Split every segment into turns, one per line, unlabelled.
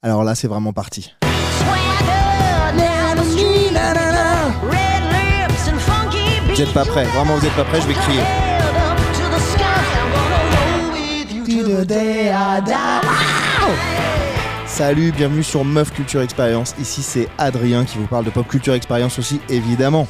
Alors là, c'est vraiment parti. Vous êtes pas prêts, vraiment vous êtes pas prêts, je vais crier. Salut, bienvenue sur Meuf Culture Experience. Ici c'est Adrien qui vous parle de Pop Culture Experience aussi, évidemment.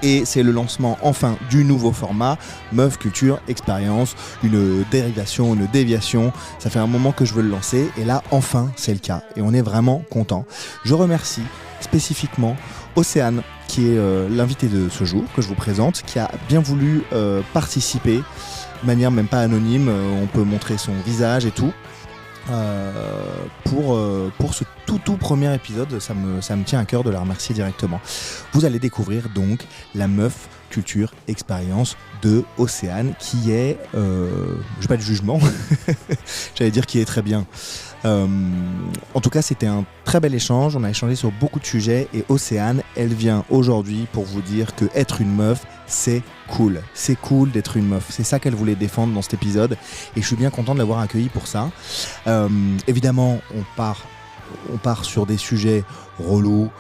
Et c'est le lancement enfin du nouveau format Meuf Culture Experience, une dérivation, une déviation. Ça fait un moment que je veux le lancer et là enfin c'est le cas et on est vraiment content. Je remercie spécifiquement Océane qui est l'invité de ce jour que je vous présente, qui a bien voulu participer de manière même pas anonyme, on peut montrer son visage et tout. Pour ce tout premier épisode, ça me tient à cœur de la remercier directement. Vous allez découvrir donc la Meuf Culture Experience de Océane qui est, j'ai pas de jugement, j'allais dire qui est très bien. En tout cas, c'était un très bel échange. On a échangé sur beaucoup de sujets et Océane, elle vient aujourd'hui pour vous dire que être une meuf, c'est cool. C'est cool d'être une meuf. C'est ça qu'elle voulait défendre dans cet épisode et je suis bien content de l'avoir accueillie pour ça. Évidemment, on part sur des sujets relous.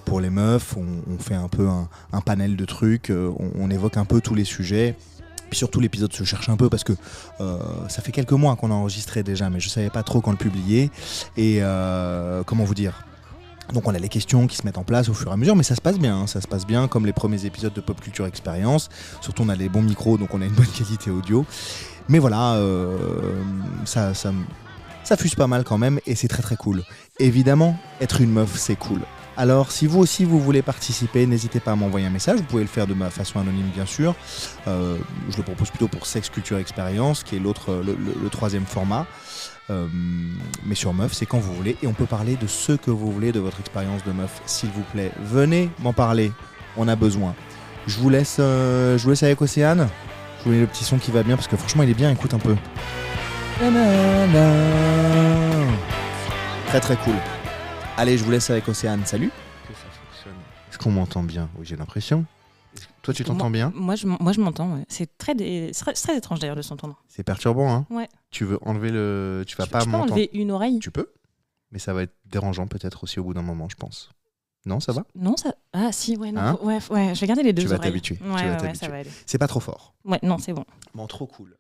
Pour les meufs, on fait un peu un panel de trucs, on évoque un peu tous les sujets. Puis surtout l'épisode se cherche un peu parce que ça fait quelques mois qu'on a enregistré déjà, mais je savais pas trop quand le publier. Et comment vous dire ? Donc on a les questions qui se mettent en place au fur et à mesure, mais ça se passe bien, ça se passe bien comme les premiers épisodes de Pop Culture Experience. Surtout on a les bons micros, donc on a une bonne qualité audio. Mais voilà, ça fuse pas mal quand même et c'est très très cool. Évidemment, être une meuf, c'est cool. Alors, si vous aussi vous voulez participer, n'hésitez pas à m'envoyer un message. Vous pouvez le faire de ma façon anonyme, bien sûr. Je le propose plutôt pour Sex Culture Experience, qui est le troisième format. Mais sur Meuf, c'est quand vous voulez. Et on peut parler de ce que vous voulez de votre expérience de meuf, s'il vous plaît. Venez m'en parler. On a besoin. Je vous laisse avec Océane. Je vous mets le petit son qui va bien, parce que franchement, il est bien. Écoute un peu. Très très cool. Allez, je vous laisse avec Océane. Salut. Que ça fonctionne. Est-ce qu'on m'entend bien ? Oui, j'ai l'impression. Toi, tu t'entends bien ?
Moi, je m'entends. Ouais. C'est très étrange d'ailleurs de s'entendre.
C'est perturbant, hein ?
Ouais.
Tu veux enlever le... Tu vas pas
peux
m'entendre.
Enlever une oreille ?
Tu peux. Mais ça va être dérangeant peut-être aussi au bout d'un moment, je pense. Non, ça va ?
Non, ça... Ah si, ouais, non.
Hein ?
Ouais, je vais garder les deux oreilles.
Tu vas t'habituer.
Ouais, ça va aller.
C'est pas trop fort.
Ouais, non, c'est bon.
Bon, trop cool.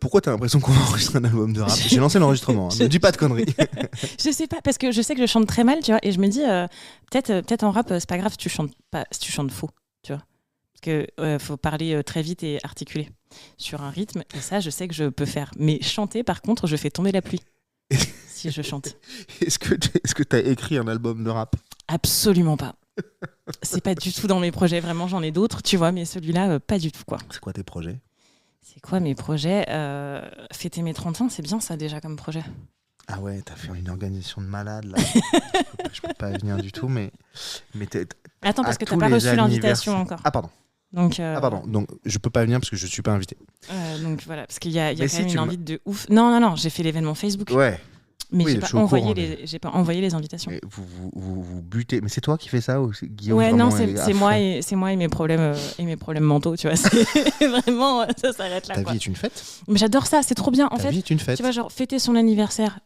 Pourquoi t'as l'impression qu'on va enregistrer un album de rap ? J'ai lancé l'enregistrement, ne dis pas de conneries.
Je sais pas, parce que je sais que je chante très mal, tu vois, et je me dis, peut-être en rap, c'est pas grave si tu chantes faux, tu vois. Parce que faut parler très vite et articuler sur un rythme, et ça, je sais que je peux faire. Mais chanter, par contre, je fais tomber la pluie si je chante.
Est-ce que t'as écrit un album de rap ?
Absolument pas. C'est pas du tout dans mes projets, vraiment, j'en ai d'autres, tu vois, mais celui-là, pas du tout, quoi.
C'est quoi tes projets ?
C'est quoi mes projets ? Fêter mes 30 ans, c'est bien ça déjà comme projet.
Ah ouais, t'as fait une organisation de malade là. Je peux pas venir du tout, mais
attends, parce que t'as pas reçu l'invitation encore.
Ah pardon.
Donc,
donc je peux pas venir parce que je suis pas invité.
Donc voilà, parce qu'il y a quand même une invite de ouf. Non, j'ai fait l'événement Facebook.
Ouais.
Mais
oui,
j'ai pas envoyé les invitations.
Mais vous butez. Mais c'est toi qui fais ça ou c'est Guillaume ?
Ouais, non, c'est moi et mes problèmes mentaux, tu vois. C'est vraiment, ça s'arrête là.
Ta
quoi.
vie est une fête.
Mais j'adore ça, c'est trop bien. En fait,
ta vie est une fête.
Tu vois, genre fêter son anniversaire,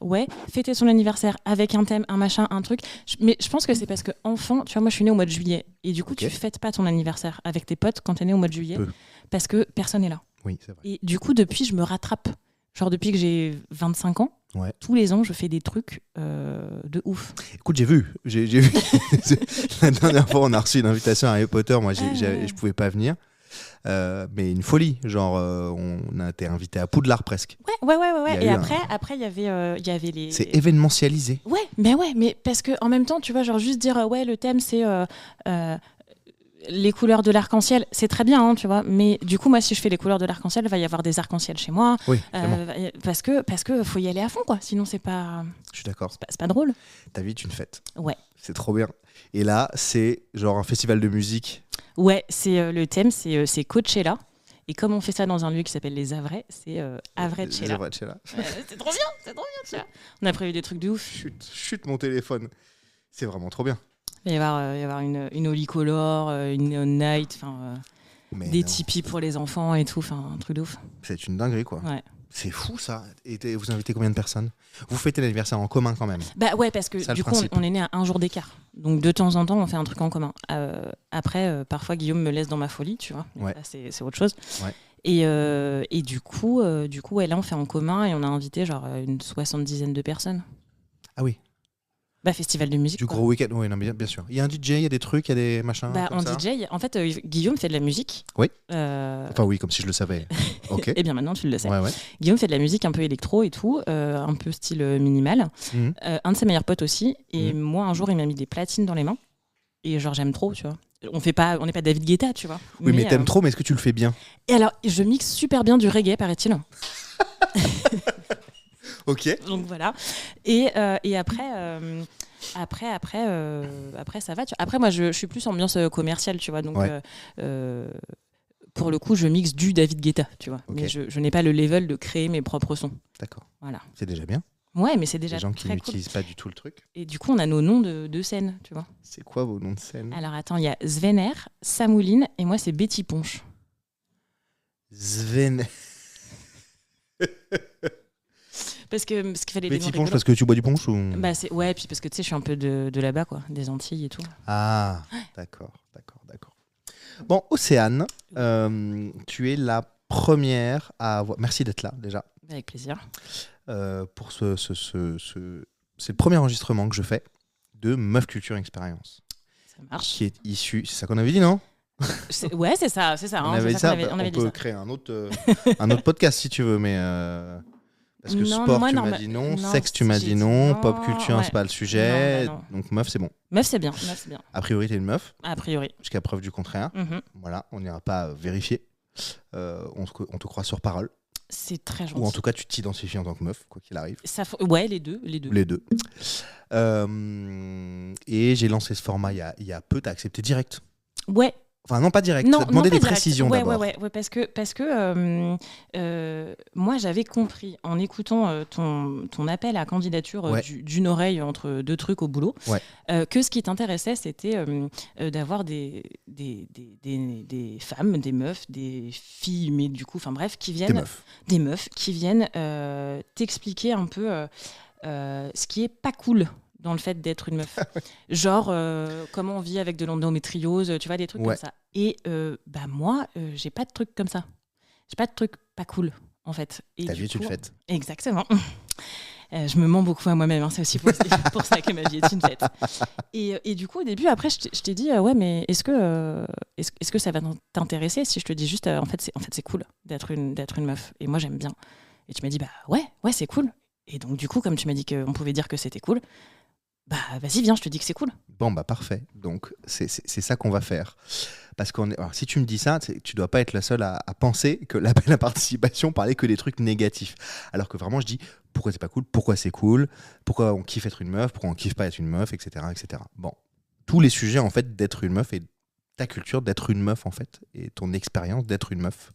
fêter son anniversaire avec un thème, un machin, un truc. Mais je pense que c'est parce que enfant, tu vois, moi je suis née au mois de juillet et du coup tu fêtes pas ton anniversaire avec tes potes quand t'es né au mois de juillet parce que personne n'est là.
Oui, c'est vrai.
Et du coup, depuis, je me rattrape. Genre depuis que j'ai 25 ans.
Ouais.
Tous les ans, je fais des trucs de ouf.
Écoute, j'ai vu. La dernière fois, on a reçu une invitation à Harry Potter. Moi, je pouvais pas venir. Mais une folie. Genre, on a été invité à Poudlard presque.
Ouais. Et après, il y avait les.
C'est événementialisé.
Ouais, mais parce que en même temps, tu vois, genre juste dire le thème c'est les couleurs de l'arc-en-ciel, c'est très bien, hein, tu vois. Mais du coup, moi, si je fais les couleurs de l'arc-en-ciel, il va y avoir des arcs-en-ciel chez moi.
Oui,
parce que faut y aller à fond, quoi. Sinon, c'est pas.
Je suis d'accord.
C'est pas drôle.
Ta vie est une fête.
Ouais.
C'est trop bien. Et là, c'est genre un festival de musique.
Ouais, c'est le thème, c'est Coachella. Et comme on fait ça dans un lieu qui s'appelle les Havrais, c'est Havrecella. C'est trop bien, tu vois. On a prévu des trucs de ouf.
Chut mon téléphone. C'est vraiment trop bien.
Il va y avoir une Holicolor, une Neon Night, des tipis pour les enfants et tout, un truc de ouf.
C'est une dinguerie, quoi.
Ouais.
C'est fou ça. Et vous invitez combien de personnes? Vous fêtez l'anniversaire en commun quand même?
Bah ouais, parce que
Ça,
du
le
coup,
principe.
on est né à un jour d'écart. Donc de temps en temps, on fait un truc en commun. Après, parfois, Guillaume me laisse dans ma folie, tu vois. Mais
Ouais.
ça, c'est autre chose.
Ouais.
Et du coup, ouais, là, on fait en commun et on a invité genre une 70aine de personnes.
Ah oui.
Bah, festival de musique.
Du
quoi.
gros week-end. Oui, non, bien sûr. Il y a un DJ, il y a des trucs, il y a des machins.
Bah,
comme
en
ça.
DJ, en fait, Guillaume fait de la musique.
Oui.
Euh,
Enfin oui, comme si je le savais. Ok.
Et bien maintenant, tu le sais.
Ouais.
Guillaume fait de la musique un peu électro et tout, un peu style minimal.
Mhm.
Un de ses meilleurs potes aussi. Et moi, un jour, il m'a mis des platines dans les mains. Et genre, j'aime trop, tu vois. On n'est pas David Guetta, tu vois.
Oui, mais t'aimes trop, mais est-ce que tu le fais bien?
Et alors, je mixe super bien du reggae, paraît-il.
Ok.
Donc voilà. Et après, ça va. Après, moi, je suis plus ambiance commerciale, tu vois. Donc,
Ouais.
pour le coup, je mixe du David Guetta, tu vois.
Ok.
Mais je n'ai pas le level de créer mes propres sons.
D'accord.
Voilà.
C'est déjà bien.
Ouais, mais c'est déjà
Les gens qui
très cool.
n'utilisent pas du tout le truc.
Et du coup, on a nos noms de scène, tu vois.
C'est quoi vos noms de scène?
Alors attends, il y a Svener, Samouline et moi, c'est Betty Ponche.
Sven.
Parce qu'il fallait des
Betty
noms
Ponche
rigolos.
parce que tu bois du punch ou...
Bah, ouais, puis parce que tu sais, je suis un peu de là-bas, quoi, des Antilles et tout.
Ah, d'accord. Bon, Océane, tu es la première à avoir... Merci d'être là, déjà.
Avec plaisir.
Pour c'est le premier enregistrement que je fais de Meuf Culture Expérience.
Ça marche.
Qui est issu... C'est ça qu'on avait dit, non?
Ouais, c'est ça.
On
hein,
avait
c'est
dit
ça
ça.
qu'on avait- on avait
On
dit
peut
ça.
créer un autre podcast si tu veux, mais... Parce que
Non,
sport,
moi,
tu
non,
m'as
bah,
dit non,
non,
sexe, tu m'as
j'ai
dit
dit
non,
non,
pop culture,
ouais.
c'est pas le sujet.
Non.
Donc meuf, c'est bon.
Meuf, c'est bien.
A priori, t'es une meuf,
A priori.
jusqu'à preuve du contraire.
Mhm.
Voilà, on n'ira pas vérifier. On te croit sur parole.
C'est très gentil.
Ou en tout cas, tu t'identifies en tant que meuf, quoi qu'il arrive.
Ouais, les deux.
Les deux. Et j'ai lancé ce format il y a peu, t'as accepté direct.
Ouais.
Enfin, non, pas direct.
Non,
T'as demandé
pas
des
direct.
précisions
Ouais,
d'abord.
Ouais, parce que moi, j'avais compris en écoutant ton appel à candidature
Ouais.
d'une oreille entre deux trucs au boulot,
Ouais.
que ce qui t'intéressait, c'était d'avoir des femmes, des meufs, des filles, mais du coup, enfin bref, qui viennent, des meufs qui viennent t'expliquer un peu ce qui est pas cool dans le fait d'être une meuf. Genre, comment on vit avec de l'endométriose, tu vois, des trucs
Ouais.
comme ça. Et moi, j'ai pas de trucs comme ça. J'ai pas de trucs pas cool, en fait. Et
Ta
du
vie, tu
coup,
le fais.
Exactement. Je me mens beaucoup à moi-même, hein. C'est aussi pour ça que ma vie est une fête. Et du coup, au début, après, je t'ai dit, ouais, mais est-ce que ça va t'intéresser si je te dis juste, en fait, c'est cool d'être une meuf. Et moi, j'aime bien. Et tu m'as dit, bah ouais, c'est cool. Et donc, du coup, comme tu m'as dit qu'on pouvait dire que c'était cool, bah vas-y, viens, je te dis que c'est cool.
Bon, bah parfait. Donc, c'est ça qu'on va faire. Parce que si tu me dis ça, tu dois pas être la seule à penser que l'appel à participation parlait que des trucs négatifs. Alors que vraiment, je dis pourquoi c'est pas cool, pourquoi c'est cool, pourquoi on kiffe être une meuf, pourquoi on kiffe pas être une meuf, etc. etc. Bon, tous les sujets en fait d'être une meuf et ta culture d'être une meuf en fait, et ton expérience d'être une meuf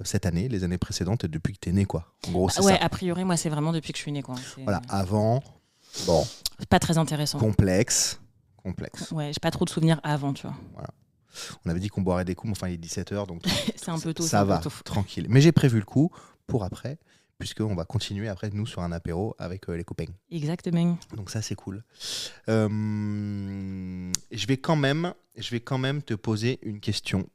cette année, les années précédentes et depuis que t'es née, quoi. En gros, c'est
ouais,
ça.
a priori, moi, c'est vraiment depuis que je suis née, quoi.
Voilà, avant, bon,
C'est pas très intéressant.
complexe.
Ouais, j'ai pas trop de souvenirs avant, tu vois.
Voilà. On avait dit qu'on boirait des coups, mais enfin il est 17h, donc
C'est un peu tôt.
ça va, tranquille. Mais j'ai prévu le coup pour après, puisqu'on va continuer après, nous, sur un apéro avec les copains.
Exactement.
Donc ça, c'est cool. Je vais quand même te poser une question.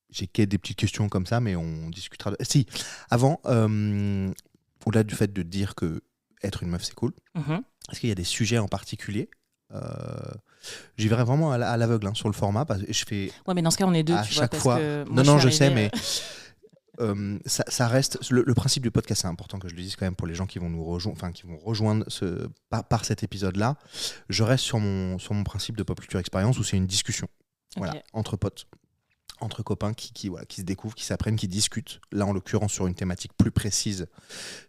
J'ai des petites questions comme ça, mais on discutera. Si, avant, au-delà du fait de dire que être une meuf, c'est cool, est-ce qu'il y a des sujets en particulier j'y verrai vraiment à l'aveugle sur le format, parce que je fais
Ouais, mais dans ce cas, on est deux,
à
tu vois,
chaque
parce
fois.
que moi,
Non,
suis
je sais,
arrivée,
mais ça reste le principe du podcast. C'est important que je le dise quand même pour les gens qui vont nous rejoindre, qui vont rejoindre par cet épisode-là. Je reste sur mon principe de pop culture expérience où c'est une discussion, voilà, entre potes, entre copains qui se découvrent, qui s'apprennent, qui discutent. Là, en l'occurrence, sur une thématique plus précise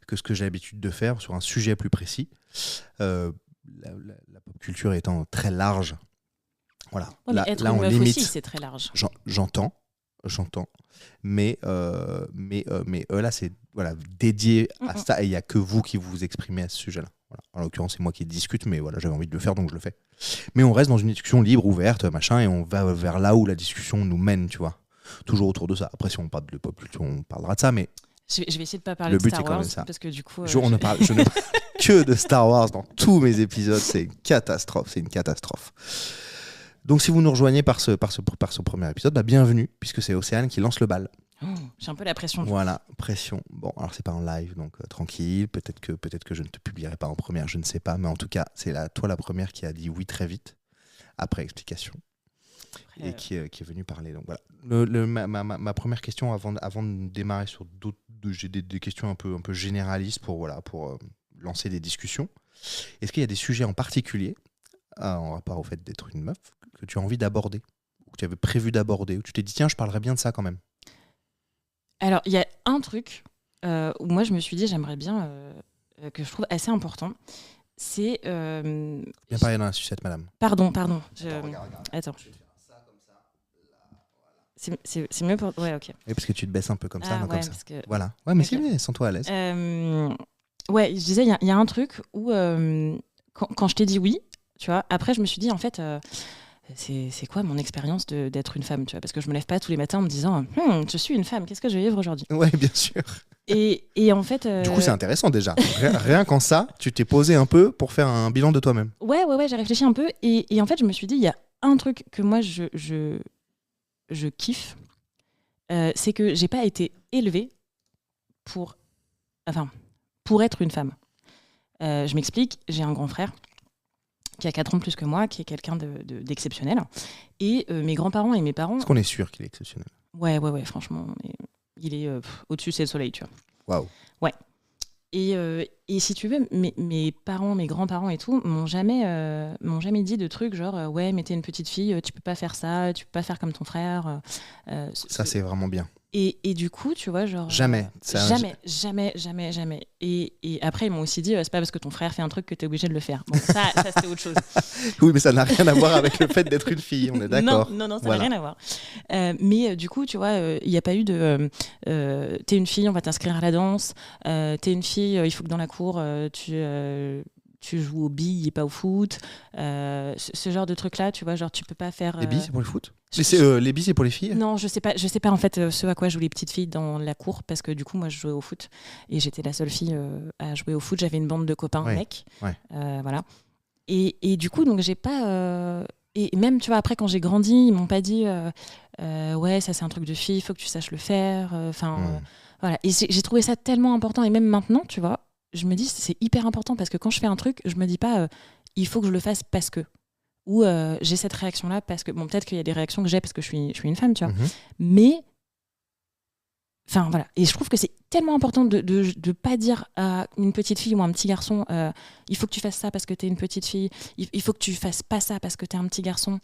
que ce que j'ai l'habitude de faire, sur un sujet plus précis. La pop culture étant très large, voilà.
Ouais, mais être
là
une
on
meuf
limite.
aussi, c'est très large.
J'entends, mais là c'est dédié à ça, et il y a que vous qui vous exprimez à ce sujet-là. Voilà. En l'occurrence, c'est moi qui discute, mais voilà, j'avais envie de le faire, donc je le fais. Mais on reste dans une discussion libre, ouverte, machin, et on va vers là où la discussion nous mène, tu vois. Toujours autour de ça. Après, si on parle de pop culture, on parlera de ça, mais
Je vais essayer de pas parler
Le
de
but,
Star
c'est quand
Wars
même ça.
parce que du coup,
je ne parle que de Star Wars dans tous mes épisodes. C'est une catastrophe. Donc, si vous nous rejoignez par ce premier épisode, bienvenue, puisque c'est Océane qui lance le bal.
J'ai un peu la pression.
Voilà, pression. Bon, alors c'est pas en live, donc tranquille. Peut-être que je ne te publierai pas en première, je ne sais pas. Mais en tout cas, c'est toi la première qui a dit oui très vite, après explication, et qui est venue parler. Donc voilà. Ma première question avant de démarrer sur d'autres, j'ai des questions un peu généralistes pour lancer des discussions. Est-ce qu'il y a des sujets en particulier, en rapport au fait d'être une meuf, que tu as envie d'aborder, ou que tu avais prévu d'aborder, ou tu t'es dit tiens, je parlerais bien de ça quand même?
Alors, il y a un truc où moi, je me suis dit, j'aimerais bien, que je trouve assez important. C'est...
Viens parler dans la sucette, madame.
Pardon.
Regarde.
Attends.
Je vais faire ça comme ça. Là, voilà.
C'est mieux pour... Ouais, ok.
Oui, parce que tu te baisses un peu comme ça, non,
ouais,
comme ça.
parce que...
Voilà. Ouais, mais
Ok.
c'est bien, sens-toi à l'aise.
Ouais, je disais, il y a un truc où, quand je t'ai dit oui, tu vois, après, je me suis dit, en fait... c'est quoi mon expérience d'être une femme, tu vois, parce que je me lève pas tous les matins en me disant je suis une femme, qu'est-ce que je vais vivre aujourd'hui.
Ouais, bien sûr.
Et en fait
Du coup, c'est intéressant déjà. Rien qu'en ça, tu t'es posé un peu pour faire un bilan de toi-même.
ouais, j'ai réfléchi un peu et en fait je me suis dit, il y a un truc que moi je kiffe, c'est que j'ai pas été élevée pour être une femme. Je m'explique, j'ai un grand frère qui a 4 ans de plus que moi, qui est quelqu'un d'exceptionnel. Et mes grands-parents et mes parents...
Est-ce qu'on est sûr qu'il est exceptionnel?
Ouais, franchement. Il est au-dessus, c'est le soleil, tu vois.
Waouh.
Ouais. Et si tu veux, mes parents, mes grands-parents et tout m'ont jamais dit de trucs genre ouais, mais t'es une petite fille, tu peux pas faire ça, tu peux pas faire comme ton frère.
Ça, c'est vraiment bien.
Et du coup, tu vois, genre...
Jamais.
Jamais. Et après, ils m'ont aussi dit, c'est pas parce que ton frère fait un truc que t'es obligé de le faire. Bon, ça c'était autre chose.
Oui, mais ça n'a rien à voir avec le fait d'être une fille, on est d'accord.
Non, ça n'a rien à voir. Mais du coup, tu vois, il n'y a pas eu de... t'es une fille, on va t'inscrire à la danse. T'es une fille, il faut que dans la cour, tu joues aux billes et pas au foot. Ce genre de truc-là, tu vois, genre tu peux pas faire...
Les billes, c'est pour le foot? Les billes, c'est pour les filles?
Non, je sais pas en fait ce à quoi jouent les petites filles dans la cour, parce que du coup moi je jouais au foot et j'étais la seule fille à jouer au foot. J'avais une bande de copains mecs, voilà. Et du coup donc j'ai pas et même tu vois après quand j'ai grandi ils m'ont pas dit ouais ça c'est un truc de fille, il faut que tu saches le faire. Voilà. Et j'ai trouvé ça tellement important et même maintenant tu vois je me dis c'est hyper important parce que quand je fais un truc je me dis pas il faut que je le fasse parce que ou j'ai cette réaction-là parce que, bon, peut-être qu'il y a des réactions que j'ai parce que je suis une femme, tu vois. Mais, enfin, voilà. Et je trouve que c'est tellement important de pas dire à une petite fille ou à un petit garçon il faut que tu fasses ça parce que t'es une petite fille, il faut que tu fasses pas ça parce que t'es un petit garçon.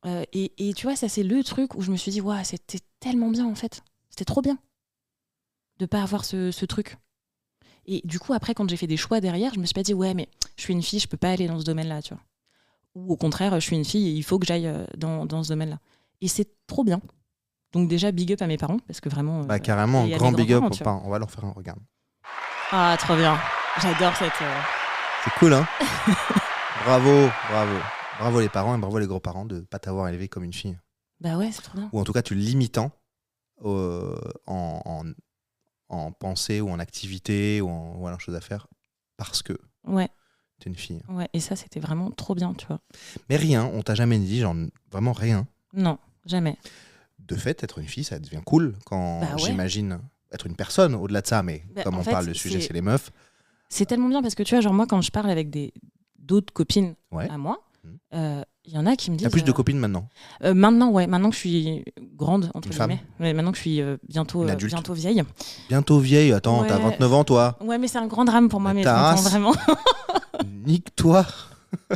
Et tu vois, ça, c'est le truc où je me suis dit, waouh, c'était tellement bien, en fait. C'était trop bien de pas avoir ce truc. Et du coup, après, quand j'ai fait des choix derrière, je me suis pas dit, ouais, mais je suis une fille, je peux pas aller dans ce domaine-là, tu vois. Ou au contraire, je suis une fille et il faut que j'aille dans ce domaine-là. Et c'est trop bien. Donc déjà, big up à mes parents, parce que vraiment...
carrément, grand big up aux parents. On va leur faire un regard.
Ah, trop bien. J'adore cette...
C'est cool, hein. Bravo. Bravo les parents et bravo les grands-parents de ne pas t'avoir élevé comme une fille.
Bah ouais, c'est trop bien.
Ou en tout cas, tu l'imitant en pensée ou en activité ou en chose à faire parce que...
Ouais.
T'es une fille.
Ouais, et ça, c'était vraiment trop bien, tu vois.
Mais rien, on t'a jamais dit, genre vraiment rien.
Non, jamais.
De fait, être une fille, ça devient cool quand j'imagine être une personne au-delà de ça, mais comme on parle, le sujet, c'est les meufs.
C'est tellement bien parce que tu vois, genre moi, quand je parle avec d'autres copines à moi, il y en a qui me disent...
T'as plus de copines maintenant?
Maintenant, ouais. Maintenant que je suis grande, entre guillemets. Ouais, maintenant que je suis bientôt vieille.
Bientôt vieille? Attends, t'as 29 ans, toi?
Ouais, mais c'est un grand drame pour moi, mes 30 ans, vraiment.
Nique-toi. Je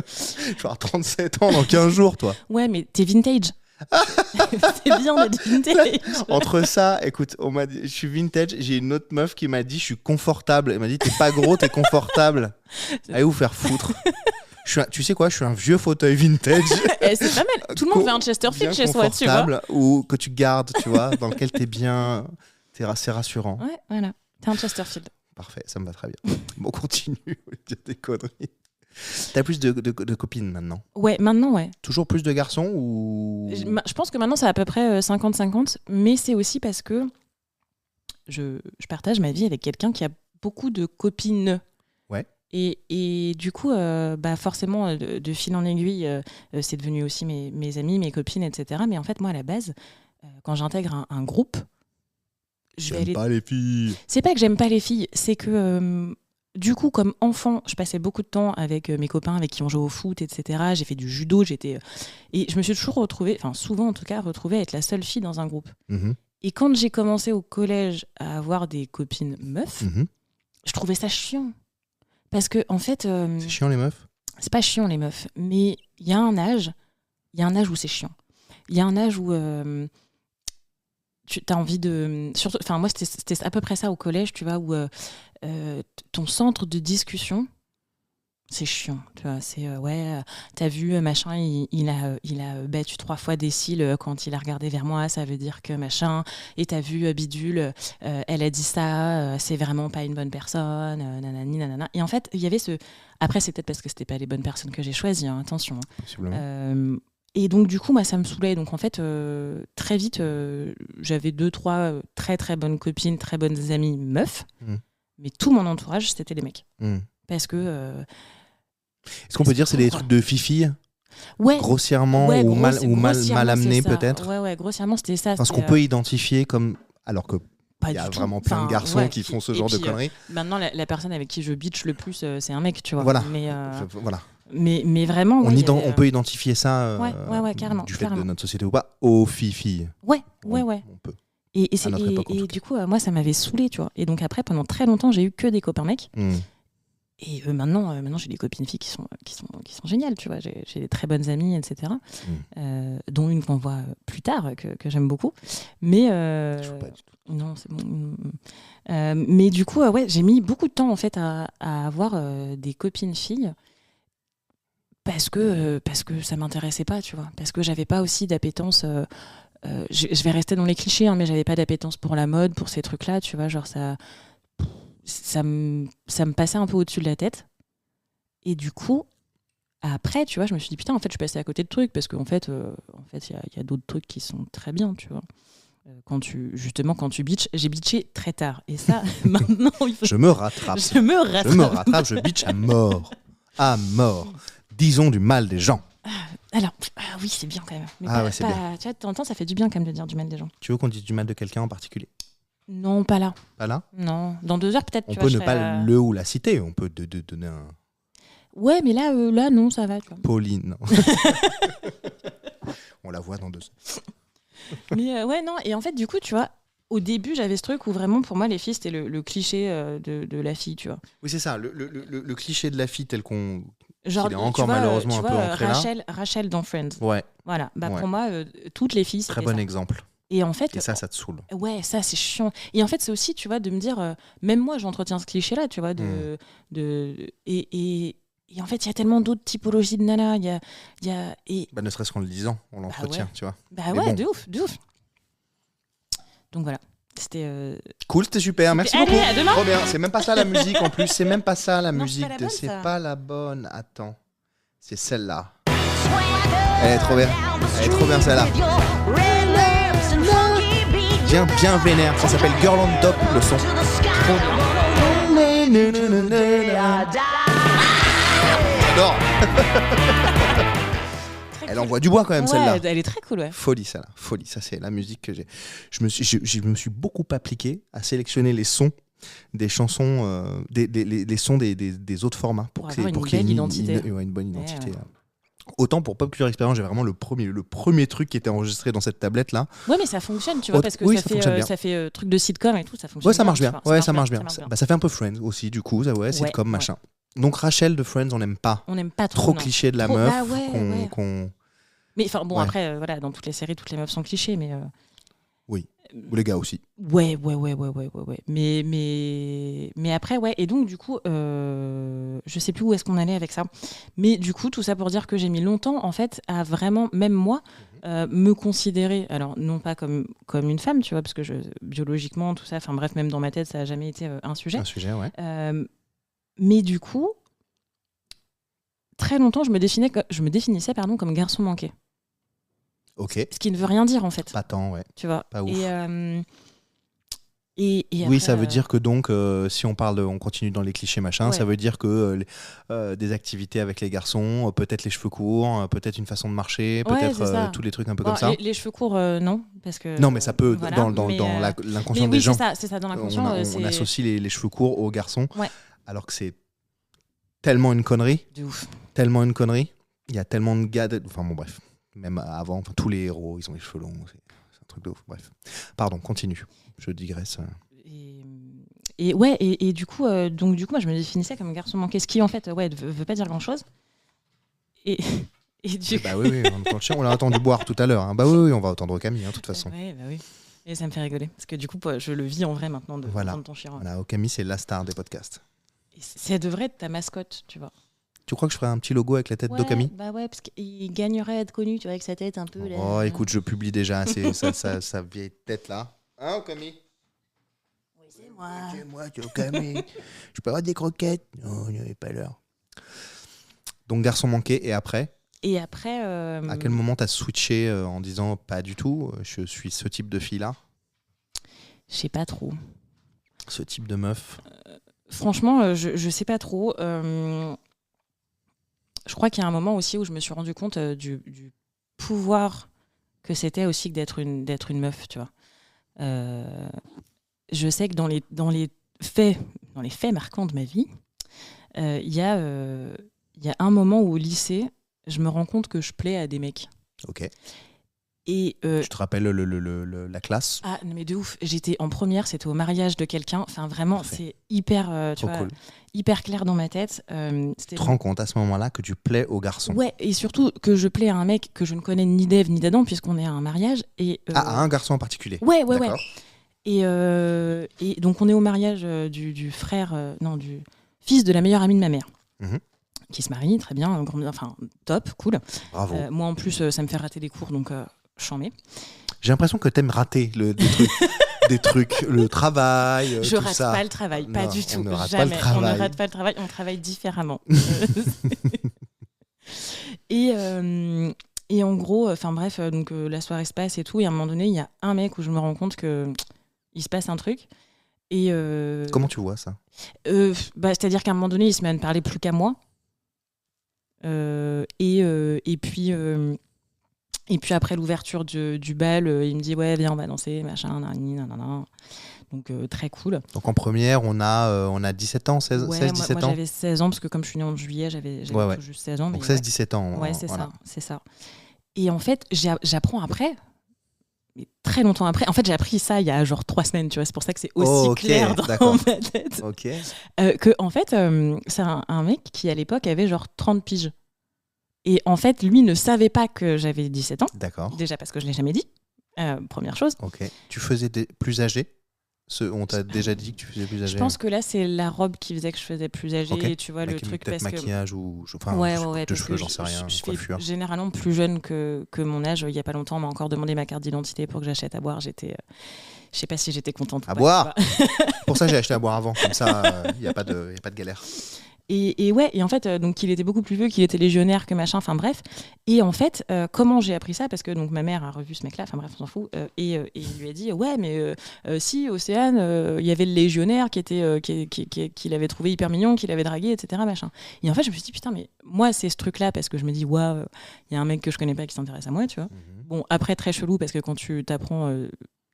vais avoir 37 ans dans 15 jours, toi.
Ouais, mais t'es vintage. C'est bien d'être vintage.
Entre ça, écoute, on m'a dit, je suis vintage. J'ai une autre meuf qui m'a dit, je suis confortable. Elle m'a dit, t'es pas gros, t'es confortable. Allez vous faire foutre. Tu sais quoi, je suis un vieux fauteuil vintage.
C'est pas mal. Tout le monde veut un Chesterfield chez soi, tu vois.
Ou que tu gardes, tu vois, dans lequel t'es bien. C'est rassurant.
Ouais, voilà. T'es un Chesterfield.
Parfait, ça me va très bien. Bon, continue, dire des conneries. T'as plus de copines maintenant?
Ouais, maintenant, ouais.
Toujours plus de garçons ou...
Je pense que maintenant, c'est à peu près 50-50, mais c'est aussi parce que je partage ma vie avec quelqu'un qui a beaucoup de copines.
Ouais.
Et du coup, forcément, de fil en aiguille, c'est devenu aussi mes amis, mes copines, etc. Mais en fait, moi, à la base, quand j'intègre un groupe,
J'aime pas les filles.
C'est pas que j'aime pas les filles, c'est que du coup, comme enfant, je passais beaucoup de temps avec mes copains avec qui on jouait au foot, etc. J'ai fait du judo, et je me suis toujours retrouvée, enfin souvent en tout cas, retrouvée à être la seule fille dans un groupe. Et quand j'ai commencé au collège à avoir des copines meufs, je trouvais ça chiant. Parce que en fait,
c'est chiant les meufs.
C'est pas chiant les meufs, mais il y a un âge où c'est chiant. Il y a un âge où tu as envie de... Surtout, enfin moi c'était à peu près ça au collège, tu vois, où ton centre de discussion, c'est chiant, tu vois. C'est t'as vu machin, il a battu 3 fois des cils quand il a regardé vers moi, ça veut dire que machin. Et t'as vu bidule, elle a dit ça, c'est vraiment pas une bonne personne, nanani nanana. Et en fait, il y avait ce... Après, c'est peut-être parce que c'était pas les bonnes personnes que j'ai choisies, hein, attention. Et donc du coup, moi, ça me saoulait. Donc en fait, très vite, j'avais 2-3 très très bonnes copines, très bonnes amies meufs. Mais tout mon entourage, c'était des mecs. Parce que...
Est-ce qu'on peut dire que c'est des trucs de fifi grossièrement ou mal amené peut-être.
Ouais, grossièrement, c'était ça.
Parce qu'on peut identifier comme... Alors que il y a vraiment plein de garçons qui font ce genre de conneries.
Maintenant, la personne avec qui je bitch le plus, c'est un mec, tu vois.
Voilà.
Voilà. Mais vraiment...
On peut identifier ça
carrément,
du fait de notre société ou pas aux filles.
Ouais.
On peut.
Et du coup, moi, ça m'avait saoulée, tu vois. Et donc après, pendant très longtemps, j'ai eu que des copains mecs. Et maintenant, j'ai des copines filles qui sont géniales, tu vois. J'ai des très bonnes amies, etc. Dont une qu'on voit plus tard, que j'aime beaucoup. Mais
je vois pas du tout.
Non, c'est bon. Mais du coup, j'ai mis beaucoup de temps en fait à avoir des copines filles parce que ça m'intéressait pas, tu vois. Parce que j'avais pas aussi d'appétence. Je vais rester dans les clichés, hein, mais j'avais pas d'appétence pour la mode, pour ces trucs-là, tu vois. Genre ça me passait un peu au-dessus de la tête. Et du coup, après, tu vois, je me suis dit, putain, en fait, je suis passée à côté de trucs, parce qu'en fait, il y a d'autres trucs qui sont très bien, tu vois. Quand tu bitches, j'ai bitché très tard. Et ça, maintenant, il faut...
Je me rattrape, je bitch à mort. À mort. Disons du mal des gens.
Alors, oui, c'est bien quand même. Mais
c'est bien.
Tu vois, de temps en temps, ça fait du bien quand même de dire du mal des gens.
Tu veux qu'on dise du mal de quelqu'un en particulier ?
Non, pas là.
Pas là ?
Non, dans 2 heures peut-être.
On peut ne pas le ou la citer, on peut donner un...
Ouais, mais là, non, ça va. Tu vois.
Pauline, non. On la voit dans 2 heures.
Mais non, et en fait, du coup, tu vois, au début, j'avais ce truc où vraiment, pour moi, les filles, c'était le cliché de la fille, tu vois.
Oui, c'est ça, le cliché de la fille tel qu'on...
Genre,
il est encore malheureusement un peu ancré là.
Rachel dans Friends.
Ouais.
Voilà, pour moi, toutes les filles, c'était
très bon exemple.
Et en fait,
ça te saoule.
Ouais, ça c'est chiant. Et en fait, c'est aussi, tu vois, de me dire, même moi, j'entretiens ce cliché-là, tu vois, et en fait, il y a tellement d'autres typologies de nanas.
Ne serait-ce qu'en le disant, on l'entretient, tu vois.
De ouf. Donc voilà. C'était
cool, c'était super. Merci beaucoup.
À demain.
Trop bien. C'est même pas ça la musique en plus. C'est même pas ça la musique.
C'est
pas la bonne. Attends. C'est celle-là. Elle est trop bien. Celle-là. Bien vénère. Ça s'appelle Girl on Top, le son. Trop bien. J'adore. Elle envoie du bois quand même, celle-là.
Elle est très cool, ouais.
Folie, celle-là. Folie, ça c'est la musique que j'ai. Je me suis beaucoup appliqué à sélectionner les sons des chansons, les sons des autres formats
pour qu'il y ait une bonne identité.
Une bonne identité. Ouais. Autant pour Pop Culture Experience, j'ai vraiment le premier truc qui était enregistré dans cette tablette là.
Ouais, mais ça fonctionne, tu vois, parce que ça fait truc de sitcom et tout, ça fonctionne.
Ouais, ça marche bien. Ouais, ça marche bien. Ça fait un peu Friends aussi, du coup, sitcom, machin. Donc Rachel de Friends, on n'aime pas.
On n'aime pas
trop cliché de la meuf.
Mais enfin bon, après, voilà, dans toutes les séries, toutes les meufs sont clichés, mais.
Oui. Ou les gars aussi.
Ouais. Mais après, ouais. Et donc, du coup, je sais plus où est-ce qu'on allait avec ça. Mais du coup, tout ça pour dire que j'ai mis longtemps, en fait, à vraiment, même moi, me considérer, alors non pas comme une femme, tu vois, parce que biologiquement, tout ça, enfin bref, même dans ma tête, ça n'a jamais été un sujet.
Un sujet, ouais.
Mais du coup, très longtemps, je me définissais comme garçon manqué.
Ok.
Ce qui ne veut rien dire en fait.
Pas tant, ouais.
Tu vois.
Pas ouf.
Et Et
Oui,
après,
ça veut dire que donc, si on continue dans les clichés machin,
Ouais.
ça veut dire que des activités avec les garçons, peut-être les cheveux courts, peut-être une façon de marcher,
ouais,
peut-être
c'est ça.
tous les trucs un peu
Bon,
comme ça.
les cheveux courts, non, parce que
Non, mais ça peut,
voilà.
dans
Mais
l'inconscient des
oui,
gens,
c'est ça dans l'inconscient.
on associe les cheveux courts aux garçons,
Ouais.
alors que c'est tellement une connerie,
De ouf.
tellement une connerie. Il y a tellement de gars, enfin bon bref, même avant, enfin, tous les héros, ils ont les cheveux longs, c'est un truc de ouf. Bref, pardon, continue, je digresse.
Et ouais, et du coup, moi, je me définissais comme garçon manqué, ce qui en fait, ouais, veut pas dire grand chose. Et, et du
Bah oui, on l'a entendu boire tout à l'heure. Hein. Bah oui, on va entendre Okami, de toute façon.
Ouais, bah oui. Et ça me fait rigoler parce que du coup, je le vis en vrai maintenant de
Voilà.
entendre ton chien.
Voilà, Okami, c'est la star des podcasts.
Et ça devrait être ta mascotte, tu vois.
Tu crois que je ferais un petit logo avec la tête
Ouais,
d'Okami?
bah ouais, parce qu'il gagnerait à être connu, tu vois, avec sa tête un peu. Là.
Oh, écoute, je publie déjà sa vieille tête là. Hein, Okami?
Oui, c'est moi.
C'est moi, c'est Okami. Je peux avoir des croquettes? Non, il n'y avait pas l'heure. Donc, garçon manqué, et après?
Et après.
À quel moment t'as switché en disant pas du tout, je suis ce type de fille-là?
Je sais pas trop.
Ce type de meuf?
Franchement, je sais pas trop. Je crois qu'il y a un moment aussi où je me suis rendu compte du pouvoir que c'était aussi que d'être une meuf, tu vois. Je sais que dans les faits marquants de ma vie, il y a un moment où au lycée, je me rends compte que je plais à des mecs.
Ok.
Et
Tu te rappelles la classe?
ah, non, mais de ouf, j'étais en première, c'était au mariage de quelqu'un. Enfin, vraiment,
Parfait.
c'est hyper, tu
Trop
vois,
cool.
hyper clair dans ma tête.
Tu te rends compte à ce moment-là que tu plais aux garçons?
Ouais, et surtout que je plais à un mec que je ne connais ni d'Ève ni d'Adam, puisqu'on est à un mariage. Et,
à un garçon en particulier?
Ouais.
D'accord.
Et donc, on est au mariage du frère, non, du fils de la meilleure amie de ma mère.
Mhm.
Qui se marie, très bien, enfin, top, cool.
Bravo.
Moi, en plus, ça me fait rater des cours, donc j'en mets.
J'ai l'impression que t'aimes rater des trucs, le travail,
Je
tout
rate
ça.
pas le travail, pas
Non,
du tout.
on ne rate pas
Jamais.
le travail.
On ne rate pas le travail, on travaille différemment. Et en gros, enfin bref, donc la soirée se passe et tout, et à un moment donné, il y a un mec où je me rends compte que il se passe un truc. Et
Comment tu vois ça?
c'est-à-dire qu'à un moment donné, il se met à ne parler plus qu'à moi. Et puis après l'ouverture du bal, il me dit ouais, viens, on va danser, machin, nanana. Donc très cool.
Donc en première, on a 17 ans, 16,
Ouais,
16 17
moi
ans.
j'avais 16 ans parce que comme je suis née en juillet, j'avais
Ouais.
tout juste 16 ans.
Donc
mais
16-17 ans.
Ouais, c'est
voilà.
c'est ça. Et en fait, j'apprends après, mais très longtemps après. En fait, j'ai appris ça il y a genre 3 semaines, tu vois. C'est pour ça que c'est aussi
Ok,
clair dans
d'accord.
ma tête.
Ok.
Que en fait, c'est un mec qui à l'époque avait genre 30 piges. Et en fait, lui ne savait pas que j'avais 17 ans.
D'accord.
Déjà parce que je ne l'ai jamais dit. Première chose.
Ok. Tu faisais plus âgé? On t'a déjà dit que tu faisais plus âgé?
Je pense que là, c'est la robe qui faisait que je faisais plus âgée.
Ok.
Tu vois, le truc
peut-être
parce
maquillage ou enfin,
ouais,
de
parce
cheveux,
que
j'en sais rien.
je fais
Coiffure.
généralement plus jeune que mon âge. Il y a pas longtemps, on m'a encore demandé ma carte d'identité pour que j'achète à boire. J'étais, je sais pas si j'étais contente.
À
ou pas,
boire.
tu vois.
Pour ça, j'ai acheté à boire avant. Comme ça, il y a pas de galère.
Et ouais, et en fait, donc il était beaucoup plus vieux, qu'il était légionnaire, que machin, enfin bref. Et en fait, comment j'ai appris ça? Parce que donc ma mère a revu ce mec-là, enfin bref, on s'en fout, et il lui a dit ouais, mais si Océane, il y avait le légionnaire qui l'avait trouvé hyper mignon, qui l'avait dragué, etc. Machin. Et en fait, je me suis dit putain, mais moi c'est ce truc-là parce que je me dis waouh, il y a un mec que je connais pas qui s'intéresse à moi, tu vois. Bon, après très chelou parce que quand tu t'apprends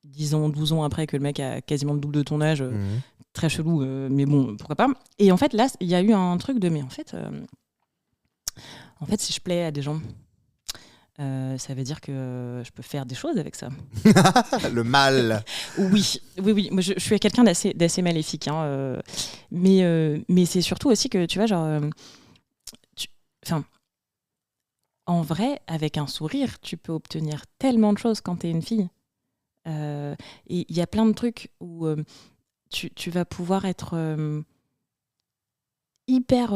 10 ans, 12 ans après que le mec a quasiment le double de ton âge. Très chelou, mais bon, pourquoi pas. Et en fait, là, il y a eu un truc de, mais en fait, si je plais à des gens, ça veut dire que je peux faire des choses avec ça.
Le mal.
Oui. Moi, je suis quelqu'un d'assez maléfique, hein, mais c'est surtout aussi que, tu vois, genre, en vrai, avec un sourire, tu peux obtenir tellement de choses quand t'es une fille. Et il y a plein de trucs où tu vas pouvoir être hyper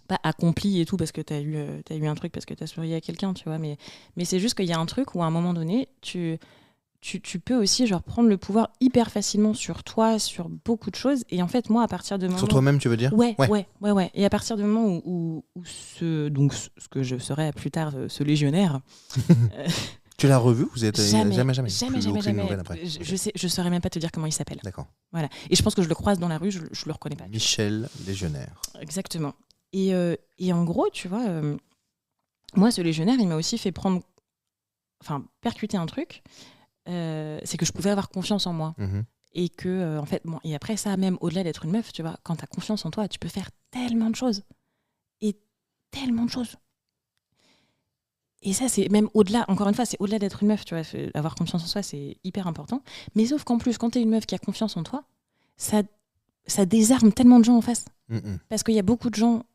pas accompli et tout parce que t'as eu un truc parce que t'as souri à quelqu'un, tu vois, mais c'est juste qu'il y a un truc où à un moment donné tu peux aussi genre prendre le pouvoir hyper facilement sur toi, sur beaucoup de choses. Et en fait, moi, à partir de moment...
Sur toi-même, tu veux dire?
Ouais. Et à partir du moment où ce que je serai plus tard, ce légionnaire...
Tu l'as revu? Vous êtes
Jamais.
Plus aucune nouvelle après.
Je saurais même pas te dire comment il s'appelle.
D'accord.
Voilà. Et je pense que je le croise dans la rue, je le reconnais pas.
Michel Légionnaire.
Exactement. Et en gros, tu vois, moi, ce légionnaire, il m'a aussi fait percuter un truc. C'est que je pouvais avoir confiance en moi. Et que, en fait, bon, et après ça, même au-delà d'être une meuf, tu vois, quand tu as confiance en toi, tu peux faire tellement de choses. Et tellement de choses. Et ça, c'est même au-delà, encore une fois, c'est au-delà d'être une meuf, tu vois. Avoir confiance en soi, c'est hyper important. Mais sauf qu'en plus, quand tu es une meuf qui a confiance en toi, ça désarme tellement de gens en face. Parce qu'il y a beaucoup de gens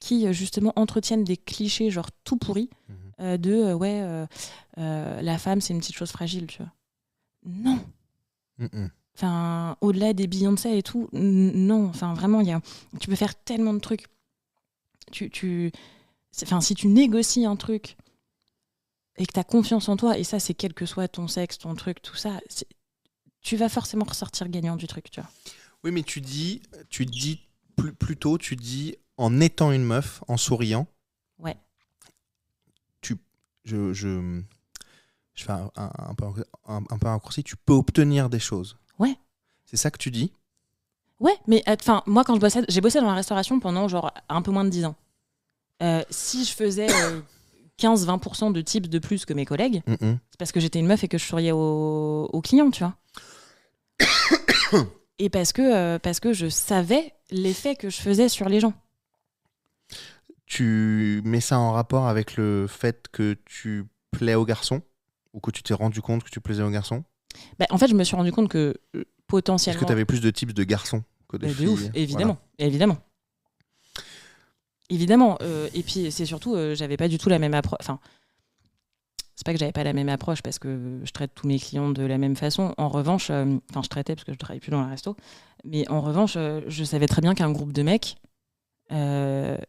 qui, justement, entretiennent des clichés, genre tout pourris, la femme, c'est une petite chose fragile, tu vois. Non. Enfin, au-delà des Beyoncé et tout, non. Enfin, vraiment, tu peux faire tellement de trucs. Si tu négocies un truc et que tu as confiance en toi, et ça, c'est quel que soit ton sexe, ton truc, tout ça, tu vas forcément ressortir gagnant du truc, tu vois.
Oui, mais tu dis plutôt, tu dis en étant une meuf, en souriant.
Ouais.
Je fais un peu un raccourci, tu peux obtenir des choses.
Ouais.
C'est ça que tu dis?
Ouais, mais moi, quand j'ai bossé dans la restauration pendant genre un peu moins de 10 ans. Si je faisais 15-20% de tips de plus que mes collègues, c'est parce que j'étais une meuf et que je souriais aux clients, tu vois. Et parce que je savais l'effet que je faisais sur les gens.
Tu mets ça en rapport avec le fait que tu plais aux garçons? Ou que tu t'es rendu compte que tu plaisais aux garçons?
En fait, je me suis rendu compte que potentiellement...
Est-ce que tu avais plus de types de garçons que de filles?
De ouf, évidemment. Voilà. Évidemment. Et puis, c'est surtout, j'avais pas du tout la même approche. Enfin, c'est pas que j'avais pas la même approche parce que je traite tous mes clients de la même façon. En revanche, je traitais parce que je travaille plus dans la resto. Mais en revanche, je savais très bien qu'un groupe de mecs,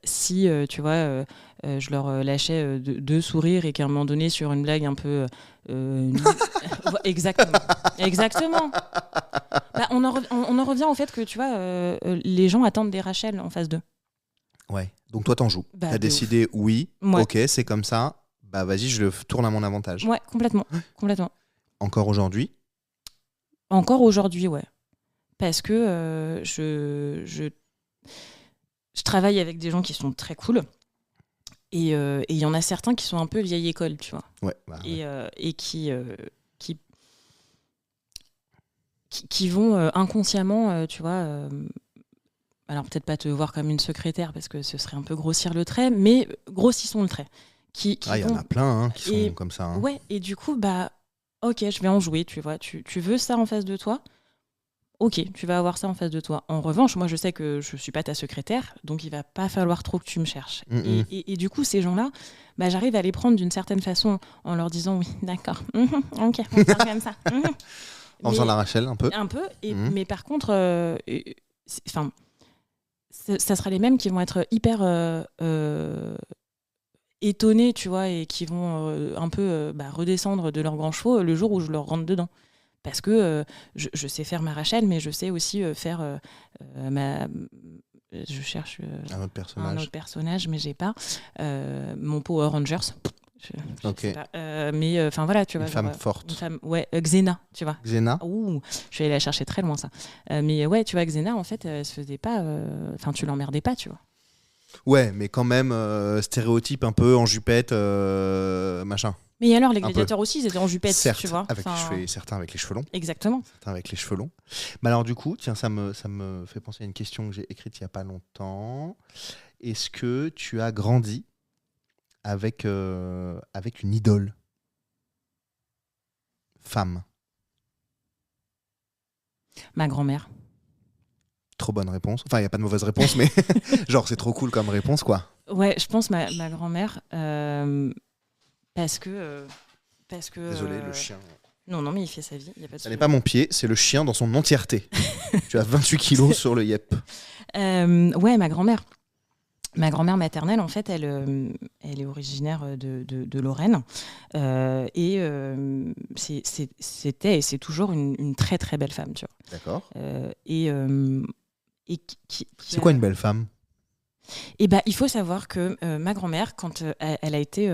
si tu vois, je leur lâchais deux sourires et qu'à un moment donné sur une blague un peu exactement. On en revient au fait que tu vois, les gens attendent des Rachel en face d'eux.
Ouais, donc toi t'en joues. T'as décidé oui, ouais. Ok, c'est comme ça, bah vas-y, je le tourne à mon avantage.
Ouais, complètement.
Encore aujourd'hui,
ouais. Parce que je travaille avec des gens qui sont très cool. Et il y en a certains qui sont un peu vieille école, tu vois.
Ouais.
Et qui vont inconsciemment, tu vois... alors peut-être pas te voir comme une secrétaire parce que ce serait un peu grossir le trait, mais grossissons le trait. Il y
en a plein qui sont comme ça. Hein.
Ouais, et du coup, ok, je vais en jouer, tu vois. Tu veux ça en face de toi? Ok, tu vas avoir ça en face de toi. En revanche, moi, je sais que je suis pas ta secrétaire, donc il va pas falloir trop que tu me cherches. Et du coup, ces gens-là, j'arrive à les prendre d'une certaine façon en leur disant oui, d'accord, ok, on parle comme ça.
En faisant la Rachel un peu.
Un peu, mais par contre, ça sera les mêmes qui vont être hyper étonnés, tu vois, et qui vont un peu redescendre de leurs grands chevaux le jour où je leur rentre dedans. Parce que je sais faire ma Rachel, mais je sais aussi faire je cherche
un autre
personnage, mais j'ai pas. Mon Power Rangers. Je
okay.
sais pas. Mais enfin voilà, tu vois.
Une femme forte.
Une femme, ouais, Xena, tu vois.
Xena.
Ouh, je vais aller la chercher très loin, ça. Mais ouais, tu vois, Xena, en fait, elle se faisait pas. Enfin, tu l'emmerdais pas, tu vois.
Ouais, mais quand même, stéréotype un peu en jupette, machin.
Mais alors, les gladiateurs aussi, ils étaient en jupette,
certes,
tu vois.
Certains avec les cheveux longs.
Exactement.
Certains avec les cheveux longs. Mais alors, du coup, tiens, ça me fait penser à une question que j'ai écrite il n'y a pas longtemps. Est-ce que tu as grandi avec une idole femme?
Ma grand-mère.
Trop bonne réponse. Enfin, il n'y a pas de mauvaise réponse, mais genre, c'est trop cool comme réponse, quoi.
Ouais, je pense ma grand-mère. Parce que
Désolé, le chien.
Non, mais il fait sa vie. Y a pas de
ça n'est pas mon pied, c'est le chien dans son entièreté. Tu as 28 kilos sur le yep.
Ouais, ma grand-mère. Ma grand-mère maternelle, en fait, elle est originaire de Lorraine. C'était et c'est toujours une très, très belle femme, tu vois.
D'accord.
C'est
quoi une belle femme?
Il faut savoir que ma grand-mère, quand elle a été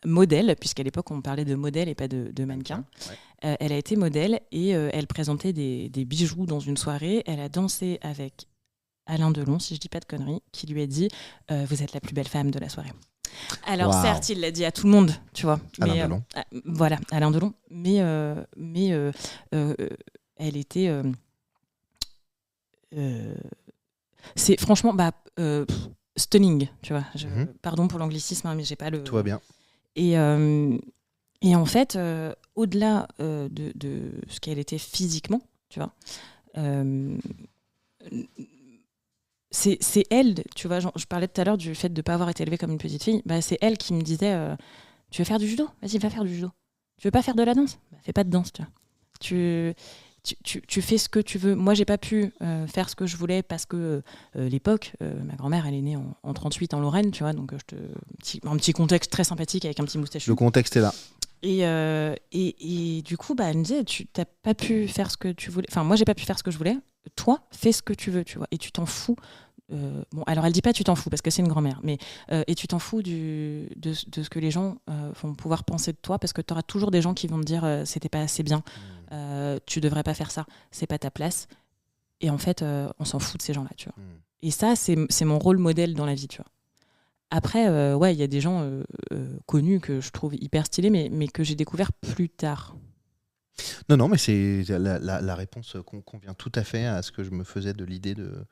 modèle, puisqu'à l'époque on parlait de modèle et pas de mannequin.
Ouais.
Elle a été modèle et elle présentait des bijoux dans une soirée. Elle a dansé avec Alain Delon, si je dis pas de conneries, qui lui a dit vous êtes la plus belle femme de la soirée. Alors certes, il l'a dit à tout le monde, tu vois.
Alain Delon.
Voilà, Alain Delon. Mais elle était... c'est franchement stunning, tu vois. Pardon pour l'anglicisme, hein, mais j'ai pas le...
Tout va bien.
Et en fait, au-delà de ce qu'elle était physiquement, tu vois, c'est elle, tu vois, je parlais tout à l'heure du fait de ne pas avoir été élevée comme une petite fille, c'est elle qui me disait tu veux faire du judo ? Vas-y, va faire du judo. Tu veux pas faire de la danse ? Fais pas de danse, tu vois. Tu fais ce que tu veux. Moi, j'ai pas pu faire ce que je voulais parce que l'époque, ma grand-mère, elle est née en 38 en Lorraine, tu vois, donc un petit contexte très sympathique avec un petit moustachu.
Le contexte est là.
Et du coup, elle me disait, tu t'as pas pu faire ce que tu voulais. Enfin, moi, j'ai pas pu faire ce que je voulais. Toi, fais ce que tu veux, tu vois. Et tu t'en fous. Bon, alors elle dit pas tu t'en fous parce que c'est une grand-mère, mais et tu t'en fous de ce que les gens vont pouvoir penser de toi parce que tu auras toujours des gens qui vont te dire c'était pas assez bien, tu devrais pas faire ça, c'est pas ta place. Et en fait, on s'en fout de ces gens-là, tu vois. Et ça, c'est mon rôle modèle dans la vie, tu vois. Après, ouais, il y a des gens connus que je trouve hyper stylés, mais que j'ai découvert plus tard.
Non, mais c'est la réponse convient tout à fait à ce que je me faisais de l'idée de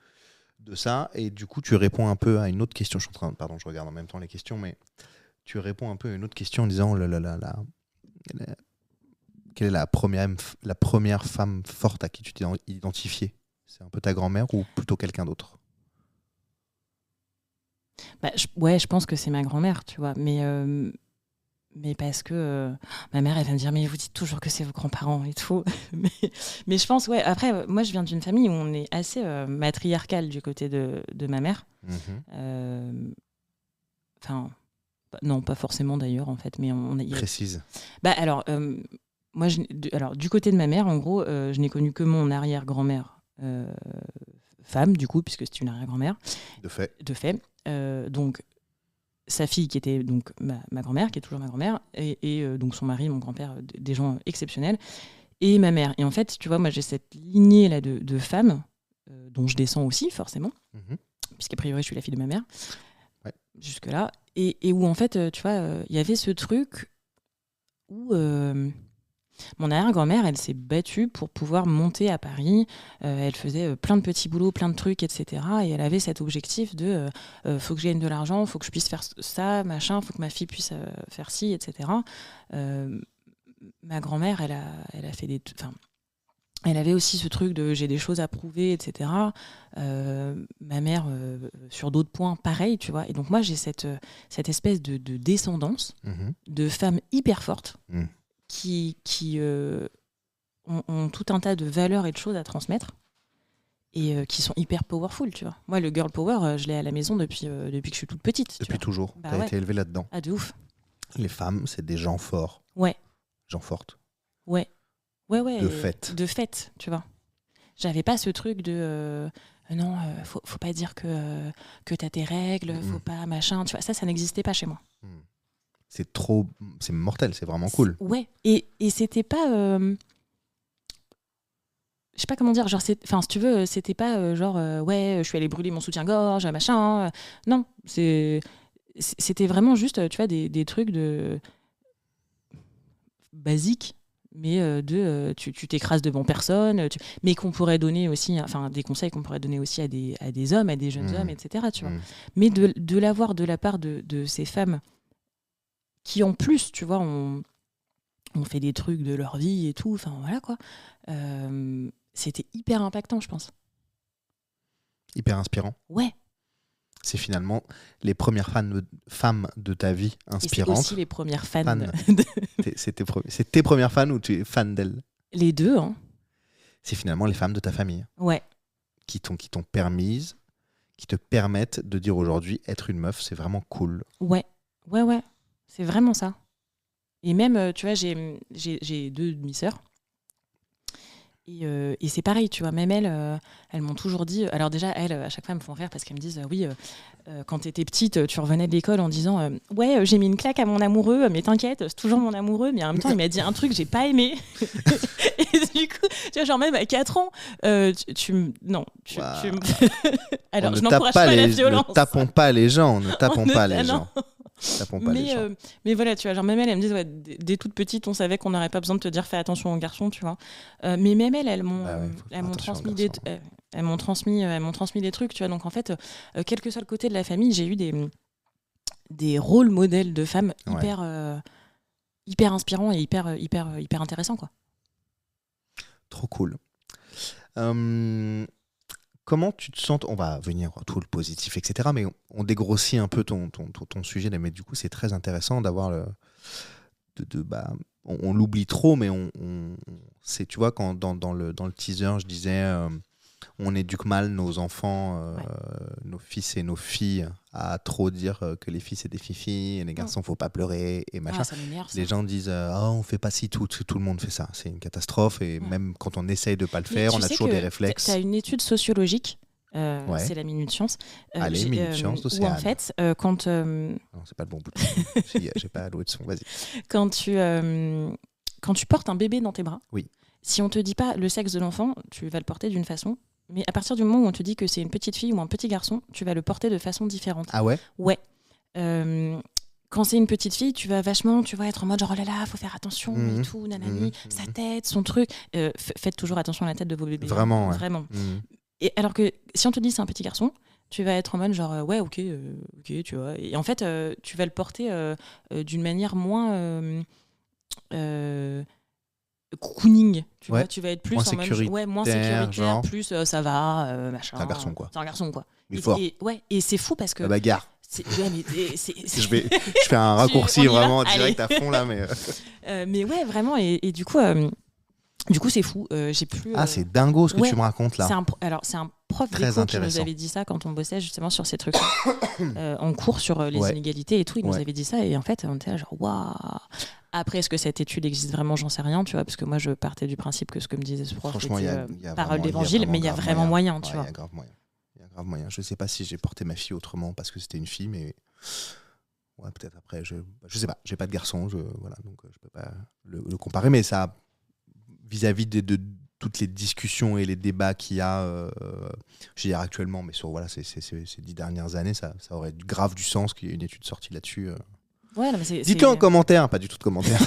ça. Et du coup, tu réponds un peu à une autre question. Pardon, je regarde en même temps les questions, mais tu réponds un peu à une autre question en disant quelle est la première femme forte à qui tu t'es identifiée ? C'est un peu ta grand-mère ou plutôt quelqu'un d'autre ?
Je pense que c'est ma grand-mère, tu vois, mais parce que ma mère, elle va me dire, mais vous dites toujours que c'est vos grands-parents et tout. mais je pense, ouais, après, moi, je viens d'une famille où on est assez matriarcal du côté de ma mère. Enfin, non, pas forcément d'ailleurs, en fait, mais
Précise.
Alors, moi, du côté de ma mère, en gros, je n'ai connu que mon arrière-grand-mère femme, du coup, puisque c'est une arrière-grand-mère. De fait. Donc, sa fille qui était donc ma grand-mère, qui est toujours ma grand-mère, et donc son mari, mon grand-père, des gens exceptionnels, et ma mère. Et en fait, tu vois, moi j'ai cette lignée là de femmes dont je descends aussi forcément, puisqu'a priori je suis la fille de ma mère, jusque là, et où en fait, tu vois, il y avait ce truc où mon arrière-grand-mère, elle s'est battue pour pouvoir monter à Paris. Elle faisait plein de petits boulots, plein de trucs, etc. Et elle avait cet objectif de faut que je gagne de l'argent, faut que je puisse faire ça, machin, faut que ma fille puisse faire ci, etc. Ma grand-mère, elle a fait des... Enfin, elle avait aussi ce truc de j'ai des choses à prouver, etc. Ma mère, sur d'autres points, pareil, tu vois. Et donc moi, j'ai cette espèce de descendance de femmes hyper fortes qui ont tout un tas de valeurs et de choses à transmettre et qui sont hyper powerful, tu vois. Moi, le girl power, je l'ai à la maison depuis que je suis toute petite.
Depuis toujours. T'as été élevée là-dedans.
Ah, de ouf.
Les femmes, c'est des gens forts.
Ouais.
Gens fortes.
Ouais.
De fait.
De fait, tu vois. J'avais pas ce truc de... non, faut pas dire que t'as tes règles, faut pas machin, tu vois. Ça n'existait pas chez moi.
C'est mortel, c'est vraiment cool.
Ouais, et c'était pas... je sais pas comment dire, genre, si tu veux, c'était pas ouais, je suis allée brûler mon soutien-gorge, machin. Non, c'était vraiment juste, tu vois, des trucs de basiques, mais tu t'écrases devant personne, mais qu'on pourrait donner aussi, enfin, des conseils qu'on pourrait donner aussi à des hommes, à des jeunes hommes, etc., tu vois. Mais de l'avoir de la part de ces femmes qui, en plus, tu vois, ont fait des trucs de leur vie et tout, enfin, voilà, quoi. C'était hyper impactant, je pense.
Hyper inspirant.
Ouais.
C'est finalement les premières femmes de ta vie inspirantes.
Et c'est aussi les premières fans.
C'est tes premières fans ou tu es fan d'elles ?
Les deux, hein.
C'est finalement les femmes de ta famille.
Ouais.
Qui t'ont permises, qui te permettent de dire aujourd'hui, être une meuf, c'est vraiment cool.
Ouais. C'est vraiment ça. Et même, tu vois, j'ai deux demi-sœurs. Et c'est pareil, tu vois, même elles m'ont toujours dit. Alors déjà, elles, à chaque fois, elles me font rire parce qu'elles me disent oui, quand t'étais petite, tu revenais de l'école en disant ouais, j'ai mis une claque à mon amoureux, mais t'inquiète, c'est toujours mon amoureux. Mais en même temps, il m'a dit un truc que j'ai pas aimé. Et du coup, tu vois, genre même à 4 ans, non. Alors, je n'encourage pas la violence.
Ne tapons pas les gens, ne tapons pas les gens.
Mais voilà, tu vois, genre même elles me disent ouais, dès toute petite, on savait qu'on n'aurait pas besoin de te dire fais attention aux garçons, tu vois. Mais même elles m'ont transmis des trucs, tu vois. Donc en fait, quel que soit le côté de la famille, j'ai eu des rôles modèles de femmes hyper inspirants et hyper intéressants, quoi.
Trop cool. Comment tu te sens? On va venir tout le positif, etc. Mais on dégrossit un peu ton sujet. Mais du coup, c'est très intéressant d'avoir on l'oublie trop, mais c'est, tu vois, quand dans le teaser, je disais, on éduque mal nos enfants, nos fils et nos filles, à trop dire que les filles c'est des fifis et les garçons faut pas pleurer et machin.
Ça m'énerve, ça.
Les gens disent on fait pas si tout le monde fait ça, c'est une catastrophe et même quand on essaye de pas le faire, on a toujours des réflexes.
Tu as une étude sociologique, c'est la Minute Science.
Allez, Minute Science d'Océane.
Où en fait, quand
non, c'est pas le bon bout. J'ai pas alloué de son. Vas-y.
Quand tu portes un bébé dans tes bras,
oui.
Si on te dit pas le sexe de l'enfant, tu vas le porter d'une façon. Mais à partir du moment où on te dit que c'est une petite fille ou un petit garçon, tu vas le porter de façon différente.
Ah ouais?
Ouais. Quand c'est une petite fille, tu vas vachement, être en mode genre oh là là, faut faire attention et tout, nanani, sa tête, son truc. Faites toujours attention à la tête de vos bébés.
Vraiment, ouais.
Vraiment. Et alors que si on te dit c'est un petit garçon, tu vas être en mode genre ouais, ok, tu vois. Et en fait, tu vas le porter d'une manière moins cocooning, tu vois, tu vas être plus
moins
en mode moins sécuritaire, genre... plus ça va, machin.
C'est un garçon quoi.
C'est un garçon quoi.
Mais fort.
Et c'est fou parce que
la bagarre.
Je
fais un raccourci vraiment direct à fond là,
mais ouais, vraiment et du coup c'est fou. J'ai plus.
C'est dingo ce que tu me racontes là.
C'est un prof d'éco qui nous avait dit ça quand on bossait justement sur ces trucs en cours sur les inégalités et tout. Il nous avait dit ça et en fait on était là genre waouh. Après, est-ce que cette étude existe vraiment? J'en sais rien, tu vois, parce que moi je partais du principe que ce que me disait ce prof était parole d'évangile, mais il y a vraiment moyen, tu vois.
Il y a grave moyen. Je sais pas si j'ai porté ma fille autrement parce que c'était une fille, mais ouais, peut-être après. Je sais pas. J'ai pas de garçon, voilà, donc je peux pas le comparer, mais ça. Vis-à-vis de toutes les discussions et les débats qu'il y a, je veux dire actuellement, mais sur ces 10 dernières années, ça aurait grave du sens qu'il y ait une étude sortie là-dessus.
Ouais, non, mais
dites-le en commentaire, pas du tout de commentaire.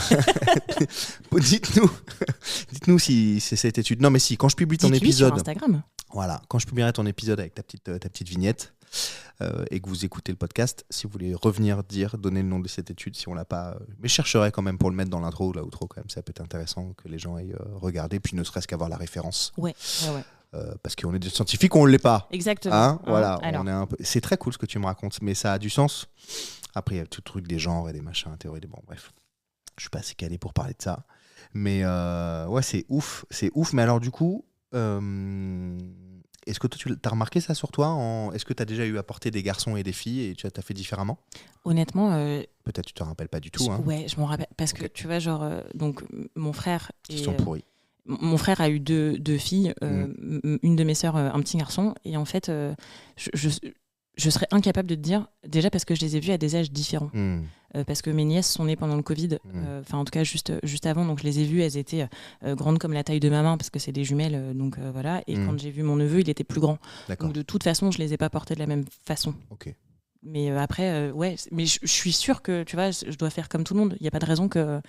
Dites-nous si c'est cette étude. Non, mais si, quand je publie ton épisode.
Sur Instagram.
Voilà, quand je publierai ton épisode avec ta petite vignette et que vous écoutez le podcast, si vous voulez revenir donner le nom de cette étude, si on l'a pas, mais je chercherai quand même pour le mettre dans l'intro ou l'outro quand même, ça peut être intéressant que les gens aillent regarder, puis ne serait-ce qu'avoir la référence.
Ouais.
Parce qu'on est des scientifiques, on ne l'est pas.
Exactement.
Voilà, on est un peu. C'est très cool ce que tu me racontes, mais ça a du sens. Après, il y a tout le truc des genres et des machins, théories, bon, bref. Je suis pas assez calé pour parler de ça. Mais ouais, c'est ouf. Mais alors, du coup, est-ce que toi, tu as remarqué ça sur toi? Est-ce que tu as déjà eu à porter des garçons et des filles et tu as fait différemment?
Honnêtement.
Peut-être tu te rappelles pas du tout.
Ouais, je m'en rappelle. Parce que tu vois, genre, donc, mon frère.
Ils sont pourris.
Mon frère a eu deux filles, une de mes sœurs, un petit garçon. Et en fait, je serais incapable de te dire, déjà parce que je les ai vus à des âges différents. Parce que mes nièces sont nées pendant le Covid, en tout cas juste avant, donc je les ai vues, elles étaient grandes comme la taille de ma main, parce que c'est des jumelles, donc voilà. Et quand j'ai vu mon neveu, il était plus grand.
D'accord.
Donc de toute façon, je les ai pas portées de la même façon.
Ok. Mais
après, ouais, mais je suis sûre que, tu vois, je dois faire comme tout le monde. Il n'y a pas de raison que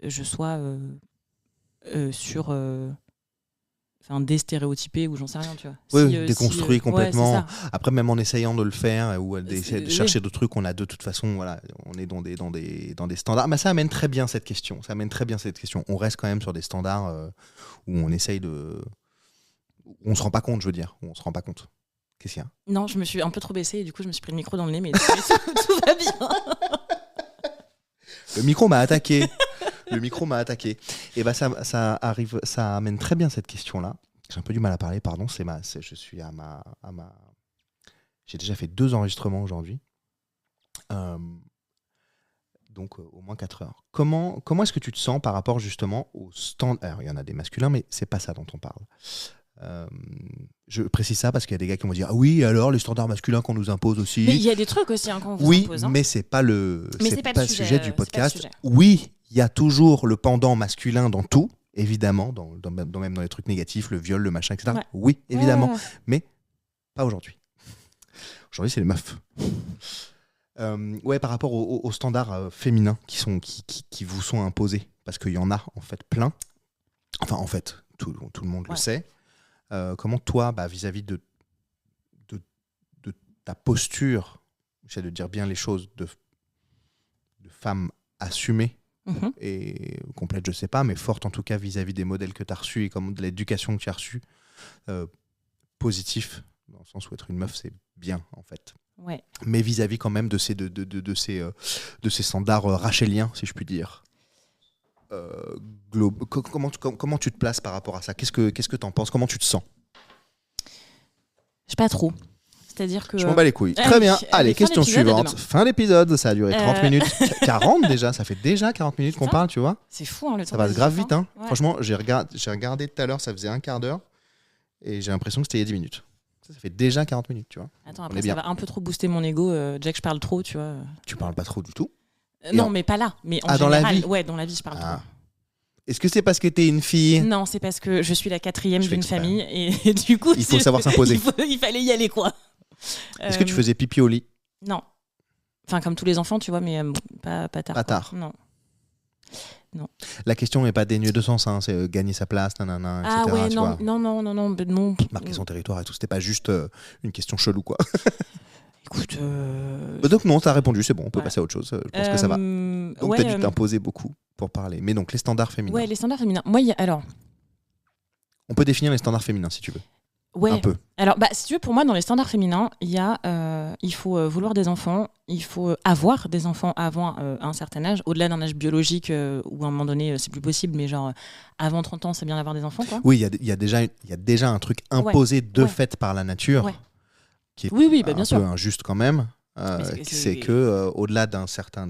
je sois sur... déstéréotypé ou j'en sais rien, tu vois.
Oui, déconstruit complètement. Ouais, après, même en essayant de le faire ou d'essayer de chercher d'autres trucs, on a de toute façon, voilà, on est dans des standards. Mais ça amène très bien cette question. On reste quand même sur des standards où on essaye de... On se rend pas compte, je veux dire. On se rend pas compte. Qu'est-ce qu'il y a? Non,
je me suis un peu trop baissée et du coup, je me suis pris le micro dans le nez, mais tout va bien.
Le micro m'a attaqué. Et ça amène très bien cette question-là. J'ai un peu du mal à parler, pardon. Je suis à ma. J'ai déjà fait 2 enregistrements aujourd'hui. donc au moins 4 heures. Comment est-ce que tu te sens par rapport justement au standard? Alors, il y en a des masculins, mais c'est pas ça dont on parle. Je précise ça parce qu'il y a des gars qui vont dire ah oui, alors les standards masculins qu'on nous impose aussi.
Mais il y a des trucs aussi qu'on vous impose.
Mais c'est pas le sujet du podcast.
Sujet.
Oui, il y a toujours le pendant masculin dans tout, évidemment, même dans les trucs négatifs, le viol, le machin, etc.
Ouais.
Oui, évidemment,
Ouais.
mais pas aujourd'hui. Aujourd'hui, c'est les meufs. Par rapport aux standards féminins qui vous sont imposés, parce qu'il y en a en fait plein. Enfin, en fait, tout le monde le sait. Comment toi, vis-à-vis de ta posture, j'essaie de dire bien les choses, de femme assumée et complète, je sais pas, mais forte en tout cas vis-à-vis des modèles que tu as reçus et comme de l'éducation que tu as reçue, positif, dans le sens où être une meuf, c'est bien en fait.
Ouais.
Mais vis-à-vis quand même de ces standards rachéliens, si je puis dire. Comment tu te places par rapport à ça? Qu'est-ce que t'en penses? Comment tu te sens?
Je sais pas trop. C'est-à-dire que...
Je m'en bats les couilles. Très bien. Allez, question suivante. Fin d'épisode. Ça a duré 30 minutes. 40 déjà. Ça fait déjà 40 minutes qu'on parle, tu vois.
C'est fou, hein, le temps.
Ça passe grave vite. Hein.
Ouais.
Franchement, j'ai regardé tout à l'heure, ça faisait un quart d'heure. Et j'ai l'impression que c'était il y a 10 minutes. Ça fait déjà 40 minutes, tu vois.
Attends, après, ça va un peu trop booster mon ego. Jack, je parle trop, tu vois.
Tu parles pas trop du tout?
Non, mais pas là. Mais en général,
dans la vie?
Ouais, dans la vie, je parle trop.
Est-ce que c'est parce que t'es une fille?
Non, c'est parce que je suis la 4e d'une famille et du coup...
Il faut savoir s'imposer.
Il fallait y aller, quoi.
Est-ce que tu faisais pipi au lit?
Non. Enfin, comme tous les enfants, tu vois, mais pas tard.
Pas tard.
Non.
La question n'est pas dénuée de sens, hein. C'est gagner sa place, nanana, etc.
Ah ouais,
tu
non,
vois.
non.
Marquer son territoire et tout. C'était pas juste une question chelou, quoi.
Écoute...
Donc non, t'as répondu, c'est bon, on peut passer à autre chose. Je pense que ça va. Donc
ouais,
t'as dû t'imposer beaucoup pour parler. Mais donc les standards féminins.
Ouais, les standards féminins. Moi, alors...
On peut définir les standards féminins si tu veux.
Ouais.
Un peu.
Alors, si tu veux, pour moi, dans les standards féminins, il y a, il faut vouloir des enfants, il faut avoir des enfants avant un certain âge, au-delà d'un âge biologique où à un moment donné c'est plus possible, mais genre avant 30 ans, c'est bien d'avoir des enfants, quoi.
Oui, il y a déjà un truc imposé de fait par la nature, qui est
bien
un
sûr.
peu injuste quand même. C'est que au-delà d'un certain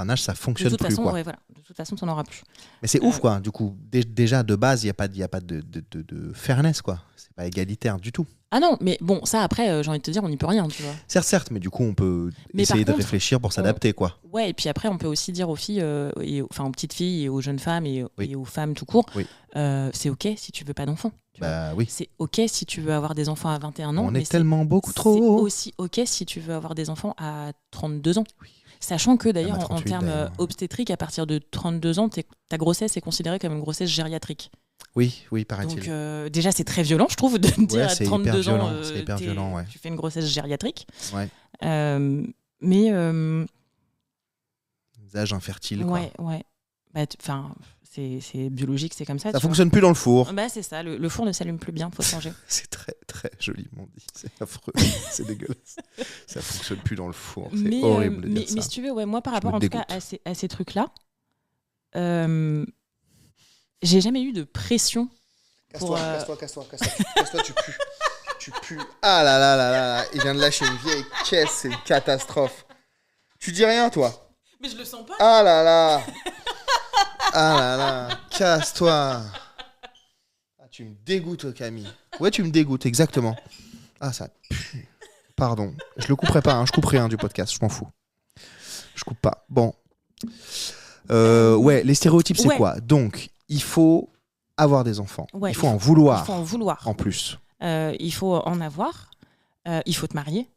âge, ça fonctionne plus,
façon,
quoi.
Ouais, voilà. De toute façon, t'en auras plus.
Mais c'est ouf, quoi. Du coup, déjà de base, il y a pas de fairness, quoi. C'est pas égalitaire du tout.
Ah non, mais bon, ça après, j'ai envie de te dire, on n'y peut rien, tu vois.
Certes, mais du coup, on peut essayer de réfléchir pour s'adapter, quoi.
Ouais, et puis après, on peut aussi dire aux filles, aux petites filles et aux jeunes femmes et aux femmes tout court, c'est ok si tu veux pas d'enfants.
Oui.
C'est ok si tu veux avoir des enfants à 21 ans.
On est tellement beaucoup trop.
C'est aussi ok si tu veux avoir des enfants à 32 ans. Oui. Sachant que d'ailleurs, en termes obstétriques, à partir de 32 ans, ta grossesse est considérée comme une grossesse gériatrique.
Oui, paraît-il.
Donc déjà, c'est très violent, je trouve, de dire à 32 ans,
c'est hyper violent, ouais.
Tu fais une grossesse gériatrique.
Ouais.
Mais...
âge infertile, quoi.
Ouais. C'est biologique, c'est comme ça.
Ça fonctionne plus dans le four.
C'est ça, le four ne s'allume plus bien, faut changer.
C'est très, très joliment dit. C'est affreux, c'est dégueulasse. Ça fonctionne plus dans le four. C'est horrible de dire ça.
Mais si tu veux, moi, par rapport en tout cas à ces trucs-là, j'ai jamais eu de pression.
Casse-toi, tu pues. Tu pues. Ah là, il vient de lâcher une vieille caisse, c'est une catastrophe. Tu dis rien, toi?
Mais je le sens pas.
Ah là, casse-toi. Ah, tu me dégoûtes, Camille. Ouais, tu me dégoûtes, exactement. Ah, ça pue. Pardon, je le couperai pas, hein. Je coupe rien du podcast, je m'en fous. Je coupe pas. Bon. Les stéréotypes, c'est quoi? Donc, il faut avoir des enfants. Il faut en vouloir.
Il faut en vouloir.
En plus.
Il faut en avoir. Il faut te marier.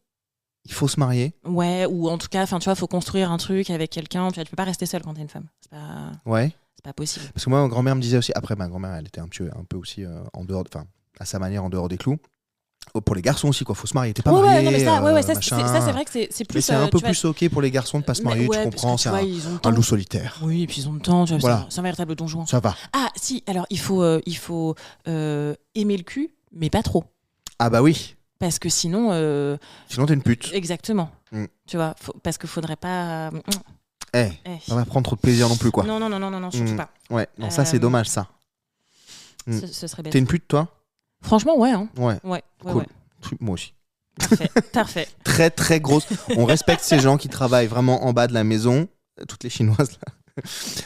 Il faut se marier.
Ouais, ou en tout cas, tu vois, faut construire un truc avec quelqu'un. Tu peux pas rester seule quand t'es une femme. C'est pas possible.
Parce que moi, ma grand-mère me disait aussi. Après, ma grand-mère, elle était un peu aussi en dehors, à sa manière, en dehors des clous. Pour les garçons aussi, quoi. Faut se marier. T'es pas marié.
Non, mais ça, c'est vrai que c'est plus.
Mais c'est un peu plus ok pour les garçons de pas se marier. Tu comprends, c'est un loup solitaire.
Oui, et puis ils ont le temps. Tu vois, voilà. C'est un véritable Don Juan.
Ça va.
Ah, si. Alors, il faut aimer le cul, mais pas trop.
Ah bah oui.
Parce que sinon...
Sinon, t'es une pute.
Exactement. Tu vois, parce qu'il faudrait pas...
On va prendre trop de plaisir non plus, quoi.
Non, surtout pas.
Ouais, non, ça, c'est dommage, ça.
Ce serait bête.
T'es une pute, toi?
Franchement, ouais. Hein.
Ouais. Cool.
Ouais.
Moi aussi.
Parfait.
Très, très grosse. On respecte ces gens qui travaillent vraiment en bas de la maison toutes les Chinoises là,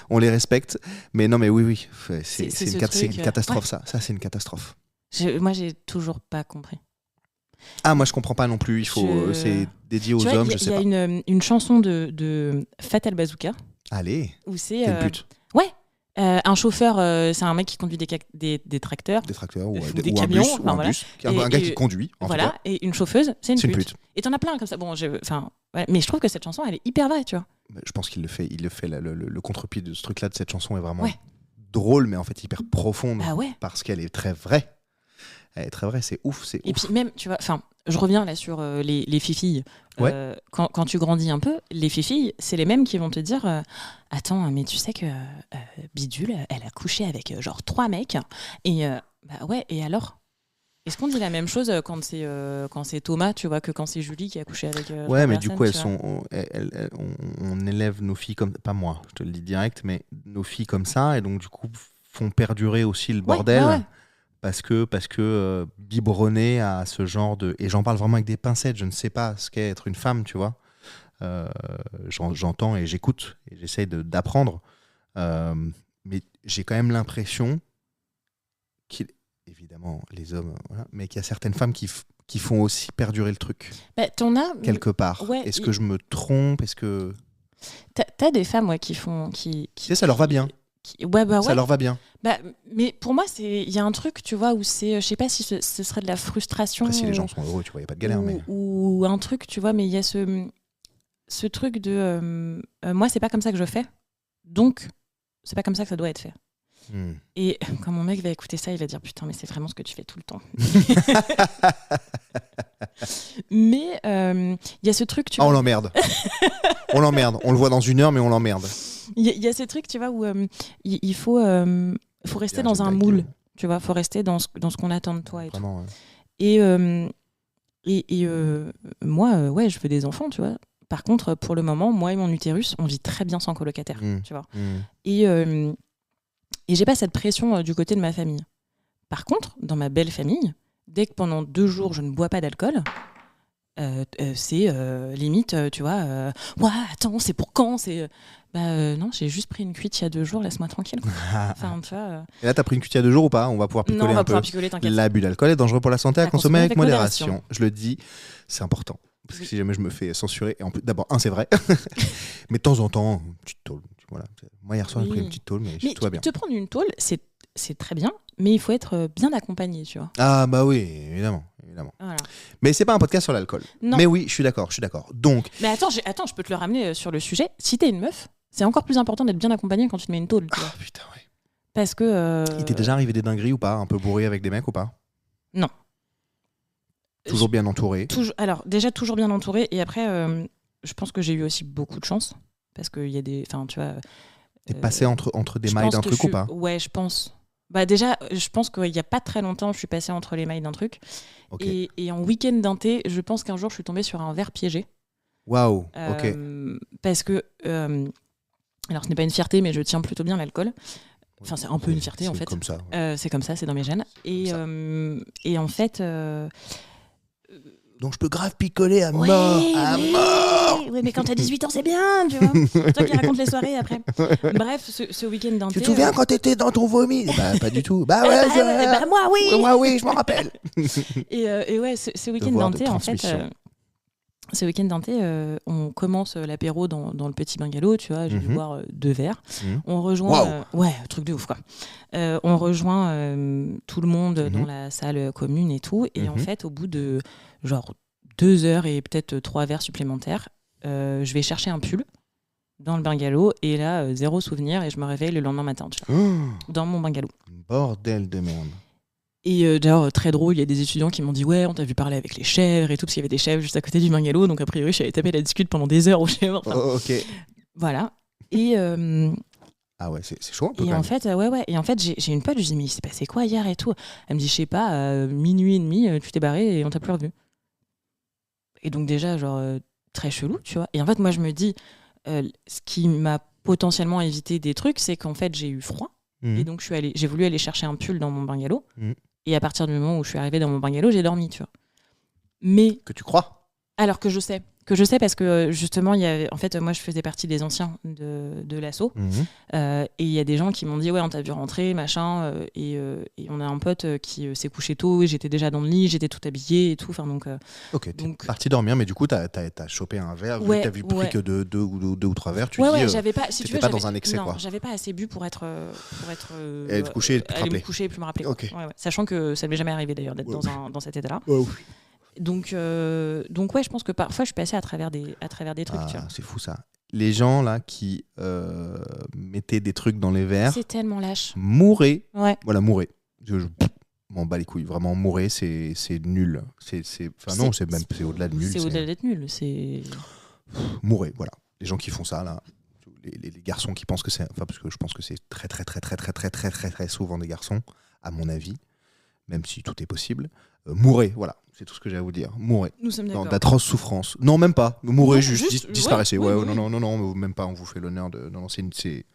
on les respecte. Mais non, mais oui, c'est une catastrophe ça. Ça, c'est une catastrophe.
Moi, j'ai toujours pas compris.
Ah, moi je comprends pas non plus. C'est dédié aux hommes, je sais pas.
Il y a une chanson de Fatal Bazooka.
Allez.
Où c'est
quel but.
Ouais. Un chauffeur, c'est un mec qui conduit des tracteurs.
Des tracteurs ou
des
ou
camions.
un bus. Un gars qui conduit.
Voilà. Et une chauffeuse, c'est une pute. Et t'en as plein comme ça. Bon, mais je trouve que cette chanson, elle est hyper vraie, tu vois.
Je pense qu'il le fait. Il le fait. Le contre-pied de ce truc-là, de cette chanson, est vraiment drôle, mais en fait hyper profonde.
Ah ouais.
Parce qu'elle est très vraie. Elle est très vraie, c'est ouf.
Et puis même, tu vois, je reviens là sur les fifilles.
Ouais.
Quand tu grandis un peu, les fifilles, c'est les mêmes qui vont te dire attends, mais tu sais que Bidule, elle a couché avec genre 3 mecs. Et bah ouais, et alors ? Est-ce qu'on dit la même chose quand c'est Thomas, tu vois, que quand c'est Julie qui a couché avec
ouais, mais du coup, on élève nos filles comme... Pas moi, je te le dis direct, mais nos filles comme ça, et donc du coup, font perdurer aussi le bordel. Ouais. Parce que biberonner à ce genre de... Et j'en parle vraiment avec des pincettes, je ne sais pas ce qu'est être une femme, tu vois. J'entends et j'écoute, et j'essaye d'apprendre. Mais j'ai quand même l'impression évidemment, les hommes, voilà, mais qu'il y a certaines femmes qui font aussi perdurer le truc.
Bah, t'en as...
Quelque part. Ouais, est-ce que je me trompe ? Est-ce que...
T'as des femmes qui font... Tu
sais, ça leur va bien. Ça leur va bien.
Bah, mais pour moi, il y a un truc, tu vois, où c'est... Je sais pas si ce serait de la frustration...
Après, si les gens sont heureux, tu vois, il n'y a pas de galère.
Ou un truc, tu vois, mais il y a ce truc de... moi, c'est pas comme ça que je fais. Donc, c'est pas comme ça que ça doit être fait. Et quand mon mec va écouter ça, il va dire putain, mais c'est vraiment ce que tu fais tout le temps. Mais il y a ce truc, tu vois.
On l'emmerde. On le voit dans 1 heure, mais on l'emmerde.
Il y a ce truc, tu vois, où il faut rester dans un moule. Tu vois, faut rester dans ce qu'on attend de toi. Et
vraiment,
ouais. Et moi, ouais, je veux des enfants, tu vois. Par contre, pour le moment, moi et mon utérus, on vit très bien sans colocataire, tu vois. Et j'ai pas cette pression du côté de ma famille. Par contre, dans ma belle famille, dès que pendant 2 jours je ne bois pas d'alcool, c'est limite, tu vois, ouais, attends, c'est pour quand ? Non, j'ai juste pris une cuite il y a 2 jours, laisse-moi tranquille. Enfin, tu vois,
Et là, t'as pris une cuite il y a 2 jours ou pas ? On va pouvoir picoler un peu.
Non, on va pouvoir picoler, t'inquiète.
L'abus d'alcool est dangereux pour la santé, à consommer avec modération. Je le dis, c'est important. Parce que si jamais je me fais censurer, et en plus, d'abord, c'est vrai, mais de temps en temps, une petite tôle. Voilà. Moi, hier soir, j'ai pris une petite tôle, mais tout va bien.
Te prendre une tôle, c'est très bien, mais il faut être bien accompagné, tu vois.
Ah bah oui, évidemment. Voilà. Mais c'est pas un podcast sur l'alcool. Non. Mais oui, je suis d'accord. Donc.
Mais attends, je peux te le ramener sur le sujet. Si t'es une meuf, c'est encore plus important d'être bien accompagné quand tu te mets une tôle. Tu vois.
Putain, ouais.
Parce que.
Il t'est déjà arrivé des dingueries ou pas ? Un peu bourré avec des mecs ou pas ?
Non.
Toujours bien entouré.
Alors, déjà toujours bien entouré. Et après, je pense que j'ai eu aussi beaucoup de chance. Parce qu'il y a des. Enfin, tu vois.
T'es passé entre des mailles d'un truc ou pas ?
Ouais, je pense. Bah déjà, je pense qu'il n'y a pas très longtemps, je suis passée entre les mailles d'un truc. Okay. Et en week-end d'un thé, je pense qu'un jour, je suis tombée sur un verre piégé.
Waouh, ok.
Parce que. Alors, ce n'est pas une fierté, mais je tiens plutôt bien l'alcool. Enfin, c'est un peu une fierté, en fait.
C'est comme ça.
C'est comme ça, c'est dans mes gènes. Et en fait.
Donc je peux grave picoler à mort. À mort.
Oui, mais quand t'as 18 ans, c'est bien, tu vois. C'est toi qui racontes les soirées après. Bref, ce week-end d'un thé...
Tu te souviens quand t'étais dans ton vomi ? Bah, pas du tout. Bah ouais,
moi, oui.
Moi, oui, je m'en rappelle.
Et ouais, ce week-end d'un thé, en fait... ce week-end d'un thé, on commence l'apéro dans le petit bungalow, tu vois. J'ai dû boire 2 verres. On rejoint... ouais, truc de ouf, quoi. On rejoint tout le monde dans la salle commune et tout. Et en fait, au bout de... genre 2 heures et peut-être 3 verres supplémentaires, je vais chercher un pull dans le bungalow et là, 0 souvenir et je me réveille le lendemain matin, tu vois, dans mon bungalow.
Bordel de merde.
Et d'ailleurs, très drôle, il y a des étudiants qui m'ont dit ouais, on t'a vu parler avec les chèvres et tout, parce qu'il y avait des chèvres juste à côté du bungalow, donc a priori, je suis allée taper la discute pendant des heures aux chèvres. Enfin,
ok.
Voilà. Et...
ah ouais, c'est chaud un peu.
Et en fait, Et en fait, j'ai une pote, je lui dis mais il s'est passé quoi hier et tout. Elle me dit je sais pas, minuit et demi, tu t'es barré et on t'a plus revu. Et donc déjà, genre, très chelou, tu vois. Et en fait, moi, je me dis, ce qui m'a potentiellement évité des trucs, c'est qu'en fait, j'ai eu froid. Et donc, j'ai voulu aller chercher un pull dans mon bungalow. Et à partir du moment où je suis arrivée dans mon bungalow, j'ai dormi, tu vois. Mais...
Que tu crois ?
Alors que je sais parce que justement, en fait, moi je faisais partie des anciens de l'asso et il y a des gens qui m'ont dit ouais, on t'a vu rentrer, machin, et on a un pote qui s'est couché tôt et j'étais déjà dans le lit, j'étais tout habillée et tout. Donc,
t'es parti dormir, mais du coup, t'as chopé un verre, vu que t'as vu pris que deux ou trois verres, tu dis,
j'avais pas, si tu veux,
pas dans un excès,
non,
quoi.
J'avais pas assez bu pour être
aller te coucher
et plus me rappeler.
Okay.
Sachant que ça m'est jamais arrivé d'ailleurs d'être dans cet état-là. Donc ouais, je pense que parfois je suis passée à travers des trucs. Tu vois.
C'est fou ça. Les gens là qui mettaient des trucs dans les verres.
C'est tellement lâche.
Mourrez.
Ouais.
Voilà, mourrez. Je m'en bats les couilles. Vraiment, mourrez, c'est nul. C'est au-delà de nul.
C'est au-delà d'être nul. C'est.
Mourrez, voilà. Les gens qui font ça là. Les garçons qui pensent que c'est. Enfin, parce que je pense que c'est très, très, très, très, très, très, très, très, très souvent des garçons, à mon avis. Même si tout est possible. Mourrez, voilà. C'est tout ce que j'ai à vous dire. Mourrez.
Nous sommes d'accord.
D'atroces souffrances. Non, même pas. Mourrez, juste disparaissez.
Oui.
Non, même pas. On vous fait l'honneur de. Non, c'est.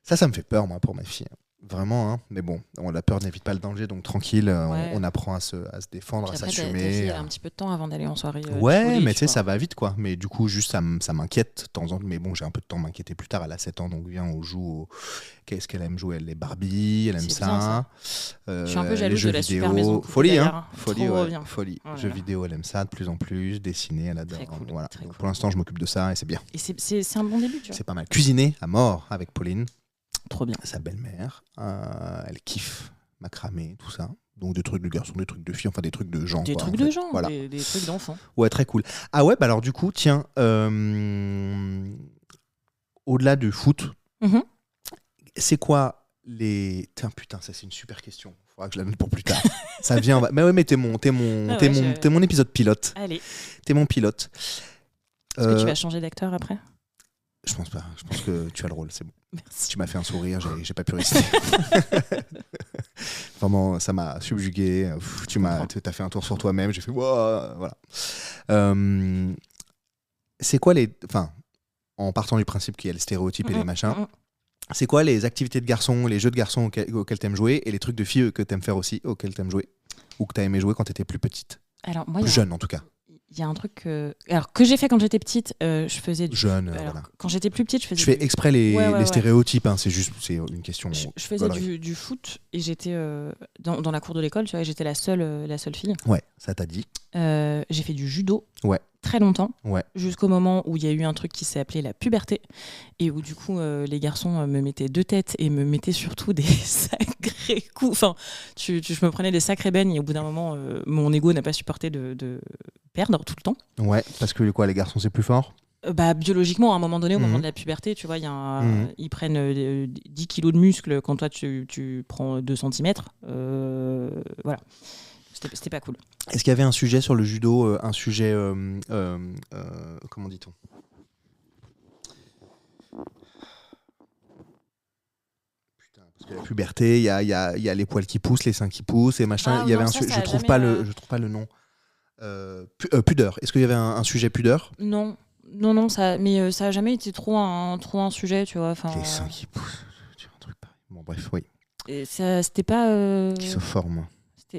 Ça me fait peur, moi, pour ma fille. Vraiment, hein. Mais bon, la peur n'évite pas le danger, donc tranquille, on apprend à se défendre, à s'assumer.
Ta fille a un petit peu de temps avant d'aller en soirée.
Mais tu sais, ça va vite, quoi. Mais du coup, juste, ça m'inquiète de temps en temps. Mais bon, j'ai un peu de temps à m'inquiéter plus tard. Elle a 7 ans, donc viens, on joue Qu'est-ce qu'elle aime jouer? Elle les Barbie, elle aime ça.
Je suis un peu jalouse de la
vidéo.
super maison.
Folie, hein. Folie.
Voilà.
Jeux vidéo, elle aime ça de plus en plus. Dessiner, elle adore.
Cool,
voilà.
cool.
Pour l'instant, je m'occupe de ça et c'est bien.
Et c'est un bon début, tu vois.
C'est pas mal. Cuisiner à mort avec Pauline.
Trop bien.
Sa belle-mère, elle kiffe macramé, tout ça. Donc des trucs de garçons, des trucs de filles, enfin des trucs de gens.
Des trucs de gens, voilà. Des trucs d'enfants.
Ouais, très cool. Ah ouais, bah alors du coup, tiens, au-delà du foot, c'est quoi les... Putain, ça c'est une super question. Faudra que je la note pour plus tard. Ça vient... Mais ouais, mais t'es mon épisode pilote.
Allez.
T'es mon pilote.
Est-ce que tu vas changer d'acteur après ?
Je pense pas. Je pense que tu as le rôle, c'est bon.
Merci.
Tu m'as fait un sourire, j'ai pas pu résister. Vraiment, ça m'a subjugué. T'as fait un tour sur toi-même. J'ai fait wow, voilà. C'est quoi les... Enfin, en partant du principe qu'il y a le stéréotype et les machins, c'est quoi les activités de garçons, les jeux de garçons auxquels t'aimes jouer et les trucs de filles que t'aimes faire aussi, auxquels t'aimes jouer ou que t'as aimé jouer quand t'étais plus petite?
Alors, moi,
plus jeune en tout cas.
Il y a un truc que j'ai fait quand j'étais petite, je faisais du...
Jeune,
alors,
voilà.
Quand j'étais plus petite, je faisais...
Je fais exprès les stéréotypes, hein, c'est une question...
Je faisais du foot et j'étais dans la cour de l'école, tu vois, j'étais la seule fille.
Ouais, ça t'a dit.
J'ai fait du judo très longtemps, jusqu'au moment où il y a eu un truc qui s'est appelé la puberté et où du coup les garçons me mettaient deux têtes et me mettaient surtout des sacrés coups. Enfin, je me prenais des sacrés bennes et au bout d'un moment, mon ego n'a pas supporté de perdre tout le temps. Ouais,
parce que quoi, les garçons c'est plus fort?
Biologiquement, à un moment donné, au moment de la puberté, tu vois, ils prennent 10 kilos de muscles quand toi tu prends 2 cm. Voilà. C'était pas cool.
Est-ce qu'il y avait un sujet sur le judo, un sujet, comment dit-on? Putain, parce que la puberté, il y a les poils qui poussent, les seins qui poussent, et machin. Il y avait je trouve pas le nom. Pudeur. Est-ce qu'il y avait un sujet pudeur?
Non, ça a jamais été trop un sujet, tu vois. Enfin,
les seins qui poussent, tu vois, un truc pareil. Bon, bref, oui.
Et c'était pas.
Qui se forment.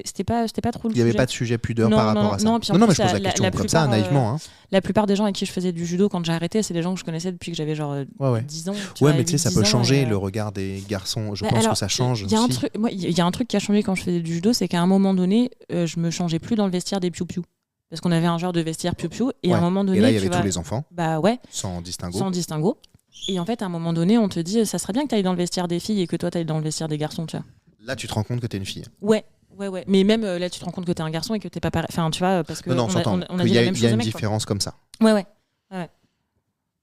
C'était pas trop le sujet.
Il n'y avait pas de sujet pudeur par rapport à ça. Non, mais je pose la question comme ça, naïvement. Hein.
La plupart des gens avec qui je faisais du judo, quand j'ai arrêté, c'est des gens que je connaissais depuis que j'avais genre 10 ans.
Mais tu sais, ça peut changer le regard des garçons. Je pense que ça change.
Il y a un truc qui a changé quand je faisais du judo, c'est qu'à un moment donné, je me changeais plus dans le vestiaire des piou-piou. Parce qu'on avait un genre de vestiaire piou-piou. Et à un moment donné.
Et là, il y avait tous les enfants.
Bah ouais.
Sans
distinguo. Et en fait, à un moment donné, on te dit, ça serait bien que tu ailles dans le vestiaire des filles et que toi, tu ailles dans le vestiaire des garçons, tu vois.
Là, tu te rends compte que tu es une fille.
Ouais. Mais même là, tu te rends compte que t'es un garçon et que t'es pas pareil. Enfin, tu vois, parce que
on a dit la même chose. Il y a une différence comme ça.
Ouais.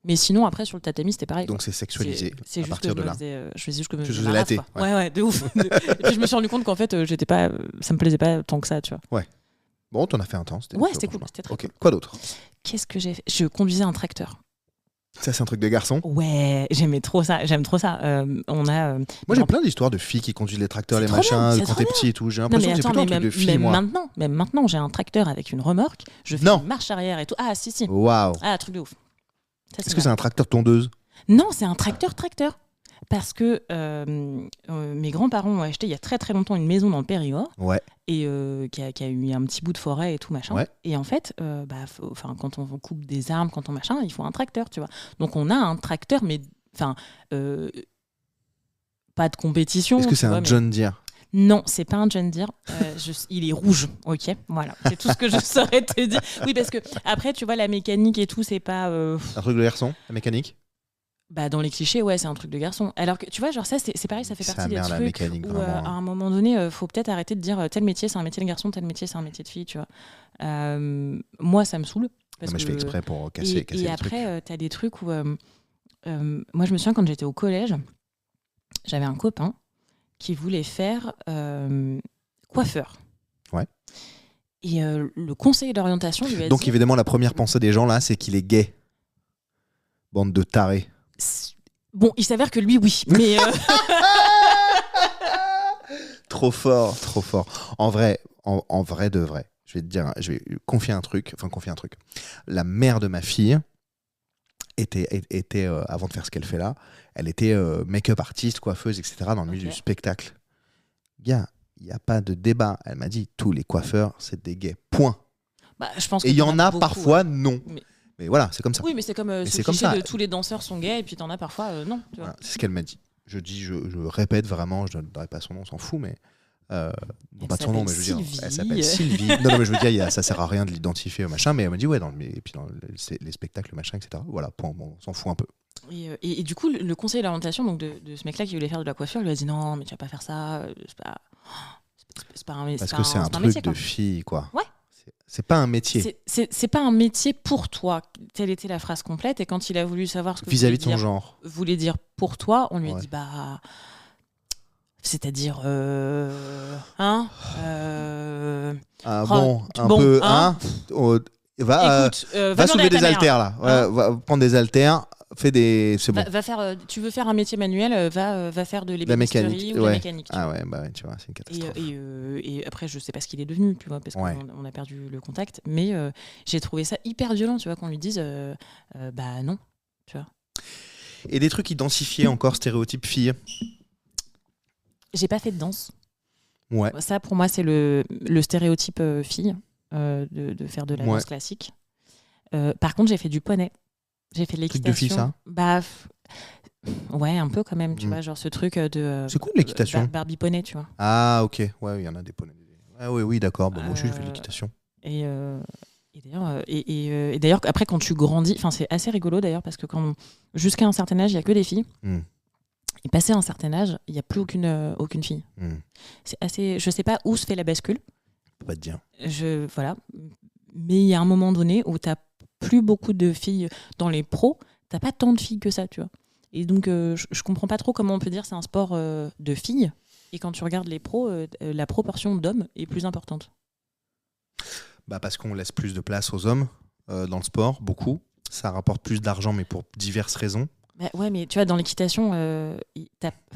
Mais sinon, après, sur le tatami, c'était pareil.
Donc c'est sexualisé à partir de là.
Je faisais juste que je
faisais la thé.
Ouais, de ouf. Et puis je me suis rendu compte qu'en fait, ça me plaisait pas tant que ça, tu vois.
Ouais. Bon, t'en as fait un temps.
C'était cool. C'était très cool.
Quoi d'autre?
Qu'est-ce que j'ai fait? Je conduisais un tracteur.
Ça, c'est un truc de garçon?
Ouais, j'aime trop ça.
Moi, j'ai plein d'histoires de filles qui conduisent les tracteurs, les machins, quand t'es petit et tout. J'ai l'impression que c'est plutôt un truc de filles, moi.
Même maintenant, j'ai un tracteur avec une remorque. Je fais une marche arrière et tout. Ah, si.
Waouh.
Ah, truc de ouf.
Est-ce que c'est un tracteur tondeuse?
Non, c'est un tracteur. Parce que mes grands-parents ont acheté il y a très très longtemps une maison dans le Périgord.
Ouais.
Et qui a eu un petit bout de forêt et tout machin.
Ouais.
Et en fait, quand on coupe des arbres, quand on machin, il faut un tracteur, tu vois. Donc on a un tracteur, mais pas de compétition.
Est-ce que c'est un John Deere?
Non, c'est pas un John Deere. Il est rouge, ok. Voilà, c'est tout ce que je saurais te dire. Oui, parce que après, tu vois, la mécanique et tout, c'est pas.
Un truc de garçon, la mécanique?
Bah, dans les clichés, ouais, c'est un truc de garçon. Alors que tu vois, genre ça, c'est pareil, ça fait partie des trucs
mécanique,
où à un moment donné, faut peut-être arrêter de dire tel métier, c'est un métier de garçon, tel métier, c'est un métier de fille, tu vois. Moi, ça me saoule.
Parce que je fais exprès pour casser
et après, t'as des trucs où. Moi, je me souviens quand j'étais au collège, j'avais un copain qui voulait faire coiffeur.
Ouais.
Et le conseiller d'orientation lui a dit...
Donc évidemment, la première pensée des gens là, c'est qu'il est gay. Bande de tarés.
Bon, il s'avère que lui, oui. Mais
trop fort, trop fort. En vrai de vrai, je vais te dire, je vais confier un truc. La mère de ma fille était avant de faire ce qu'elle fait là, elle était make-up artiste, coiffeuse, etc. dans le milieu du spectacle. Gars, il n'y a pas de débat. Elle m'a dit, tous les coiffeurs, c'est des gays. Point.
Bah, je pense
et il y en a
beaucoup,
parfois, non. Mais voilà, c'est comme ça.
Oui, mais c'est comme ce cliché de tous les danseurs sont gays, et puis t'en as parfois, non. Tu vois.
Voilà, c'est ce qu'elle m'a dit. Je répète vraiment, je ne donnerai pas son nom, on s'en fout, mais... non, pas de son nom, mais je veux dire, elle s'appelle Sylvie. Non, mais je veux dire, ça sert à rien de l'identifier, machin, mais elle m'a dit, ouais, et puis dans les spectacles, machin, etc. Voilà, point, bon, on s'en fout un peu.
Et du coup, le conseiller d'orientation donc de ce mec-là qui voulait faire de la coiffure lui a dit non, mais tu vas pas faire ça, c'est pas un métier.
Parce que c'est un truc
métier,
de fille, quoi.
Ouais.
C'est pas un métier.
C'est pas un métier pour toi. Telle était la phrase complète. Et quand il a voulu savoir ce que
vis-à-vis de son genre
voulait dire pour toi, on lui a dit bah. C'est-à-dire.
bon, un peu. Va soulever des haltères, là. Va prendre des haltères. C'est bon.
Tu veux faire un métier manuel, va faire de l'ébénisterie ou de la mécanique.
Ah ouais, bah ouais, tu vois, c'est une catastrophe.
Et après, je sais pas ce qu'il est devenu, tu vois, parce qu'on a perdu le contact. Mais j'ai trouvé ça hyper violent, tu vois, qu'on lui dise bah non, tu vois.
Et des trucs identifiés encore, stéréotypes filles.
J'ai pas fait de danse.
Ouais.
Ça, pour moi, c'est le stéréotype fille, de faire de la danse classique. Par contre, j'ai fait du poney. J'ai fait de l'équitation.
Truc de fille, ça?
Bah, ouais, un peu quand même, tu vois, genre ce truc de...
C'est cool, l'équitation.
Barbie poney, tu vois.
Ah, ok. Ouais, il y en a des poneys. Ah oui, d'accord. Bon, moi aussi, je fais de l'équitation.
Et d'ailleurs, après, quand tu grandis... Enfin, c'est assez rigolo, d'ailleurs, parce que jusqu'à un certain âge, il n'y a que des filles. Et passé un certain âge, il n'y a plus aucune fille. C'est assez... Je sais pas où se fait la bascule.
Je peux pas te dire.
Voilà. Mais il y a un moment donné où tu n'as plus beaucoup de filles dans les pros. Tu n'as pas tant de filles que ça, tu vois. Et donc, je comprends pas trop comment on peut dire c'est un sport de filles. Et quand tu regardes les pros, la proportion d'hommes est plus importante.
Bah parce qu'on laisse plus de place aux hommes dans le sport, beaucoup. Ça rapporte plus d'argent, mais pour diverses raisons.
Bah ouais, mais tu vois, dans l'équitation...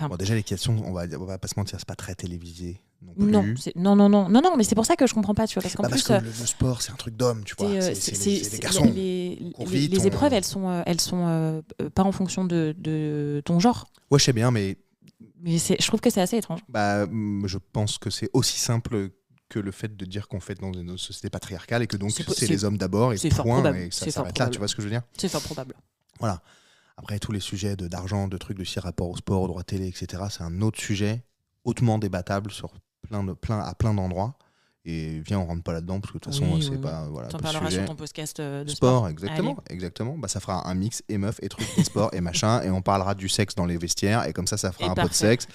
Bon, déjà, l'équitation, on va pas se mentir, c'est pas très télévisé non plus.
Non, mais c'est pour ça que je comprends pas, tu vois. Parce qu'en
parce
plus,
que le sport, c'est un truc d'homme, tu vois. C'est les garçons.
Les épreuves, elles sont pas en fonction de ton genre.
Ouais, je sais bien, mais
je trouve que c'est assez étrange.
Bah, je pense que c'est aussi simple que le fait de dire qu'on fait dans une société patriarcale et que donc c'est les hommes d'abord et point, et ça s'arrête là, tu vois ce que je veux dire? C'est
fort probable.
Voilà. Après, tous les sujets d'argent, de trucs, de rapport au sport, au droit télé, etc., c'est un autre sujet hautement débattable sur à plein d'endroits. Et viens, on rentre pas là-dedans parce que de toute façon, c'est pas. Voilà,
t'en parleras sur ton podcast de
sport. Exactement. Bah, ça fera un mix et meuf et trucs et sport et machin. Et on parlera du sexe dans les vestiaires. Et comme ça fera peu de sexe.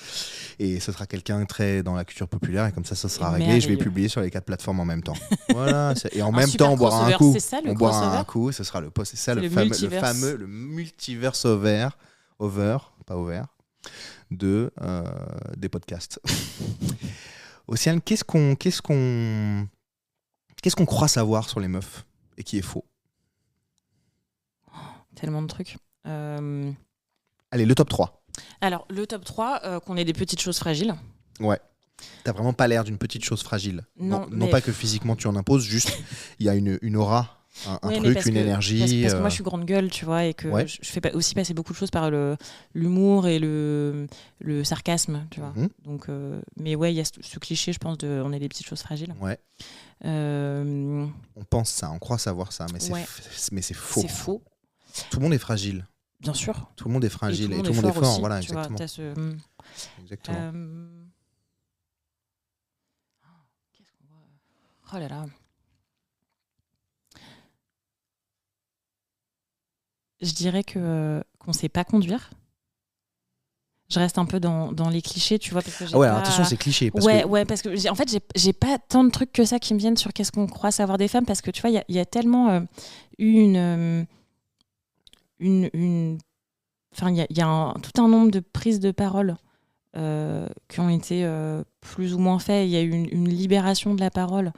Et ce sera quelqu'un très dans la culture populaire. Et comme ça sera réglé. Je vais publier sur les 4 plateformes en même temps. Voilà. Et en même temps, on boira un coup.
C'est ça, le
on boira un coup. Ce sera c'est ça le fameux le multiverse over, pas over, des podcasts. Océane, qu'est-ce qu'on croit savoir sur les meufs et qui est faux?
Tellement de trucs.
Allez, le top 3.
Alors, le top 3, qu'on ait des petites choses fragiles.
Ouais. T'as vraiment pas l'air d'une petite chose fragile.
Non
pas que physiquement tu en imposes, juste il y a une aura un
Ouais, mais
truc,
parce
une
que-
énergie.
parce que moi, je suis grande gueule, tu vois, et que
Ouais.
je fais aussi passer beaucoup de choses par l'humour et le sarcasme, tu vois.
Mhm.
Donc, mais ouais, il y a ce cliché, je pense, de on est des petites choses fragiles.
Ouais.
Euh,
On pense ça, on croit savoir ça, mais
Ouais.
c'est faux.
c'est faux,
Tout le monde est fragile.
bien sûr.
Tout le monde est
Et
fragile et tout le monde est fort.
aussi,
Voilà,
tu vois,
exactement.
t'as ce,
Exactement.
Qu'est-ce qu'on voit. Oh là là. Je dirais qu'on sait pas conduire. Je reste un peu dans les clichés, tu vois, parce que j'ai
Ah ouais,
pas...
alors attention, c'est cliché. Parce
Ouais,
que...
ouais, parce que en fait, j'ai pas tant de trucs que ça qui me viennent sur qu'est-ce qu'on croit savoir des femmes, parce que tu vois, il y a tellement eu enfin, il y a tout un nombre de prises de parole qui ont été plus ou moins faites. Il y a eu une libération de la parole,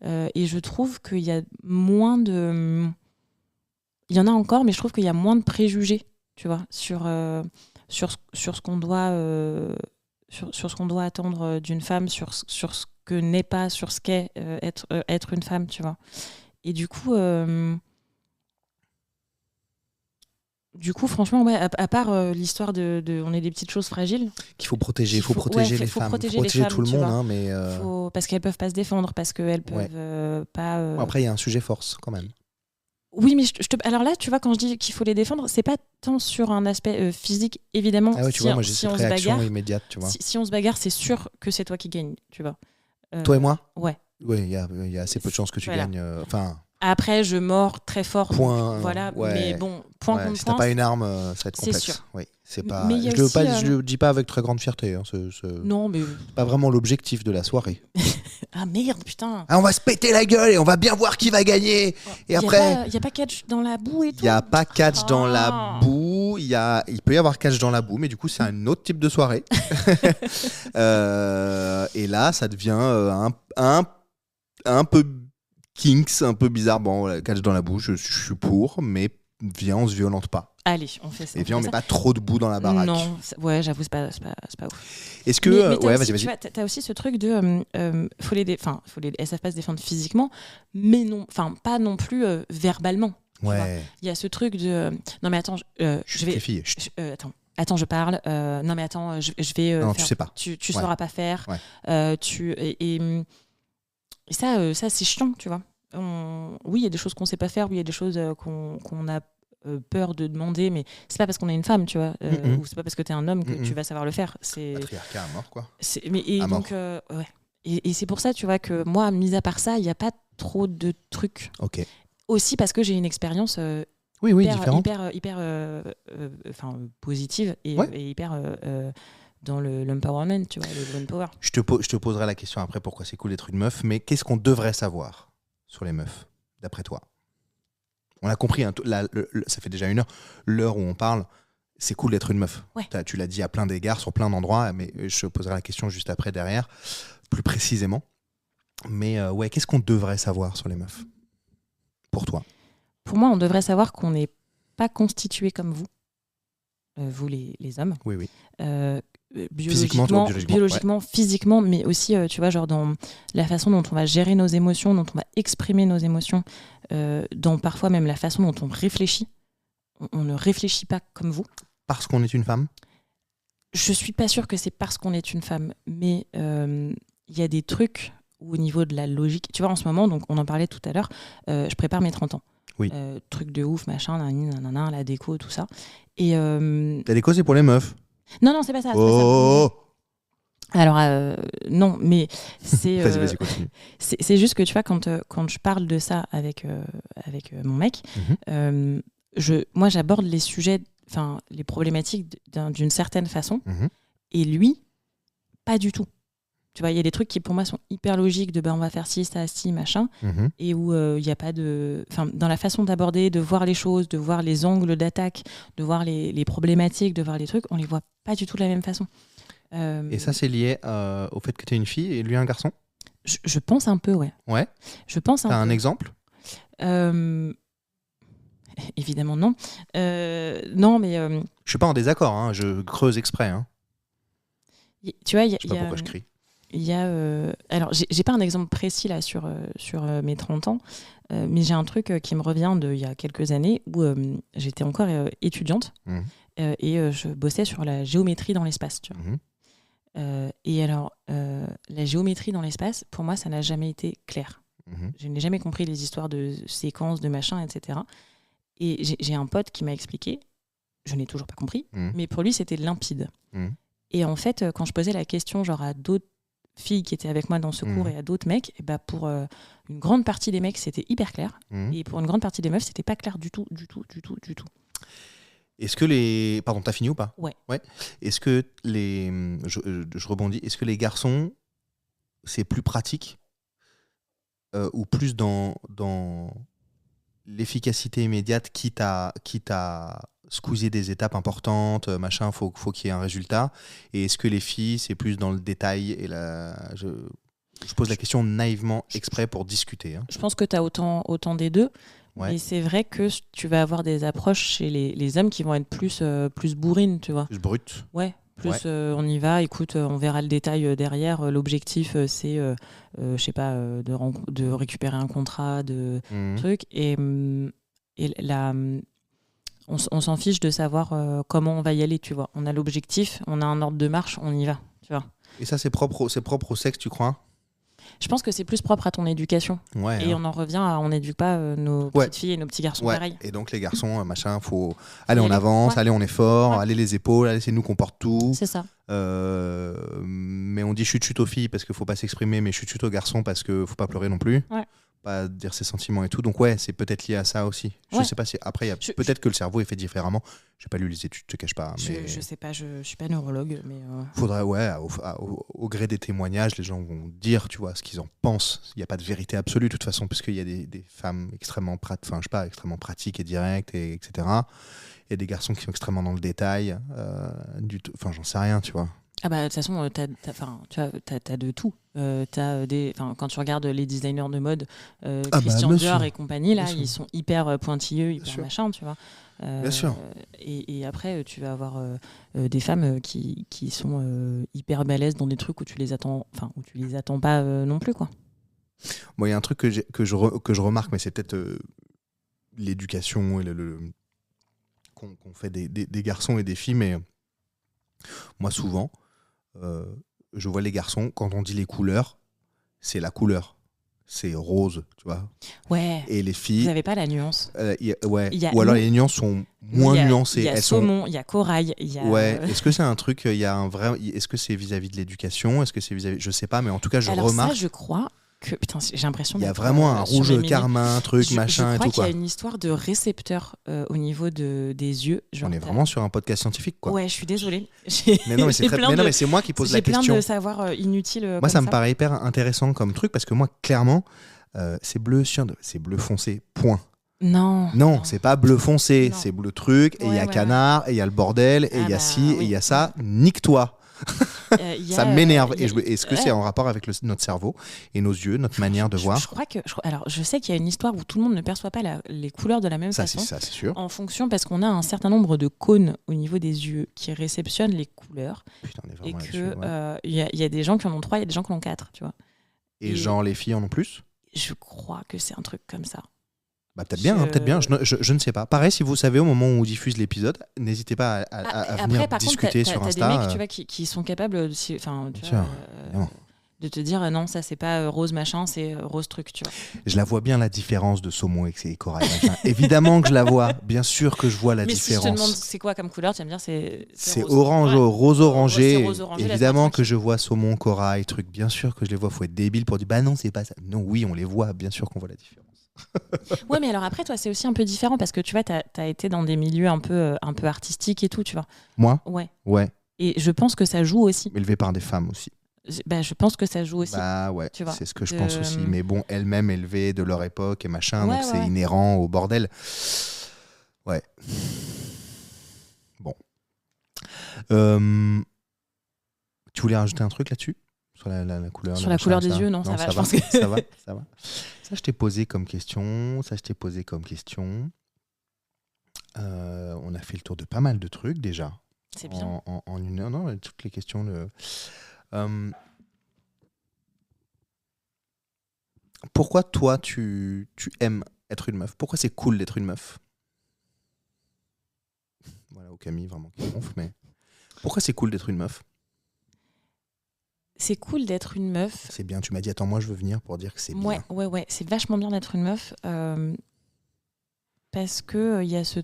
et je trouve qu'il y a moins de... Il y en a encore, mais je trouve qu'il y a moins de préjugés, tu vois, sur ce qu'on doit sur ce qu'on doit attendre d'une femme, sur ce que n'est pas, sur ce qu'est être une femme, tu vois. Et du coup, franchement, ouais, à part l'histoire de on est des petites choses fragiles,
qu'il faut protéger, il faut protéger les femmes,
protéger
faut
les
protéger
femmes,
tout le
tu
monde,
vois.
hein, mais
parce qu'elles peuvent pas se défendre, parce qu'elles peuvent
Ouais.
pas.
Après il y a un sujet force quand même.
Oui, mais alors là, tu vois, quand je dis qu'il faut les défendre, c'est pas tant sur un aspect physique, évidemment.
Ah ouais, tu vois, moi j'ai cette
on se
réaction
bagarre,
immédiate, tu vois.
si on se bagarre, c'est sûr que c'est toi qui gagne, tu vois.
Toi et moi.
Ouais.
Oui, il y a assez peu de chances que tu
Voilà.
gagnes. Enfin,
Après, je mords très fort.
point.
Donc, voilà.
Ouais.
Mais bon, point
Ouais,
contre
si
point.
t'as pas une arme, ça va être
c'est
complexe.
sûr.
Oui, c'est pas.
Mais il y a
je
aussi,
le dis pas avec très grande fierté. Hein,
Non, mais.
c'est pas vraiment l'objectif de la soirée.
Ah merde, putain.
Ah, on va se péter la gueule et on va bien voir qui va gagner. Et après,
Il y a pas catch dans la boue et tout.
il y a pas catch dans la
Ah.
boue. Il peut y avoir catch dans la boue, mais du coup c'est un autre type de soirée. Et là, ça devient un peu kinks, un peu bizarre. Bon, voilà, catch dans la boue, je suis pour, mais viens, on se violente pas.
Allez, on fait ça.
Et viens, on met pas trop de boue dans la baraque.
Non, ouais, j'avoue, c'est pas ouf.
Est-ce que
mais
ouais,
aussi,
vas-y.
Tu vois, t'as aussi ce truc de elles savent pas se défendre physiquement, mais non, enfin pas non plus verbalement. tu vois.
Ouais.
Il y a ce truc de non mais attends, je vais.
Les filles.
Attends, je parle. Non mais attends, je vais.
Non,
faire,
tu sais pas.
Tu
Ouais.
sauras pas faire.
Ouais.
Et ça c'est chiant, tu vois. Oui, il y a des choses qu'on sait pas faire, oui, il y a des choses qu'on a peur de demander, mais c'est pas parce qu'on est une femme, tu vois, ou c'est pas parce que t'es un homme que tu vas savoir le faire. C'est
Patriarcat à mort, quoi.
et donc ouais. Et c'est pour ça, tu vois, que moi, mis à part ça, il y a pas trop de trucs.
Ok.
Aussi parce que j'ai une expérience
Oui, différente.
hyper positive et hyper dans l'empowerment, tu vois, le woman power.
Je te poserai la question après pourquoi c'est cool d'être une meuf, mais qu'est-ce qu'on devrait savoir sur les meufs, d'après toi? On a compris, hein, ça fait déjà 1 heure, l'heure où on parle, c'est cool d'être une meuf.
Ouais.
Tu l'as dit à plein d'égards, sur plein d'endroits, mais je te poserai la question juste après, derrière, plus précisément. Mais ouais, qu'est-ce qu'on devrait savoir sur les meufs, pour toi?
Pour moi, on devrait savoir qu'on n'est pas constitués comme vous les hommes.
Oui.
Biologiquement, physiquement, mais aussi, tu vois, genre dans la façon dont on va gérer nos émotions, dont on va exprimer nos émotions, dans parfois même la façon dont on réfléchit. On ne réfléchit pas comme vous.
Parce qu'on est une femme?
Je suis pas sûre que c'est parce qu'on est une femme, mais il y a des trucs où, au niveau de la logique, tu vois, en ce moment, donc on en parlait tout à l'heure, je prépare mes 30 ans.
Oui.
Truc de ouf, machin, nanana, la déco, tout ça. Et
la déco, c'est pour les meufs.
Non, c'est pas ça.
Oh.
Alors, non, mais c'est.
Vas-y, continue.
C'est juste que tu vois, quand je parle de ça avec mon mec, moi j'aborde les sujets, enfin les problématiques d'une certaine façon, et lui, pas du tout. Tu vois, il y a des trucs qui pour moi sont hyper logiques, de on va faire ci, ça, ci, machin, et où il n'y a pas de. Enfin, dans la façon d'aborder, de voir les choses, de voir les angles d'attaque, de voir les problématiques, de voir les trucs, on les voit pas du tout de la même façon.
Et ça, c'est lié au fait que tu es une fille et lui un garçon?
Je pense un peu, ouais.
Ouais.
Je pense un peu.
T'as un exemple?
Évidemment, non. Non, mais.
Je suis pas en désaccord, hein, je creuse exprès. Hein.
Tu vois,
Je sais pas pourquoi je crie.
Il y a, alors, j'ai pas un exemple précis là sur mes 30 ans, mais j'ai un truc qui me revient d'il y a quelques années où j'étais encore étudiante et je bossais sur la géométrie dans l'espace. Tu vois. Et alors, la géométrie dans l'espace, pour moi, ça n'a jamais été clair. Je n'ai jamais compris les histoires de séquences, de machins, etc. Et j'ai un pote qui m'a expliqué, je n'ai toujours pas compris, mais pour lui, c'était limpide. Et en fait, quand je posais la question genre à d'autres filles qui étaient avec moi dans ce cours et à d'autres mecs, et bah pour une grande partie des mecs, c'était hyper clair. Et pour une grande partie des meufs, c'était pas clair du tout.
Est-ce que les... Pardon, t'as fini ou pas ?
Ouais.
Est-ce que les... Je rebondis. Est-ce que les garçons, c'est plus pratique ou plus dans l'efficacité immédiate, quitte à squeezer des étapes importantes, machin, faut qu'il y ait un résultat. Et est-ce que les filles, c'est plus dans le détail et je pose la question naïvement exprès pour discuter. Hein.
Je pense que tu as autant des deux.
Ouais.
Et c'est vrai que tu vas avoir des approches chez les hommes qui vont être plus bourrines, tu vois.
Plus brutes.
Ouais. On y va, écoute, on verra le détail derrière. L'objectif, c'est, je sais pas, de récupérer un contrat, de trucs. Et là, on s'en fiche de savoir comment on va y aller, tu vois. On a l'objectif, on a un ordre de marche, on y va, tu vois.
Et ça, c'est propre au sexe, tu crois ?
Je pense que c'est plus propre à ton éducation. Ouais, et on en revient à on n'éduque pas nos petites filles et nos petits garçons pareil.
Et donc les garçons, machin, faut aller en avance, aller on est fort, aller les épaules, allez c'est nous qu'on porte tout.
C'est ça.
Mais on dit chut aux filles parce qu'il faut pas s'exprimer, mais chut aux garçons parce qu'il faut pas pleurer non plus.
Ouais.
Pas dire ses sentiments et tout. Donc c'est peut-être lié à ça aussi. Je sais pas si après peut-être que le cerveau est fait différemment. J'ai pas lu les études, je te cache pas. Mais...
Je sais pas, je suis pas neurologue, mais
faudrait au gré des témoignages, les gens vont dire, tu vois, ce qu'ils en pensent. Il n'y a pas de vérité absolue de toute façon, puisqu'il y a des femmes extrêmement pratiques et directes, etc. Il y a des garçons qui sont extrêmement dans le détail. J'en sais rien, tu vois.
Ah bah de toute façon, t'as de tout. Quand tu regardes les designers de mode, Christian Dior et compagnie, là, ils sont hyper pointilleux, hyper machin, tu vois.
Bien sûr.
Et après, tu vas avoir des femmes qui sont hyper balèzes dans des trucs où tu les attends pas non plus, quoi.
Bon, il y a un truc que je remarque, mais c'est peut-être l'éducation et qu'on fait des garçons et des filles, mais moi souvent. Je vois les garçons, quand on dit les couleurs, c'est la couleur. C'est rose, tu vois.
Ouais.
Et les filles...
Vous n'avez pas la nuance.
Ou alors les nuances sont moins nuancées.
Il y a saumon, il y a corail, il y a...
Ouais. Est-ce que c'est un truc, est-ce que c'est vis-à-vis de l'éducation ? Est-ce que c'est vis-à-vis... Je sais pas, mais en tout cas, remarque...
Alors ça, je crois... Putain, j'ai l'impression
il y a vraiment un rouge carmin, truc, machin et tout.
Je crois qu'il y a une histoire de récepteur au niveau des yeux.
On est vraiment sur un podcast scientifique, quoi.
Ouais, je suis désolée.
Mais c'est moi qui pose la question.
J'ai plein de savoirs inutiles.
Moi, ça me paraît hyper intéressant comme truc parce que moi, clairement, c'est bleu foncé, point. Non, c'est pas bleu foncé, c'est bleu truc, et il y a canard, et il y a le bordel, et il y a ci, et il y a ça. Nique-toi. Ça m'énerve. Est-ce que c'est en rapport avec notre cerveau et nos yeux, notre manière de voir ?
Alors, je sais qu'il y a une histoire où tout le monde ne perçoit pas les couleurs de la même façon.
Ça, c'est sûr.
En fonction, parce qu'on a un certain nombre de cônes au niveau des yeux qui réceptionnent les couleurs.
Putain, on est vraiment
et que il y a des gens qui en ont 3, il y a des gens qui en ont 4, tu vois.
Et genre les filles en ont plus ?
Je crois que c'est un truc comme ça.
Bah, peut-être bien. Je ne sais pas. Pareil, si vous savez au moment où on diffuse l'épisode, n'hésitez pas à venir discuter sur Insta.
T'as des mecs, tu vois, qui sont capables de te dire non, ça c'est pas rose machin, c'est rose truc, tu vois.
Je la vois bien la différence de saumon et corail. Évidemment que je la vois. Bien sûr que je vois la différence.
Mais si je te demande c'est quoi comme couleur, tu vas me dire c'est
rose. Orange, rose orangé. Évidemment que je vois saumon, corail, truc. Bien sûr que je les vois. Faut être débile pour dire bah non, c'est pas ça. Non, oui, on les voit. Bien sûr qu'on voit la différence.
Ouais, mais alors après, toi, c'est aussi un peu différent parce que tu vois, t'as été dans des milieux un peu artistiques et tout, tu vois.
Moi ?
Ouais. Et je pense que ça joue aussi.
Élevé par des femmes aussi.
Je pense que ça joue aussi.
Bah ouais, tu vois, c'est ce que je pense aussi. Mais bon, elles-mêmes élevées de leur époque et machin, donc c'est inhérent au bordel. Ouais. Bon. Tu voulais rajouter un truc là-dessus ? Sur la couleur,
sur la couleur des yeux, non, ça va, je pense que...
Ça va. Ça, je t'ai posé comme question. On a fait le tour de pas mal de trucs déjà.
C'est bien.
En une heure, non, toutes les questions. Pourquoi toi, tu aimes être une meuf? Pourquoi c'est cool d'être une meuf? Voilà, au Camille, vraiment, qui ronfle, mais... Pourquoi c'est cool d'être une meuf?
C'est cool d'être une meuf.
C'est bien, tu m'as dit, attends, moi je veux venir pour dire que c'est bien.
Ouais, c'est vachement bien d'être une meuf. Parce que il y a ce...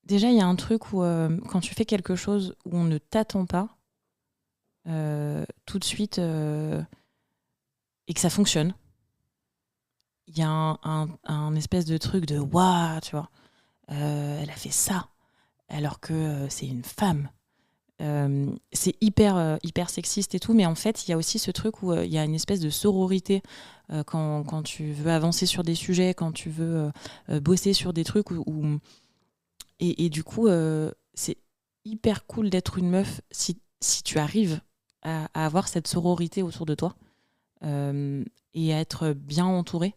Déjà, il y a un truc où quand tu fais quelque chose où on ne t'attend pas, tout de suite, et que ça fonctionne, il y a un espèce de truc de waouh, tu vois. Elle a fait ça, alors que c'est une femme. C'est hyper sexiste et tout, mais en fait, il y a aussi ce truc où il y a une espèce de sororité quand tu veux avancer sur des sujets, quand tu veux bosser sur des trucs et du coup, c'est hyper cool d'être une meuf si tu arrives à avoir cette sororité autour de toi et à être bien entourée.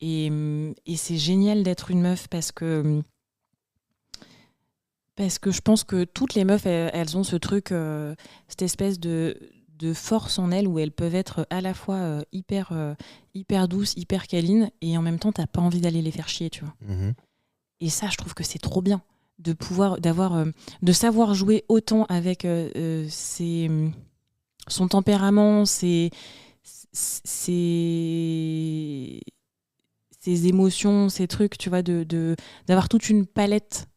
Et c'est génial d'être une meuf parce que je pense que toutes les meufs, elles ont ce truc, cette espèce de force en elles où elles peuvent être à la fois hyper douces, hyper câlines, et en même temps, t'as pas envie d'aller les faire chier, tu vois.
Mhm.
Et ça, je trouve que c'est trop bien de de savoir jouer autant avec son tempérament, ses émotions, ces trucs, tu vois, d'avoir toute une palette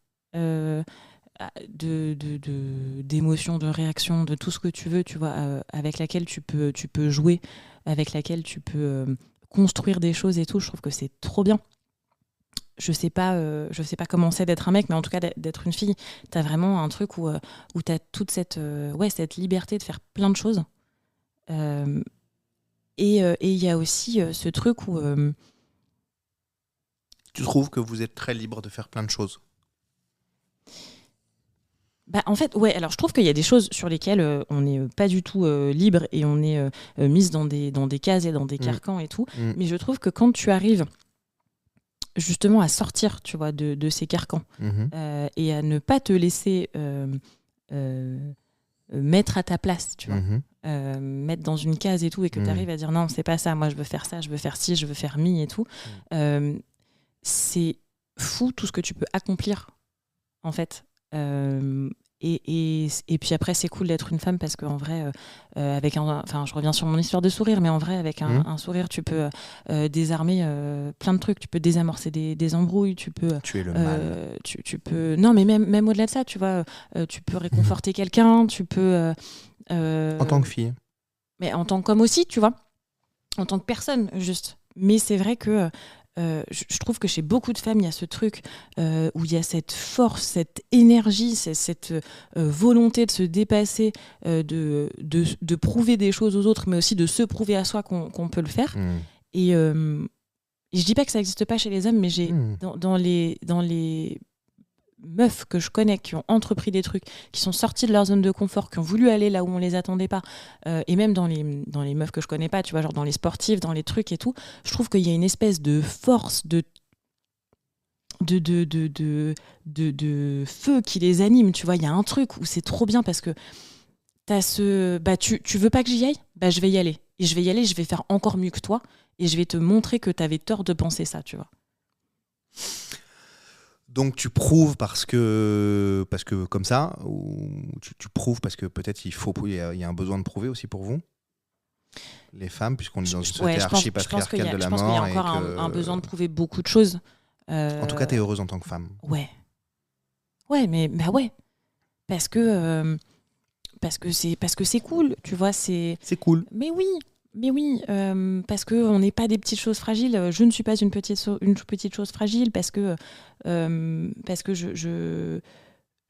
d'émotions, de réactions, de tout ce que tu veux, tu vois, avec laquelle tu peux jouer, avec laquelle tu peux construire des choses et tout. Je trouve que c'est trop bien. Je sais pas comment c'est d'être un mec, mais en tout cas d'être une fille, t'as vraiment un truc où t'as toute cette liberté de faire plein de choses. Et il y a aussi ce truc où...
Tu trouves que vous êtes très libre de faire plein de choses?
Bah, en fait, ouais, alors je trouve qu'il y a des choses sur lesquelles on n'est pas du tout libre et on est mise dans des cases et dans des carcans et tout. Mais je trouve que quand tu arrives justement à sortir, tu vois, de ces carcans et à ne pas te laisser mettre à ta place, tu vois, mettre dans une case et tout, et que tu arrives à dire non, c'est pas ça, moi je veux faire ça, je veux faire ci, je veux faire mi et tout. C'est fou tout ce que tu peux accomplir, en fait. Et puis après, c'est cool d'être une femme parce qu'en vrai, je reviens sur mon histoire de sourire, mais en vrai, avec un sourire, tu peux désarmer plein de trucs. Tu peux désamorcer des embrouilles, tu peux...
Tu es le mal.
Tu peux... Non, mais même au-delà de ça, tu vois, tu peux réconforter quelqu'un, tu peux...
En tant que fille.
Mais en tant qu'homme aussi, tu vois. En tant que personne, juste. Mais c'est vrai que... je trouve que chez beaucoup de femmes, il y a ce truc où il y a cette force, cette énergie, cette volonté de se dépasser, de prouver des choses aux autres, mais aussi de se prouver à soi qu'on peut le faire. Et je dis pas que ça n'existe pas chez les hommes, mais dans les meufs que je connais qui ont entrepris des trucs, qui sont sorties de leur zone de confort, qui ont voulu aller là où on les attendait pas, et même dans les meufs que je connais pas, tu vois, genre dans les sportifs, dans les trucs et tout, je trouve qu'il y a une espèce de force, de feu qui les anime, tu vois. Il y a un truc où c'est trop bien parce que t'as tu veux pas que j'y aille, je vais y aller, et je vais y aller, je vais faire encore mieux que toi, et je vais te montrer que t'avais tort de penser ça, tu vois.
Donc tu prouves parce que comme ça, ou tu prouves parce que peut-être il y a un besoin de prouver aussi pour vous, les femmes, puisqu'on est dans une société archi-patriarcale de la mort.
Je pense qu'il y a encore un besoin de prouver beaucoup de choses.
En tout cas, t'es heureuse en tant que femme.
Ouais. Ouais, mais bah ouais. Parce que c'est cool, tu vois. C'est
cool.
Mais oui. Parce qu'on n'est pas des petites choses fragiles. Je ne suis pas une petite chose fragile parce que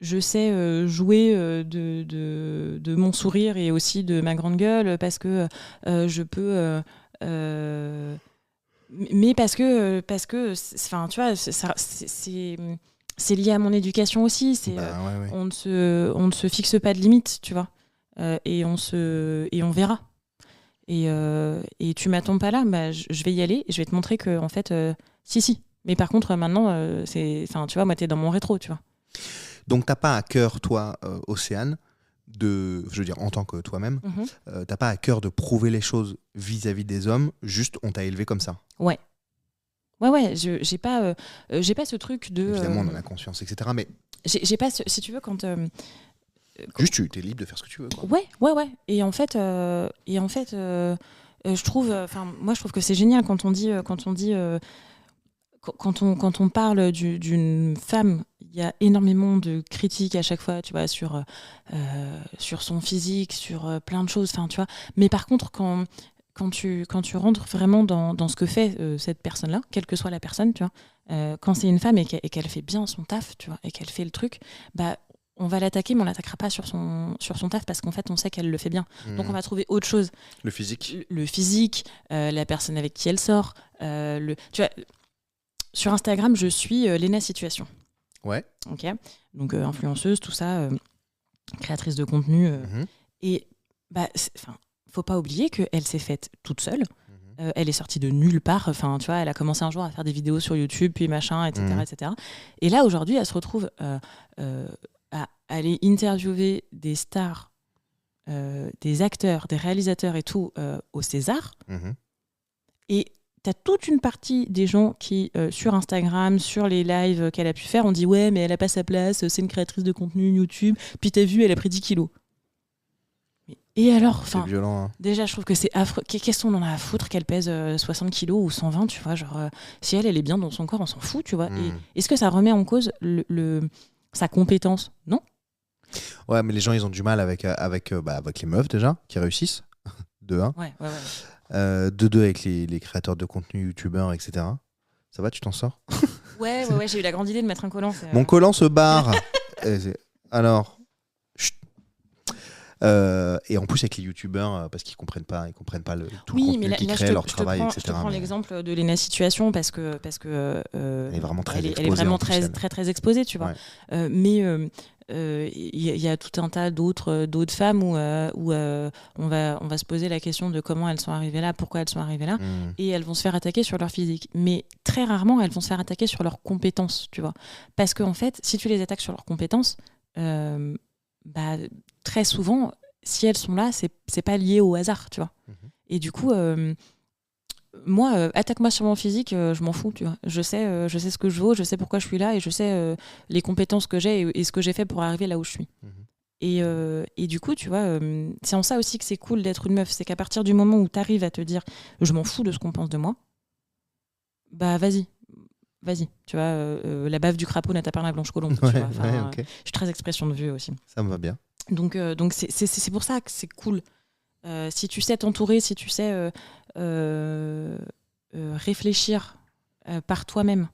je sais jouer de mon sourire et aussi de ma grande gueule, parce que je peux... mais parce que enfin, tu vois, c'est lié à mon éducation aussi.
Ouais.
On ne se fixe pas de limites, tu vois. Et on verra. Et tu m'attends pas là, je vais y aller et je vais te montrer que, en fait, si. Mais par contre, maintenant, tu vois, moi, t'es dans mon rétro, tu vois.
Donc, t'as pas à cœur, toi, Océane, je veux dire, en tant que toi-même, t'as pas à cœur de prouver les choses vis-à-vis des hommes, juste on t'a élevé comme ça.
Ouais, j'ai pas ce truc de...
Évidemment, on en a conscience, etc. Mais
j'ai pas si tu veux, quand...
juste, tu es libre de faire ce que tu veux, quoi.
Ouais. Et en fait, je trouve... moi, je trouve que c'est génial quand on dit... Quand on parle d'une femme, il y a énormément de critiques à chaque fois, tu vois, sur son physique, sur plein de choses, tu vois. Mais par contre, quand tu rentres vraiment dans ce que fait cette personne-là, quelle que soit la personne, tu vois, quand c'est une femme et qu'elle fait bien son taf, tu vois, et qu'elle fait le truc, bah on va l'attaquer, mais on l'attaquera pas sur son taf parce qu'en fait, on sait qu'elle le fait bien. Donc, on va trouver autre chose.
Le physique.
Le physique, la personne avec qui elle sort. Tu vois, sur Instagram, je suis Léna Situation.
Ouais.
Ok. Donc, influenceuse, tout ça, créatrice de contenu. Et, faut pas oublier qu'elle s'est faite toute seule. Elle est sortie de nulle part. Enfin, tu vois, elle a commencé un jour à faire des vidéos sur YouTube, puis machin, etc. Et là, aujourd'hui, elle se retrouve à aller interviewer des stars, des acteurs, des réalisateurs et tout au César. Et t'as toute une partie des gens qui, sur Instagram, sur les lives qu'elle a pu faire, on dit « Ouais, mais elle a pas sa place, c'est une créatrice de contenu YouTube. Puis t'as vu, elle a pris 10 kilos. » Et alors,
c'est violent, hein.
Déjà, je trouve que c'est affreux. Qu'est-ce qu'on en a à foutre qu'elle pèse 60 kilos ou 120, tu vois, genre, si elle est bien dans son corps, on s'en fout, tu vois. Et est-ce que ça remet en cause sa compétence? Non.
Ouais, mais les gens, ils ont du mal avec les meufs, déjà, qui réussissent, de 1.
Ouais.
De 2, avec les créateurs de contenu, youtubeurs, etc. Ça va, tu t'en sors?
Ouais, j'ai eu la grande idée de mettre un collant.
Mon collant se barre. Alors... et en plus avec les youtubeurs parce qu'ils comprennent pas tout le contenu qu'ils créent, leur travail, etc.
Je te prends l'exemple de Léna Situation parce que
elle est vraiment très
exposée. Elle est vraiment très exposée, tu vois. Mais il y a tout un tas d'autres femmes où on va se poser la question de comment elles sont arrivées là, pourquoi elles sont arrivées là, et elles vont se faire attaquer sur leur physique. Mais très rarement, elles vont se faire attaquer sur leurs compétences, tu vois. Parce qu'en fait, si tu les attaques sur leurs compétences, très souvent, si elles sont là, c'est pas lié au hasard, tu vois. Et du coup, moi, attaque-moi sur mon physique, je m'en fous, tu vois. Je sais ce que je vaux, je sais pourquoi je suis là, et je sais les compétences que j'ai et ce que j'ai fait pour arriver là où je suis. Et du coup, tu vois, c'est en ça aussi que c'est cool d'être une meuf, c'est qu'à partir du moment où t'arrives à te dire « je m'en fous de ce qu'on pense de moi », bah vas-y, tu vois, la bave du crapaud n'a pas perdu la blanche colombe. Tu vois, okay. Je suis très expression de vue aussi.
Ça me va bien.
Donc c'est pour ça que c'est cool. Si tu sais t'entourer, si tu sais réfléchir par toi-même,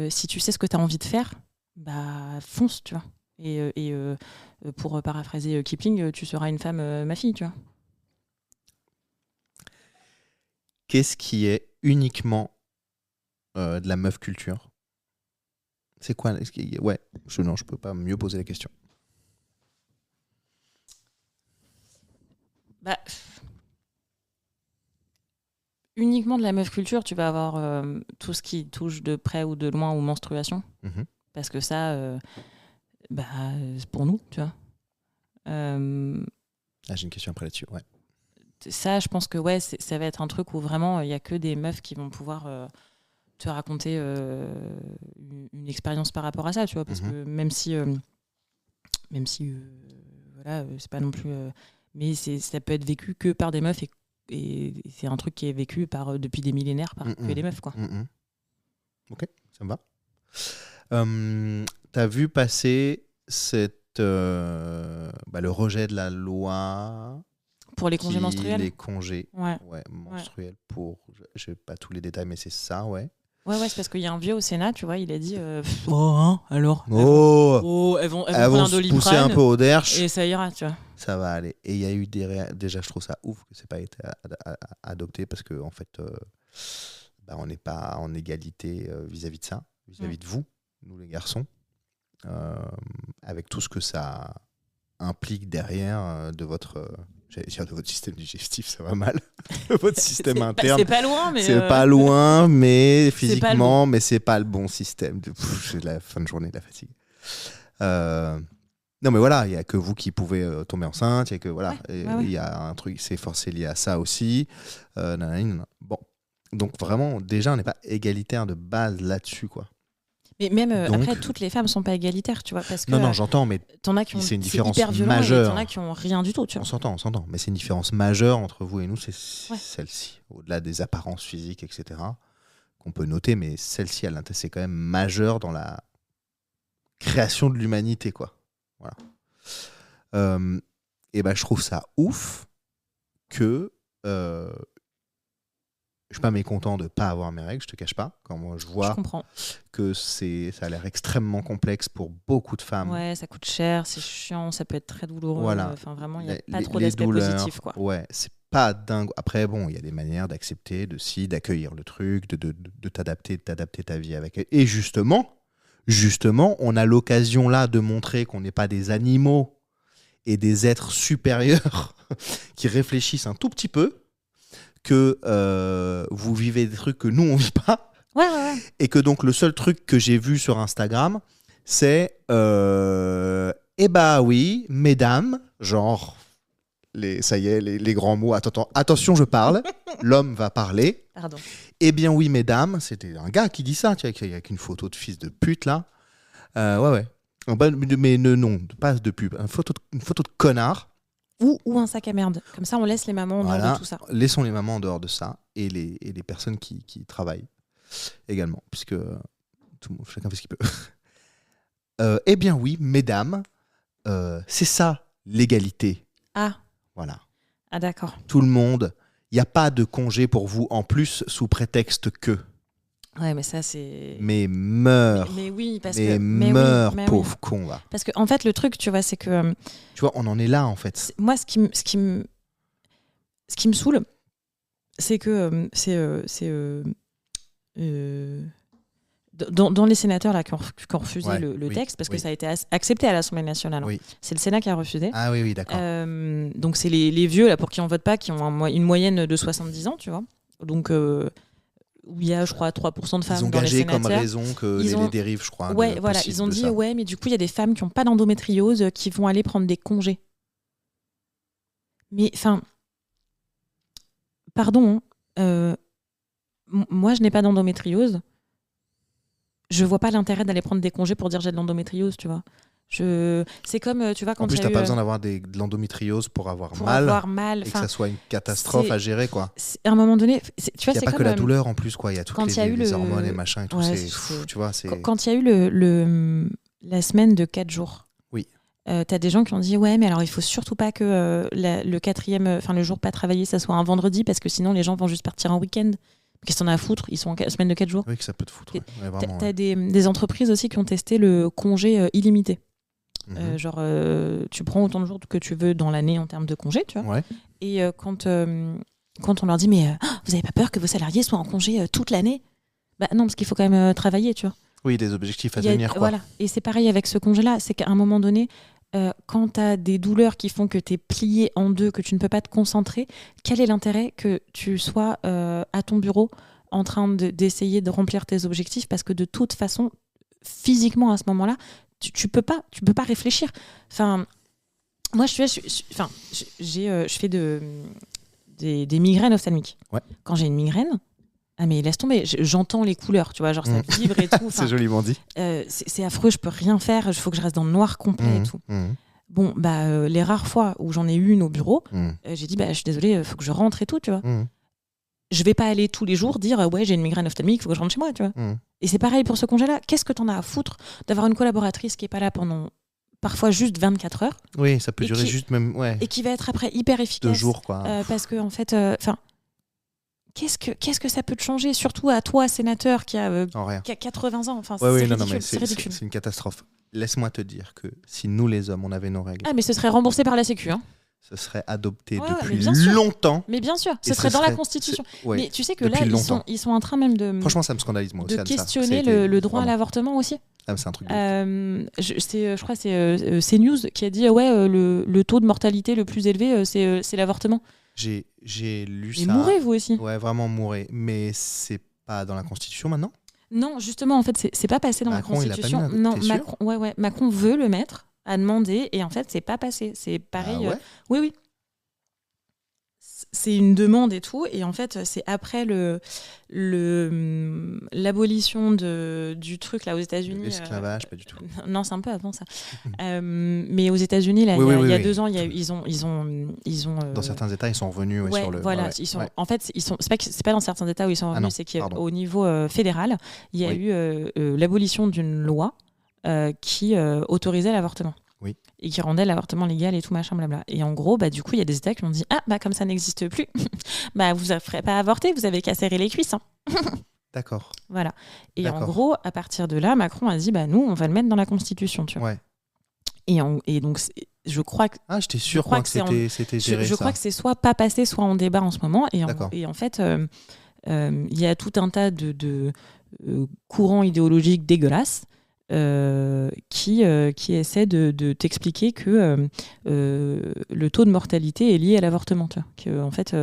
si tu sais ce que tu as envie de faire, bah fonce, tu vois. Et pour paraphraser Kipling, tu seras une femme, ma fille, tu vois.
Qu'est-ce qui est uniquement de la meuf culture? C'est quoi? Ouais, je peux pas mieux poser la question.
Uniquement de la meuf culture, tu vas avoir tout ce qui touche de près ou de loin aux menstruations. Parce que ça, c'est pour nous, tu vois.
J'ai une question après là-dessus, ouais.
Ça, je pense que ça va être un truc où vraiment, il n'y a que des meufs qui vont pouvoir te raconter une expérience par rapport à ça, tu vois. Parce que même si voilà, c'est pas non plus... mais ça peut être vécu que par des meufs et c'est un truc qui est vécu depuis des millénaires par que des meufs, quoi.
Ok, ça me va. T'as vu passer le rejet de la loi
pour les congés menstruels.
Les congés menstruels pour... Je n'ai pas tous les détails, mais c'est ça, ouais.
Ouais, c'est parce qu'il y a un vieux au Sénat, tu vois, il a dit alors elles vont
se pousser un peu au derche
et ça ira, tu vois.
Ça va aller. Et il y a eu déjà, je trouve ça ouf que c'est pas été adopté parce que en fait, on n'est pas en égalité vis-à-vis de ça, vis-à-vis de vous, nous les garçons, avec tout ce que ça implique derrière de votre système digestif, ça va mal. Votre système interne.
C'est pas loin, mais.
C'est pas loin, mais physiquement, mais c'est pas le bon système. J'ai la fin de journée de la fatigue. Non, mais voilà, il y a que vous qui pouvez tomber enceinte. Il y a que voilà,
Ouais.
il y a un truc, c'est lié à ça aussi. Nanana. Bon, donc vraiment, déjà, on n'est pas égalitaire de base là-dessus, quoi.
Mais même
Donc-
après, toutes les femmes sont pas égalitaires, tu vois, parce que
Non, j'entends, mais
t'en as qui ont
c'est une
c'est
différence
hyper violent
majeure.
et t'en as qui ont rien du tout, tu
on
vois.
s'entend. Mais c'est une différence majeure entre vous et nous, c'est
Ouais.
celle-ci. Au-delà des apparences physiques, etc., qu'on peut noter, mais celle-ci, c'est quand même majeur dans la création de l'humanité, quoi. Voilà. Et ben, je trouve ça ouf que je suis pas mécontent de pas avoir mes règles, je te cache pas. Quand moi je
Je
vois
comprends.
que ça a l'air extrêmement complexe pour beaucoup de femmes.
Ouais, ça coûte cher, c'est chiant, ça peut être très douloureux.
Voilà.
Enfin, vraiment, il n'y a pas
Les-
trop
les
d'aspects
douleurs,
positifs, quoi.
Ouais, c'est pas dingue. Après, bon, il y a des manières d'accepter, d'accueillir le truc, de t'adapter, de t'adapter ta vie avec elle. Et justement, on a l'occasion là de montrer qu'on n'est pas des animaux et des êtres supérieurs qui réfléchissent un tout petit peu, que vous vivez des trucs que nous, on vit pas.
Ouais.
Et que donc le seul truc que j'ai vu sur Instagram, c'est eh bah oui, mesdames, genre, ça y est, les grands mots, attention, je parle, l'homme va parler.
Pardon.
Eh bien oui, mesdames, c'était un gars qui dit ça, tu vois, avec une photo de fils de pute là. Ouais. Mais non, pas de pub, une photo de connard.
Ou un sac à merde. Comme ça, on laisse les mamans en dehors de tout ça.
Laissons les mamans en dehors de ça et les personnes qui travaillent également, puisque chacun fait ce qu'il peut. Eh bien oui, mesdames, c'est ça l'égalité.
Ah,
Voilà.
d'accord.
Tout le monde, il n'y a pas de congé pour vous en plus sous prétexte que.
Ouais, mais ça, c'est...
Mais meurs.
Mais oui, parce
mais
que...
meurs,
oui.
pauvre con, va.
Parce que, en fait, le truc, tu vois, c'est que...
Tu vois, on en est là, en fait.
Moi, ce qui me saoule, c'est que dans les sénateurs là, qui ont refusé le texte, parce que ça a été accepté à l'Assemblée nationale.
Oui.
C'est le Sénat qui a refusé.
Ah oui, d'accord.
Donc, c'est les vieux, là, pour qui on vote pas, qui ont une moyenne de 70 ans, tu vois. Donc, où il y a, je crois, 3% de femmes
ils ont
dans les
gagé
sénateurs.
comme raison que les dérives, je crois.
Ouais, voilà, ils ont dit, ouais, mais du coup, il y a des femmes qui n'ont pas d'endométriose qui vont aller prendre des congés. Mais, enfin, pardon, moi, je n'ai pas d'endométriose. Je vois pas l'intérêt d'aller prendre des congés pour dire j'ai de l'endométriose, tu vois. C'est comme, tu vois, quand
en plus,
tu
t'as pas besoin d'avoir de l'endométriose pour avoir mal et que ça soit une catastrophe à gérer, quoi.
À un moment donné, tu vois,
il n'y a pas que la douleur en plus, quoi. Il y a toutes les hormones et machin et tout.
Ouais,
tu vois,
quand il y a eu la semaine de 4 jours,
oui.
T'as des gens qui ont dit ouais, mais alors il faut surtout pas que le jour pas travaillé, ça soit un vendredi, parce que sinon les gens vont juste partir en week-end. Qu'est-ce qu'on a à foutre? Ils sont en semaine de 4 jours.
Oui, que ça peut te foutre. Ouais, vraiment,
t'as des entreprises aussi qui ont testé le congé illimité.
Mm-hmm.
Tu prends autant de jours que tu veux dans l'année en termes de congé, tu vois.
Ouais.
Et quand on leur dit mais vous avez pas peur que vos salariés soient en congé toute l'année? Bah non, parce qu'il faut quand même travailler, tu vois.
Oui, des objectifs à tenir, quoi.
Voilà. Et c'est pareil avec ce congé-là, c'est qu'à un moment donné, quand tu as des douleurs qui font que tu es plié en deux, que tu ne peux pas te concentrer, quel est l'intérêt que tu sois à ton bureau en train d'essayer de remplir tes objectifs? Parce que de toute façon, physiquement à ce moment-là, tu peux pas réfléchir. Enfin, moi, je fais des migraines ophtalmiques.
Ouais.
Quand j'ai une migraine, ah mais laisse tomber, j'entends les couleurs, tu vois, genre ça vibre et tout.
C'est joliment dit.
C'est affreux, je peux rien faire, il faut que je reste dans le noir complet et tout. Bon, les rares fois où j'en ai eu une au bureau, j'ai dit, je suis désolée, il faut que je rentre et tout, tu vois. Je vais pas aller tous les jours dire, ouais, j'ai une migraine ophtalmique, il faut que je rentre chez moi, tu vois. Et c'est pareil pour ce congé-là. Qu'est-ce que t'en as à foutre d'avoir une collaboratrice qui est pas là pendant parfois juste 24 heures?
Oui, ça peut durer juste même, ouais.
Et qui va être après hyper efficace.
2 jours, quoi.
Parce que, en fait, qu'est-ce que ça peut te changer, surtout à toi, sénateur, qui a 80 ans. Enfin,
c'est
ridicule.
C'est une catastrophe. Laisse-moi te dire que si nous, les hommes, on avait nos règles...
Ah, mais ce serait remboursé par la Sécu, hein.
Ce serait adopté depuis
mais
longtemps.
Mais bien sûr, ce serait dans la Constitution. Mais tu sais que là, ils sont en train même de...
Franchement, ça me scandalise, moi aussi.
De questionner le droit à l'avortement aussi.
Ah, c'est un truc
je crois que c'est CNews qui a dit le taux de mortalité le plus élevé, c'est l'avortement.
J'ai lu ça.
Et mourrez, vous aussi.
Ouais, vraiment mourrez. Mais c'est pas dans la Constitution maintenant?
Non, justement, en fait, c'est pas passé dans
Macron,
la Constitution.
il l'a pas mis,
non, Macron veut le mettre. a demandé et en fait, c'est pas passé. C'est pareil.
Ah ouais
Oui. C'est une demande et tout, et en fait c'est après l'abolition du truc là aux États-Unis.
L'esclavage, pas du tout.
Non, c'est un peu avant ça. Mais aux États-Unis là, il y a 2 ans, ils ont
dans certains États, ils sont revenus sur le.
Voilà, ils sont. En fait, c'est pas dans certains États où ils sont revenus, c'est qu'au niveau fédéral, il y a eu l'abolition d'une loi qui autorisait l'avortement.
Oui.
Et qui rendait l'avortement légal et tout machin blabla. Et en gros, du coup, il y a des États qui ont dit comme ça n'existe plus, vous ne ferez pas avorter, vous avez qu'à serrer les cuisses. Hein.
D'accord.
Voilà. Et en gros, à partir de là, Macron a dit nous, on va le mettre dans la Constitution, tu vois.
Ouais.
Et donc, je crois que.
Ah, j'étais sûr que c'était géré.
Je crois que c'est soit pas passé, soit en débat en ce moment. Et en fait, il y a tout un tas de courants idéologiques dégueulasses. Qui essaie de t'expliquer que le taux de mortalité est lié à l'avortement. Que, en fait,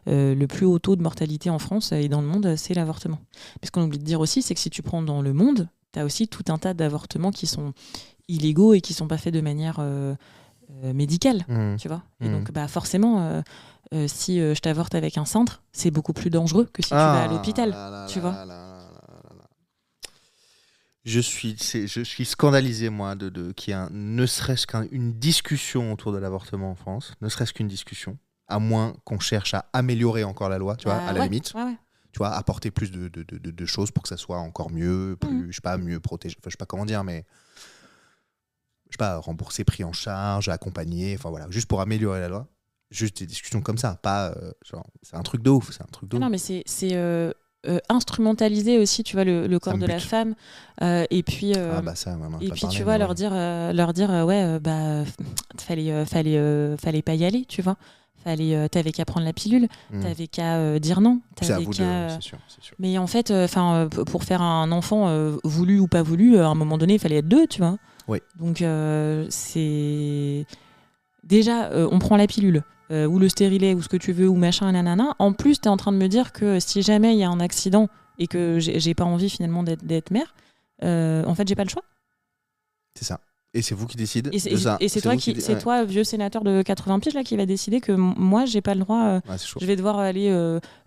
le plus haut taux de mortalité en France et dans le monde, c'est l'avortement. Mais ce qu'on oublie de dire aussi, c'est que si tu prends dans le monde, tu as aussi tout un tas d'avortements qui sont illégaux et qui ne sont pas faits de manière médicale. Tu vois. Et donc, forcément, si je t'avorte avec un cintre, c'est beaucoup plus dangereux que si tu vas à l'hôpital. Tu vois.
Je suis scandalisé, moi, qu'il y ait ne serait-ce qu'une discussion autour de l'avortement en France, ne serait-ce qu'une discussion, à moins qu'on cherche à améliorer encore la loi, tu vois, à la limite.
Ouais.
Tu vois, apporter plus de choses pour que ça soit encore mieux, plus, je sais pas, mieux protégé, enfin, je sais pas comment dire, mais je sais pas, rembourser, pris en charge, accompagner, enfin voilà, juste pour améliorer la loi. Juste des discussions comme ça, pas genre, c'est un truc de ouf,
Non, mais c'est instrumentaliser aussi, tu vois, le corps de la femme, et puis tu vois, leur dire fallait pas y aller, tu vois, t'avais qu'à prendre la pilule, t'avais qu'à dire non, t'avais qu'à
c'est sûr.
Mais en fait, pour faire un enfant voulu ou pas voulu, à un moment donné il fallait être 2, tu vois.
Oui.
Donc c'est déjà on prend la pilule, ou le stérilet, ou ce que tu veux, ou machin, nanana. En plus, tu es en train de me dire que si jamais il y a un accident et que j'ai pas envie finalement d'être mère, en fait, j'ai pas le choix.
C'est ça. Et c'est vous qui décidez
de ça. Et c'est toi, vieux sénateur de 80 piges, là, qui va décider que moi, j'ai pas le droit. Je vais devoir aller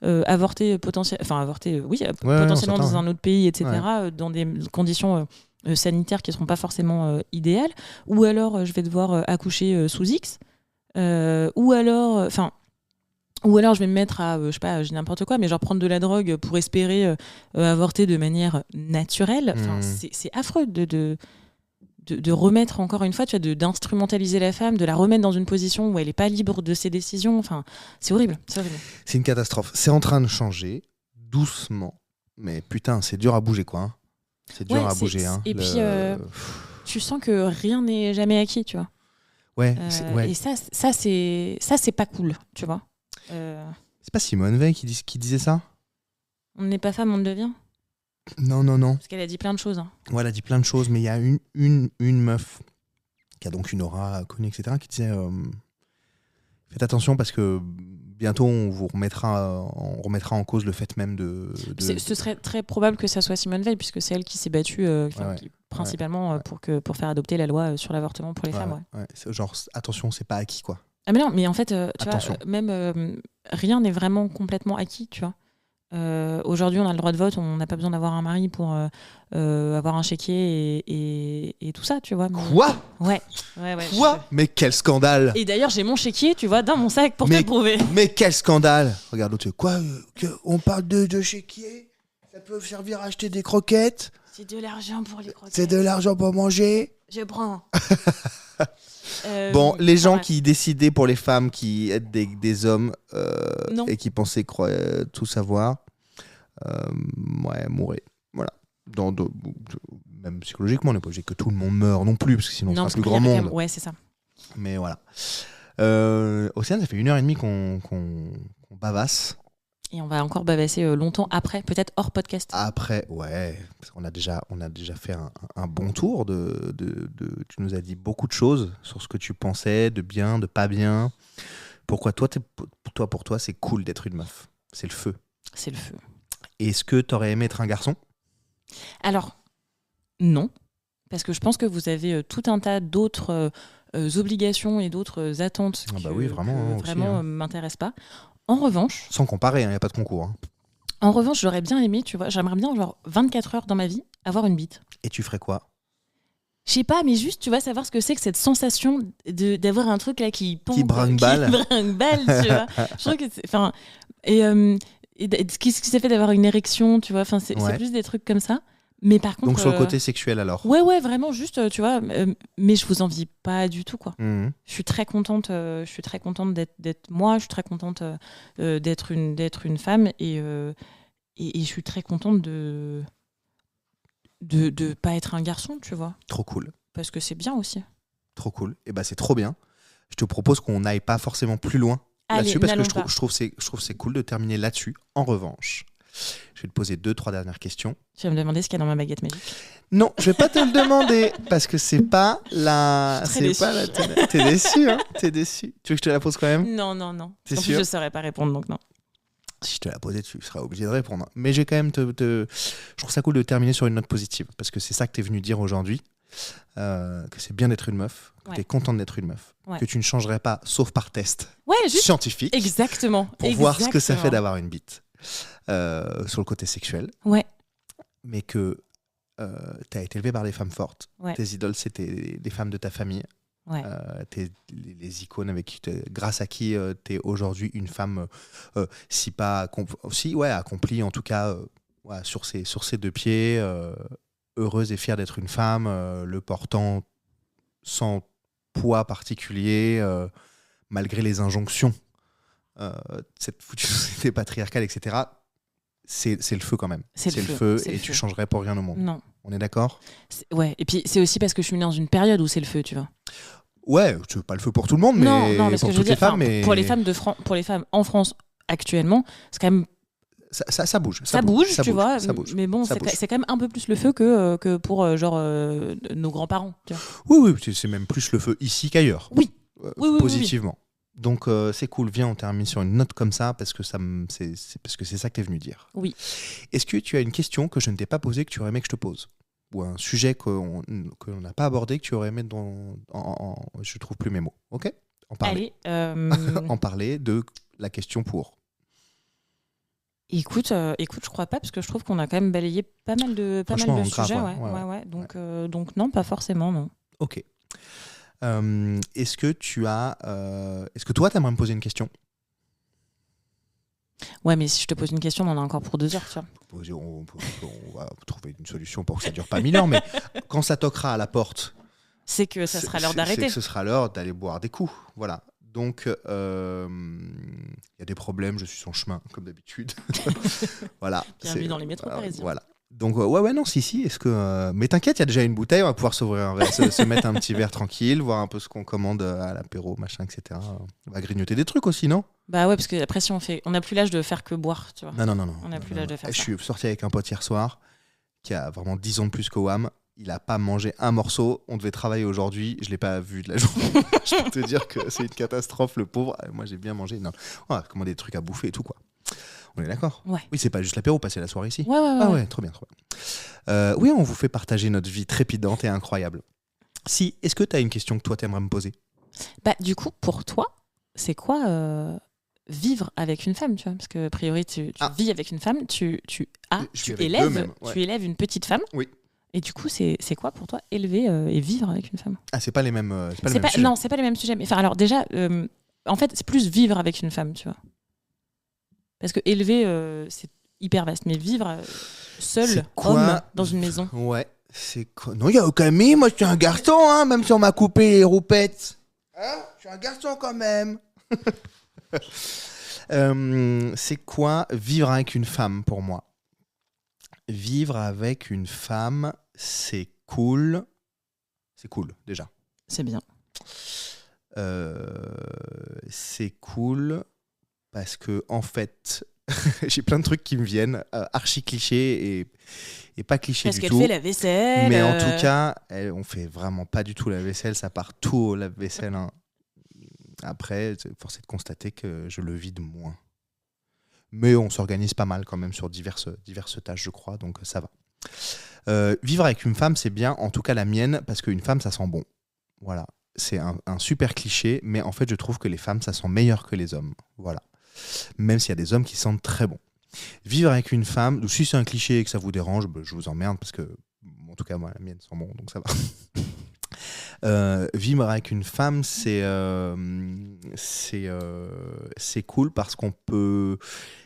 avorter potentiellement dans un autre pays, etc., dans des conditions sanitaires qui seront pas forcément idéales. Ou alors, je vais devoir accoucher sous X. Ou alors je vais me mettre à je sais pas, j'ai n'importe quoi, mais genre prendre de la drogue pour espérer avorter de manière naturelle. C'est affreux de remettre encore une fois, tu vois, d'instrumentaliser la femme, de la remettre dans une position où elle est pas libre de ses décisions. Enfin, c'est horrible.
C'est une catastrophe. C'est en train de changer doucement, mais putain, c'est dur à bouger, quoi. Hein. C'est dur à bouger. Hein.
Et puis tu sens que rien n'est jamais acquis, tu vois.
Ouais.
Et ça c'est pas cool, tu vois.
C'est pas Simone Veil qui disait ça ?
On n'est pas femme, on le devient.
Non.
Parce qu'elle a dit plein de choses. Hein.
Ouais, elle a dit plein de choses, mais il y a une meuf qui a donc une aura connue, etc., qui disait faites attention parce que bientôt on remettra en cause le fait même de...
Ce serait très probable que ça soit Simone Veil, puisque c'est elle qui s'est battue principalement pour faire adopter la loi sur l'avortement pour les femmes. Ouais.
Genre, attention, c'est pas acquis, quoi.
Ah mais non, mais en fait, tu vois, même rien n'est vraiment complètement acquis, tu vois. Aujourd'hui, on a le droit de vote, on n'a pas besoin d'avoir un mari pour avoir un chéquier et tout ça, tu vois. Mais...
Quoi ?
Ouais.
Quoi ? Mais quel scandale !
Et d'ailleurs, j'ai mon chéquier, tu vois, dans mon sac pour te le prouver.
Mais quel scandale ! Regarde l'autre, quoi ? On parle de chéquier ? Ça peut servir à acheter des croquettes ?
C'est de l'argent pour les croquettes.
C'est de l'argent pour manger ?
Je prends.
Bon, les gens qui décidaient pour les femmes qui aident des hommes et qui pensaient tout savoir, mourrez. Voilà. Même psychologiquement, on n'est pas obligé que tout le monde meure non plus, parce que sinon, on sera plus grand monde.
Ouais, c'est ça.
Mais voilà. Océane, ça fait 1h30 qu'on bavasse. Et
on va encore bavasser longtemps après, peut-être hors podcast.
Après, ouais. Parce qu'on a déjà fait un bon tour. Tu nous as dit beaucoup de choses sur ce que tu pensais, de bien, de pas bien. Pourquoi pour toi, c'est cool d'être une meuf ? C'est le feu.
C'est le feu.
Est-ce que t'aurais aimé être un garçon ?
Alors, non. parce que je pense que vous avez tout un tas d'autres obligations et d'autres attentes
vraiment,
qui
aussi,
vraiment m'intéressent pas. En revanche...
Sans comparer, il n'y a pas de concours. Hein.
En revanche, j'aurais bien aimé, tu vois, j'aimerais bien, genre, 24 heures dans ma vie, avoir une bite.
Et tu ferais quoi?
Je sais pas, mais juste, tu vois, savoir ce que c'est que cette sensation d'avoir un truc là qui pompe,
qui brinque-balle,
tu vois. Je trouve que c'est... Enfin, et ce qui s'est fait d'avoir une érection, tu vois, enfin, c'est plus des trucs comme ça. Mais par contre...
Donc sur le côté sexuel, alors?
Ouais, vraiment, juste, tu vois, mais je vous envie pas du tout, quoi.
Mmh.
Je suis très contente d'être moi, je suis très contente d'être une femme, et je suis très contente de pas être un garçon, tu vois.
Trop cool.
Parce que c'est bien aussi.
Trop cool. Et bah c'est trop bien. Je te propose qu'on n'aille pas forcément plus loin là-dessus, parce que je trouve c'est cool de terminer là-dessus. En revanche, je vais te poser 2-3 dernières questions.
Tu vas me demander ce qu'il y a dans ma baguette magique?
Non, je vais pas te le demander parce que c'est pas la.
T'es
déçu, hein? T'es déçu. Tu veux que je te la pose quand même?
Non.
T'es
en
sûr?
plus, je saurais pas répondre, donc non.
Si je te la posais, tu seras obligé de répondre. Mais j'ai quand même Je trouve ça cool de terminer sur une note positive, parce que c'est ça que tu es venu dire aujourd'hui, que c'est bien d'être une meuf, que tu es contente d'être une meuf, que tu ne changerais pas, sauf par test scientifique,
exactement,
pour voir ce que ça fait d'avoir une bite sur le côté sexuel.
Ouais.
Mais que tu as été élevée par des femmes fortes.
Ouais.
Tes idoles, c'était des femmes de ta famille.
Ouais.
Les icônes avec qui grâce à qui tu es aujourd'hui une femme, si pas accomplie, en tout cas sur ses deux pieds, heureuse et fière d'être une femme, le portant sans poids particulier, malgré les injonctions, cette foutue société patriarcale, etc. C'est le feu quand même. C'est le feu, et tu changerais pour rien au monde.
Non.
On est d'accord?
Ouais, et puis c'est aussi parce que je suis dans une période où c'est le feu, tu vois.
Ouais, tu veux pas le feu pour tout le monde, mais pour toutes les femmes.
Pour les femmes pour les femmes en France actuellement, c'est quand même...
Ça bouge.
Ça bouge, tu vois.
Ça bouge.
Mais bon, c'est quand même un peu plus le feu que pour nos grands-parents. Tu vois.
Oui, c'est même plus le feu ici qu'ailleurs.
Oui.
Positivement. Oui. Donc c'est cool, viens, on termine sur une note comme ça, parce que c'est ça que tu es venu dire.
Oui.
Est-ce que tu as une question que je ne t'ai pas posée, que tu aurais aimé que je te pose? Ou un sujet qu'on n'a pas abordé, que tu aurais aimé je trouve plus mes mots. Ok? En parler.
Allez.
En parler de la question pour.
Écoute, je crois pas, parce que je trouve qu'on a quand même balayé pas mal de sujets. Ouais. Donc non, pas forcément, non.
Ok. Est-ce que toi, t'aimerais me poser une question?
Ouais, mais si je te pose une question, on en a encore pour 2 heures, tu vois.
On va trouver une solution pour que ça dure pas 1000 ans, mais quand ça toquera à la porte,
c'est que ça sera l'heure d'arrêter.
C'est que ce sera l'heure d'aller boire des coups. Voilà. Donc, y a des problèmes, je suis son chemin, comme d'habitude. Voilà.
Bienvenue dans les métros parisiens.
Voilà. Donc, non, si. Est-ce que, mais t'inquiète, il y a déjà une bouteille, on va pouvoir s'ouvrir un verre, se mettre un petit verre tranquille, voir un peu ce qu'on commande à l'apéro, machin, etc. On va grignoter des trucs aussi, non?
Bah ouais, parce que après, on n'a plus l'âge de faire que boire, tu vois.
Non.
On n'a plus l'âge de faire ça.
Je suis sorti avec un pote hier soir qui a vraiment 10 ans de plus que Wam. Il a pas mangé un morceau. On devait travailler aujourd'hui. Je l'ai pas vu de la journée. Je peux te dire que c'est une catastrophe, le pauvre. Moi, j'ai bien mangé. Non, on va commander des trucs à bouffer et tout, quoi. On est d'accord?
Ouais.
Oui, c'est pas juste l'apéro, passer la soirée ici.
Ouais.
Ah ouais, trop bien. Oui, on vous fait partager notre vie trépidante et incroyable. Est-ce que tu as une question que toi, t'aimerais me poser?
Bah, du coup, pour toi, c'est quoi vivre avec une femme, tu vois? Parce que, a priori, tu vis avec une femme, tu élèves une petite femme.
Oui.
Et du coup, c'est quoi pour toi élever et vivre avec une femme?
Ah, c'est pas les mêmes sujets.
Non, c'est pas les mêmes sujets. Mais enfin, alors déjà, en fait, c'est plus vivre avec une femme, tu vois. Parce que élever, c'est hyper vaste, mais vivre seul, homme, dans une maison.
Ouais, c'est quoi? Non, il y a aucun mais, moi je suis un garçon, hein, même si on m'a coupé les roupettes. Hein, je suis un garçon quand même. C'est quoi vivre avec une femme pour moi? Vivre avec une femme, c'est cool. C'est cool, déjà.
C'est bien.
C'est cool parce que, en fait, j'ai plein de trucs qui me viennent, archi clichés et pas clichés du tout.
Parce qu'elle fait la vaisselle.
Mais en tout cas, on fait vraiment pas du tout la vaisselle, ça part tout au lave-vaisselle. Hein. Après, force est de constater que je le vide moins. Mais on s'organise pas mal quand même sur diverses tâches, je crois, donc ça va. Vivre avec une femme, c'est bien, en tout cas la mienne, parce qu'une femme, ça sent bon. Voilà. C'est un super cliché, mais en fait, je trouve que les femmes, ça sent meilleur que les hommes. Voilà. Même s'il y a des hommes qui sentent très bon. Vivre avec une femme, si c'est un cliché et que ça vous dérange, je vous emmerde, parce que, en tout cas, moi, la mienne sent bon, donc ça va. Vivre avec une femme, c'est cool parce qu'on peut...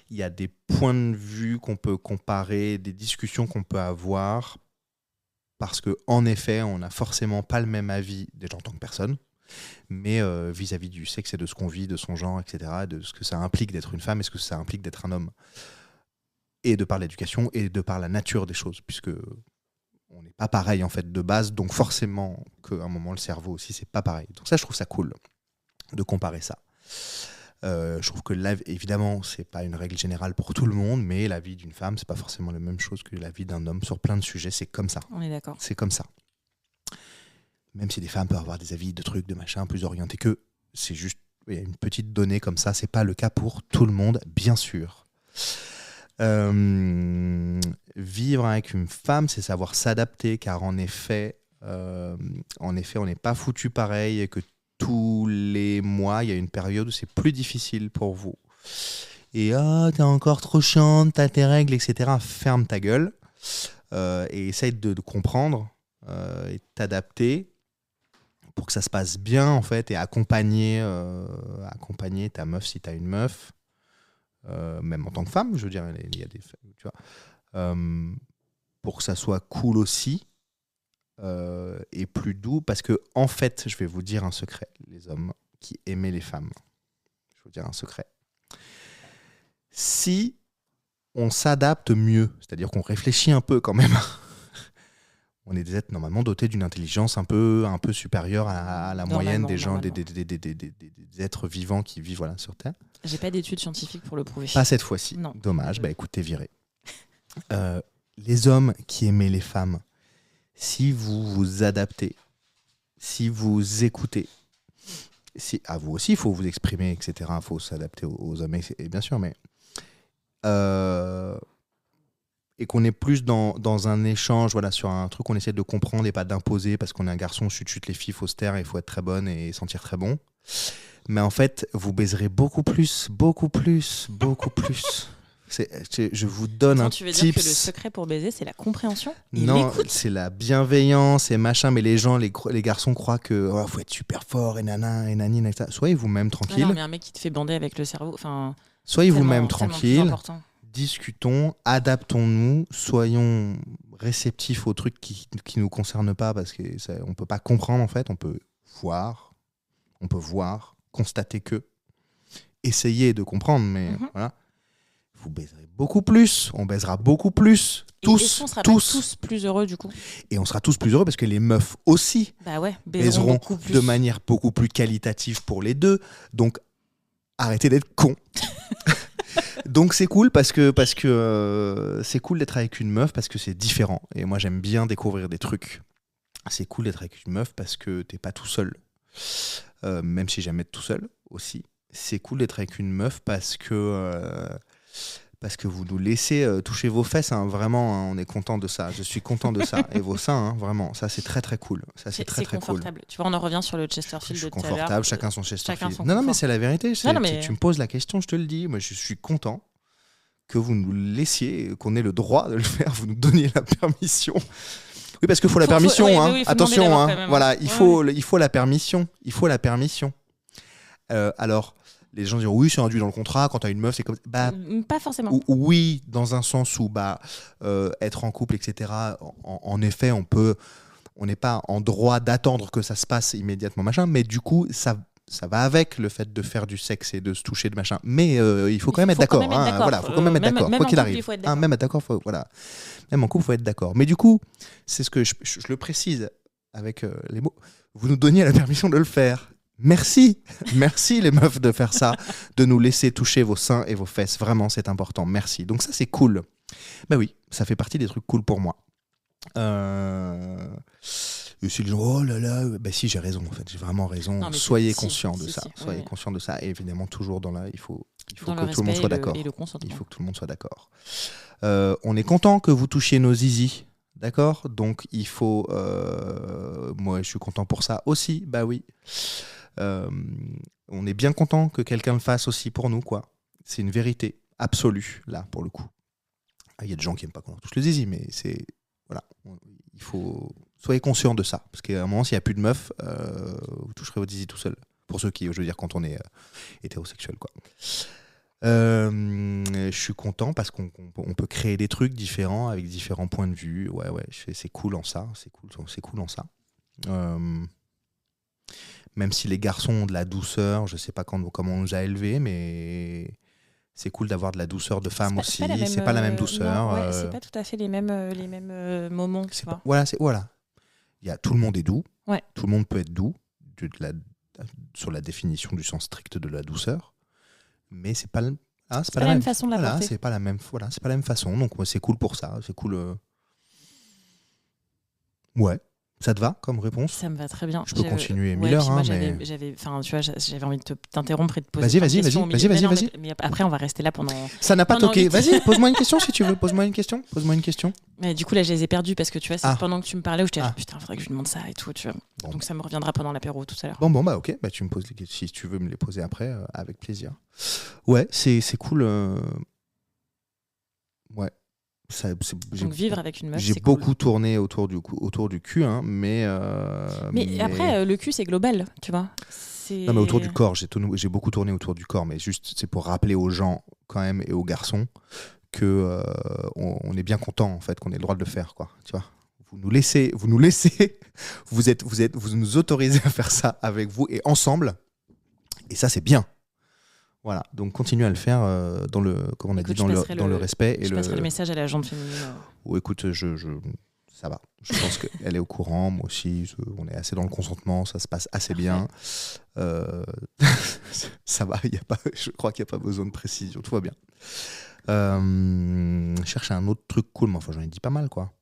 Il y a des points de vue qu'on peut comparer, des discussions qu'on peut avoir, parce qu'en effet, on n'a forcément pas le même avis, déjà en tant que personne, mais vis-à-vis du sexe et de ce qu'on vit, de son genre, etc., de ce que ça implique d'être une femme et ce que ça implique d'être un homme. Et de par l'éducation et de par la nature des choses, puisque on n'est pas pareil en fait de base, donc forcément qu'à un moment le cerveau aussi c'est pas pareil. Donc ça, je trouve ça cool de comparer ça. Je trouve que évidemment c'est pas une règle générale pour tout le monde, mais la vie d'une femme c'est pas forcément la même chose que la vie d'un homme sur plein de sujets. C'est comme ça.
On est d'accord.
C'est comme ça. Même si des femmes peuvent avoir des avis de trucs, de machin plus orientés qu'eux, c'est juste il y a une petite donnée comme ça. C'est pas le cas pour tout le monde, bien sûr. Vivre avec une femme, c'est savoir s'adapter, car en effet, on n'est pas foutu pareil et que tous les mois, il y a une période où c'est plus difficile pour vous. Et t'es encore trop chiante, t'as tes règles, etc. Ferme ta gueule et essaye de comprendre et de t'adapter pour que ça se passe bien en fait, et accompagner ta meuf si t'as une meuf. Même en tant que femme, je veux dire, il y a des, tu vois, pour que ça soit cool aussi et plus doux, parce que en fait, je vais vous dire un secret, les hommes qui aimaient les femmes, je vais vous dire un secret. Si on s'adapte mieux, c'est-à-dire qu'on réfléchit un peu quand même, on est des êtres normalement dotés d'une intelligence un peu supérieure à la moyenne des gens, des êtres vivants qui vivent sur Terre.
J'ai pas d'études scientifiques pour le prouver.
Pas cette fois-ci.
Non.
Dommage. Écoute, t'es viré. Les hommes qui aimaient les femmes, si vous vous adaptez, si vous écoutez, à vous aussi, il faut vous exprimer, etc. Il faut s'adapter aux hommes, et bien sûr, mais... et qu'on est plus dans un échange, sur un truc qu'on essaie de comprendre et pas d'imposer, parce qu'on est un garçon, chut, les filles, faut se taire, il faut être très bonne et sentir très bon. Mais en fait, vous baiserez beaucoup plus. Je vous donne un tips.
Tu veux dire que le secret pour baiser, c'est la compréhension et
Non,
l'écoute.
c'est la bienveillance et machin, mais les gens, les garçons croient que faut être super fort et nana et nanine, etc. Soyez vous-même tranquille.
Non, mais un mec qui te fait bander avec le cerveau,
soyez vous-même tranquille.
Discutons,
adaptons-nous, soyons réceptifs aux trucs qui nous concernent pas, parce que on peut pas comprendre en fait, on peut voir, constater que, essayer de comprendre, mais voilà. Vous baiserez beaucoup plus, on baisera beaucoup plus, tous,
on sera tous plus heureux du coup.
Et on sera tous plus heureux parce que les meufs aussi baiseront de manière beaucoup plus qualitative pour les deux. Donc arrêtez d'être cons. Donc c'est cool parce que c'est cool d'être avec une meuf parce que c'est différent. Et moi j'aime bien découvrir des trucs. C'est cool d'être avec une meuf parce que t'es pas tout seul. Même si j'aime être tout seul aussi. C'est cool d'être avec une meuf parce que vous nous laissez toucher vos fesses, vraiment, on est content de ça. Je suis content de ça. Et vos seins, vraiment, ça c'est très très cool. Ça c'est très très
confortable.
Cool.
Tu vois, on en revient sur le Chesterfield de tout à l'heure.
Confortable, chacun son Chesterfield. Non, mais c'est la vérité. Tu me poses la question, je te le dis. Moi, je suis content que vous nous laissiez, qu'on ait le droit de le faire. Vous nous donniez la permission. Oui, parce qu'il faut la permission. Attention, voilà, il faut la permission. Il faut la permission. Alors. Les gens disent oui, c'est induit dans le contrat, quand t'as une meuf, c'est comme...
pas forcément.
Oui, dans un sens où être en couple, etc., en effet, on n'est pas en droit d'attendre que ça se passe immédiatement, machin, mais du coup, ça va avec le fait de faire du sexe et de se toucher, de machin. Mais il faut quand même être d'accord. Voilà, faut quand même être d'accord, quoi qu'il arrive. Même être d'accord, voilà. Même en couple, il faut être d'accord. Mais du coup, c'est ce que je le précise avec les mots, vous nous donniez la permission de le faire. Merci les meufs de faire ça, de nous laisser toucher vos seins et vos fesses. Vraiment, c'est important. Merci. Donc ça, c'est cool. Oui, ça fait partie des trucs cool pour moi. Et si les gens, oh là là, bah si, j'ai raison, en fait, j'ai vraiment raison.
Non, mais
Soyez
si,
conscients de
si,
ça.
si,
Soyez
ouais.
conscients de ça. Et évidemment, toujours il faut
Dans
que
le
tout le monde
respect
soit d'accord.
et le consentement.
Il faut que tout le monde soit d'accord. On est content que vous touchiez nos zizi, d'accord? Donc il faut, moi je suis content pour ça aussi, bah oui. On est bien content que quelqu'un le fasse aussi pour nous, quoi. C'est une vérité absolue, là, pour le coup. Il y a des gens qui n'aiment pas qu'on leur touche le zizi, mais c'est... Voilà. Il faut... Soyez conscients de ça. Parce qu'à un moment, s'il n'y a plus de meufs, vous toucherez votre zizi tout seul. Pour ceux qui, je veux dire, quand on est hétérosexuel, quoi. Je suis content parce qu'on peut créer des trucs différents avec différents points de vue. Ouais, c'est cool en ça. C'est cool en ça. Même si les garçons ont de la douceur, je sais pas comment on nous a élevés, mais c'est cool d'avoir de la douceur de femme aussi. C'est pas la même douceur.
Non, ouais, c'est pas tout à fait les mêmes moments. Tu vois.
Voilà. Tout le monde est doux.
Ouais.
Tout le monde peut être doux sur la définition du sens strict de la douceur, mais c'est pas la même
façon de l'apporter.
C'est pas la même façon. Donc c'est cool pour ça. C'est cool. Ouais. Ça te va comme réponse?
Ça me va très bien.
Je peux continuer 1000 heures.
Moi,
mais...
j'avais envie de t'interrompre et de poser
Vas-y.
Mais après, on va rester là pendant...
Ça n'a pas toqué. Vas-y, pose-moi une question si tu veux. Pose-moi une question.
Mais du coup, là, je les ai perdus parce que tu vois, c'est pendant que tu me parlais où j'étais putain, faudrait que je lui demande ça et tout. Tu vois. Bon. Donc ça me reviendra pendant l'apéro tout à l'heure.
Bon, bah ok. Bah, tu me poses les questions. Si tu veux me les poser après, avec plaisir. Ouais, c'est cool. Ouais.
Donc vivre avec une meuf,
j'ai beaucoup tourné autour du cul, hein, mais
après le cul c'est global, tu vois.
Non mais autour du corps, j'ai beaucoup tourné autour du corps, mais juste c'est pour rappeler aux gens quand même et aux garçons que on est bien content en fait qu'on ait le droit de le faire, quoi. Tu vois. Vous nous laissez, vous nous autorisez à faire ça avec vous et ensemble, et ça c'est bien. Voilà, donc continue à le faire dans le respect.
Je passerai le message à la jante féminine.
Oh, écoute, ça va. Je pense qu'elle est au courant, moi aussi. On est assez dans le consentement, ça se passe assez bien. Ça va, je crois qu'il n'y a pas besoin de précision, tout va bien. Cherche un autre truc cool, mais enfin j'en ai dit pas mal, quoi.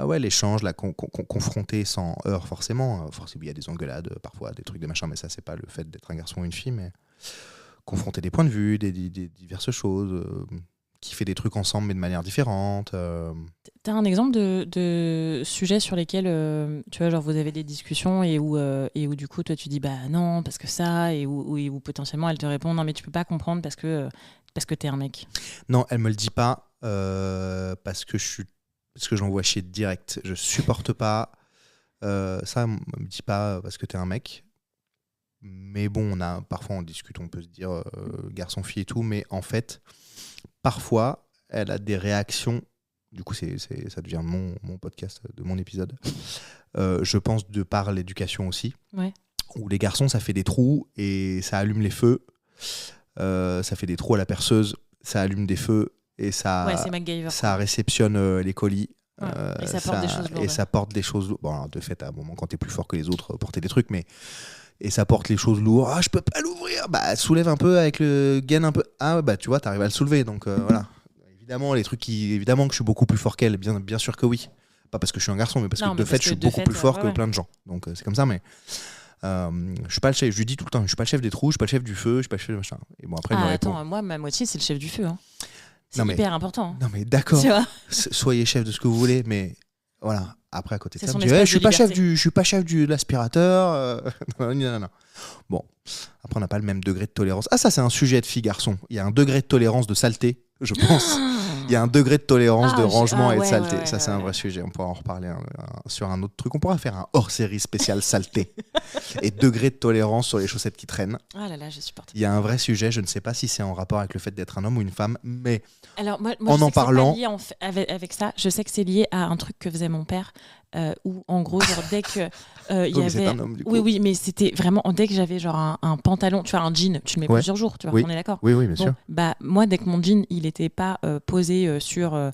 Ouais, l'échange, la confronter sans heurts forcément. Il y a des engueulades, parfois, des trucs, des machins, mais ça, c'est pas le fait d'être un garçon ou une fille, mais confronter des points de vue, des diverses choses, kiffer des trucs ensemble, mais de manière différente.
T'as un exemple de sujets sur lesquels, tu vois, genre vous avez des discussions et où du coup, toi, tu dis, bah non, parce que ça, et où potentiellement, elle te répond, non, mais tu peux pas comprendre parce que t'es un mec.
Non, elle me le dit pas parce que j'envoie chier direct. Je supporte pas. Ça, elle me dit pas parce que t'es un mec. Mais bon, parfois on discute, on peut se dire garçon-fille et tout, mais en fait, parfois, elle a des réactions. Du coup, ça devient mon podcast, de mon épisode. Je pense de par l'éducation aussi.
Ouais.
Où les garçons, ça fait des trous et ça allume les feux. Ça fait des trous à la perceuse, ça allume des feux et ça réceptionne les colis.
Ouais. Et ça porte des choses lourdes.
Et ça porte des choses lourdes. Bon, alors, de fait, à un moment, quand t'es plus fort que les autres, porter des trucs, mais. Et ça porte les choses lourdes. Ah, je peux pas l'ouvrir. Bah, soulève un peu avec le gain un peu. Ah, bah, tu vois, t'arrives à le soulever. Donc, voilà. Évidemment, évidemment que je suis beaucoup plus fort qu'elle. Bien sûr que oui. Pas parce que je suis un garçon, mais parce que de fait, je suis beaucoup plus fort que plein de gens. Donc, c'est comme ça, mais. Je suis pas le chef. Je lui dis tout le temps, je suis pas le chef des trous, je suis pas le chef du feu, je suis pas le chef de machin. Et bon, après, elle me répond.
Attends, moi, ma moitié, c'est le chef du feu. Hein. C'est hyper important. Hein.
Non, mais d'accord. Soyez chef de ce que vous voulez, mais voilà. Après, à côté de ça, je suis pas chef de l'aspirateur. Non. Bon, après, on n'a pas le même degré de tolérance. Ah, ça, c'est un sujet de fille-garçon. Il y a un degré de tolérance de saleté, je pense. Il y a un degré de tolérance de rangement et de saleté. Ça, c'est un vrai sujet. On pourra en reparler sur un autre truc. On pourra faire un hors-série spécial saleté. Et degré de tolérance sur les chaussettes qui traînent.
Ah là là, je supporte.
Il y a un vrai sujet. Je ne sais pas si c'est en rapport avec le fait d'être un homme ou une femme, mais
alors, moi,
en parlant.
C'est pas lié avec ça. Je sais que c'est lié à un truc que faisait mon père. Où en gros, genre, dès que il y avait.
Un homme, du coup.
Oui, mais c'était vraiment dès que j'avais genre un pantalon, tu vois, un jean, tu le mets plusieurs jours, tu vois, on est d'accord.
Oui, bien sûr.
Bah moi, dès que mon jean il était pas posé basé sur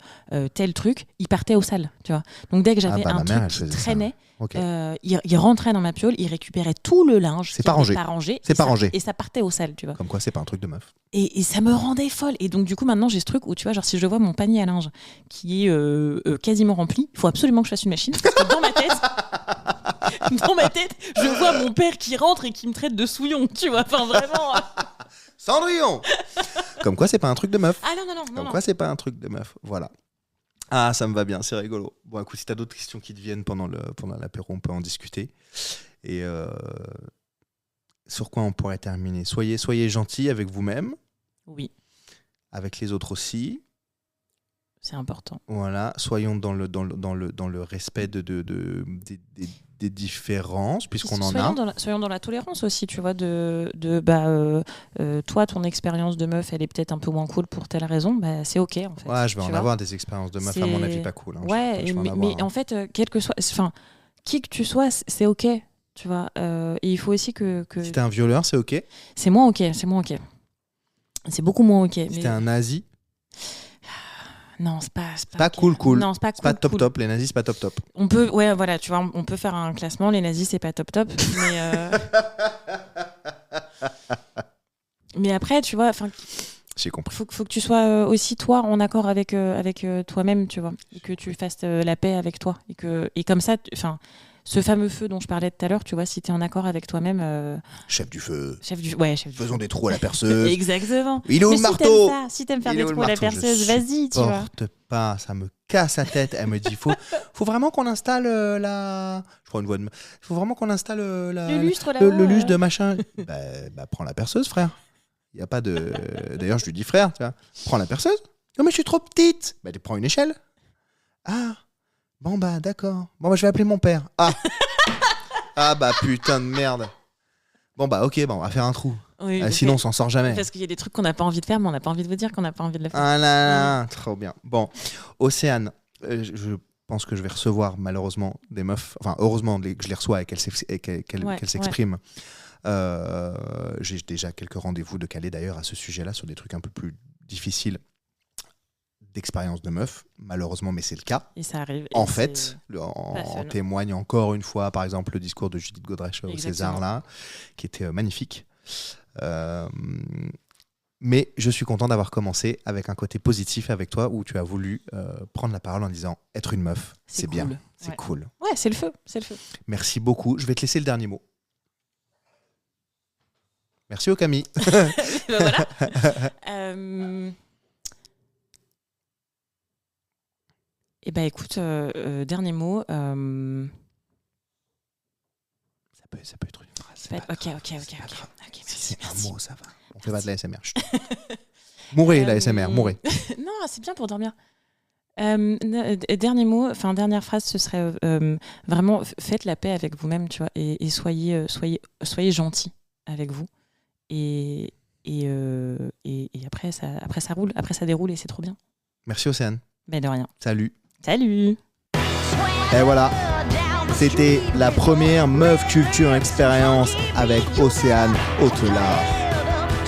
tel truc, il partait aux salles, tu vois. Donc dès que j'avais un truc qui traînait, il rentrait dans ma piole, il récupérait tout le linge.
C'est pas rangé.
Et ça partait aux salles, tu vois.
Comme quoi, c'est pas un truc de meuf.
Et ça me rendait folle. Et donc du coup, maintenant, j'ai ce truc où, tu vois, genre si je vois mon panier à linge qui est quasiment rempli, il faut absolument que je fasse une machine. Parce que dans ma tête, je vois mon père qui rentre et qui me traite de souillon, tu vois. Enfin, vraiment.
Cendrillon. Comme quoi, c'est pas un truc de meuf.
Ah non.
Comme quoi, c'est pas un truc de meuf. Voilà. Ah, ça me va bien, c'est rigolo. Bon, écoute, si t'as d'autres questions qui te viennent pendant l'apéro, on peut en discuter. Et sur quoi on pourrait terminer ? Soyez gentils avec vous-même.
Oui.
Avec les autres aussi.
C'est important.
Voilà, soyons dans le respect des différences, puisqu'on en a.
Soyons dans la tolérance aussi, tu vois, toi, ton expérience de meuf, elle est peut-être un peu moins cool pour telle raison, bah, c'est ok, en fait.
Ouais, je vais en avoir des expériences de meuf, à mon avis, pas cool. Hein.
Ouais, mais en fait, quel que soit, enfin, qui que tu sois, c'est ok, tu vois. Et il faut aussi que...
Si t'es un violeur, c'est ok.
C'est moins ok. C'est beaucoup moins ok.
Si t'es un nazi.
Non, c'est
pas
okay.
cool.
Non, c'est pas
cool. Top. Les nazis, c'est pas top.
On peut, ouais, voilà, tu vois, on peut faire un classement. Les nazis, c'est pas top. Mais après, tu vois, enfin.
J'ai compris.
Faut que tu sois aussi toi en accord avec toi-même, tu vois, et que tu fasses la paix avec toi, et comme ça, enfin. Ce fameux feu dont je parlais tout à l'heure, tu vois, si tu es en accord avec toi-même...
Chef du feu.
Faisons
des trous à la perceuse.
Exactement.
Il est où le marteau ?
Si t'aimes faire des trous à la perceuse, vas-y, tu vois.
Je supporte pas, ça me casse la tête. Elle me dit, faut vraiment qu'on installe la... Je crois une voix de... Faut vraiment qu'on installe
le lustre là-haut.
Le lustre de machin. bah, prends la perceuse, frère. Il y a pas de... D'ailleurs, je lui dis, frère, tu vois, prends la perceuse. Non, mais je suis trop petite. Bah, tu prends une échelle. Ah. Bon bah d'accord. Bon bah je vais appeler mon père. Ah bah putain de merde. Bon bah ok, on va faire un trou.
Oui,
sinon on s'en sort jamais.
Parce qu'il y a des trucs qu'on n'a pas envie de faire, mais on n'a pas envie de vous dire qu'on n'a pas envie de le faire.
Ah là, trop bien. Bon, Océane, je pense que je vais recevoir malheureusement des meufs. Enfin heureusement que je les reçois et qu'elles s'expriment. J'ai déjà quelques rendez-vous de caler d'ailleurs à ce sujet-là sur des trucs un peu plus difficiles. D'expérience de meuf, malheureusement, mais c'est le cas.
Et ça arrive.
En fait, en témoigne encore une fois, par exemple, le discours de Judith Godrèche au César, là, qui était magnifique. Mais je suis content d'avoir commencé avec un côté positif avec toi, où tu as voulu prendre la parole en disant « être une meuf, c'est cool. Bien, c'est cool ».
Ouais, c'est le feu.
Merci beaucoup. Je vais te laisser le dernier mot. Merci au Camille.
Voilà. Eh ben écoute, dernier mot. Ça
peut être une phrase.
Ok, merci.
Si c'est un mot, ça va. On fait pas de la SMR. Mourez la SMR, mourez.
Non, c'est bien pour dormir. Dernier mot, enfin dernière phrase, ce serait vraiment faites la paix avec vous-même, tu vois, et soyez gentils avec vous. Et après ça roule, après ça déroule et c'est trop bien.
Merci Océane.
Ben de rien.
Salut.
Et
voilà, c'était la première Meuf Culture Expérience avec Océane Hautelard.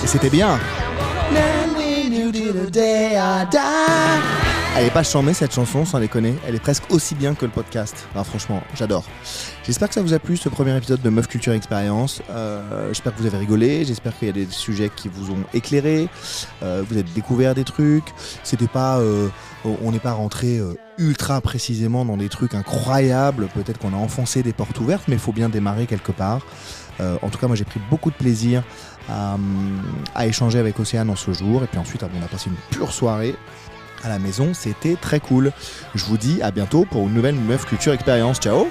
Et c'était bien. Elle est pas chambée cette chanson, sans déconner. Elle est presque aussi bien que le podcast. Non, franchement, j'adore. J'espère que ça vous a plu ce premier épisode de Meuf Culture Expérience. J'espère que vous avez rigolé. J'espère qu'il y a des sujets qui vous ont éclairé. Vous avez découvert des trucs. C'était pas... on n'est pas rentré ultra précisément dans des trucs incroyables. Peut-être qu'on a enfoncé des portes ouvertes, mais il faut bien démarrer quelque part. En tout cas, moi j'ai pris beaucoup de plaisir à échanger avec Océane en ce jour. Et puis ensuite, on a passé une pure soirée à la maison. C'était très cool. Je vous dis à bientôt pour une nouvelle Meuf Culture Expérience. Ciao!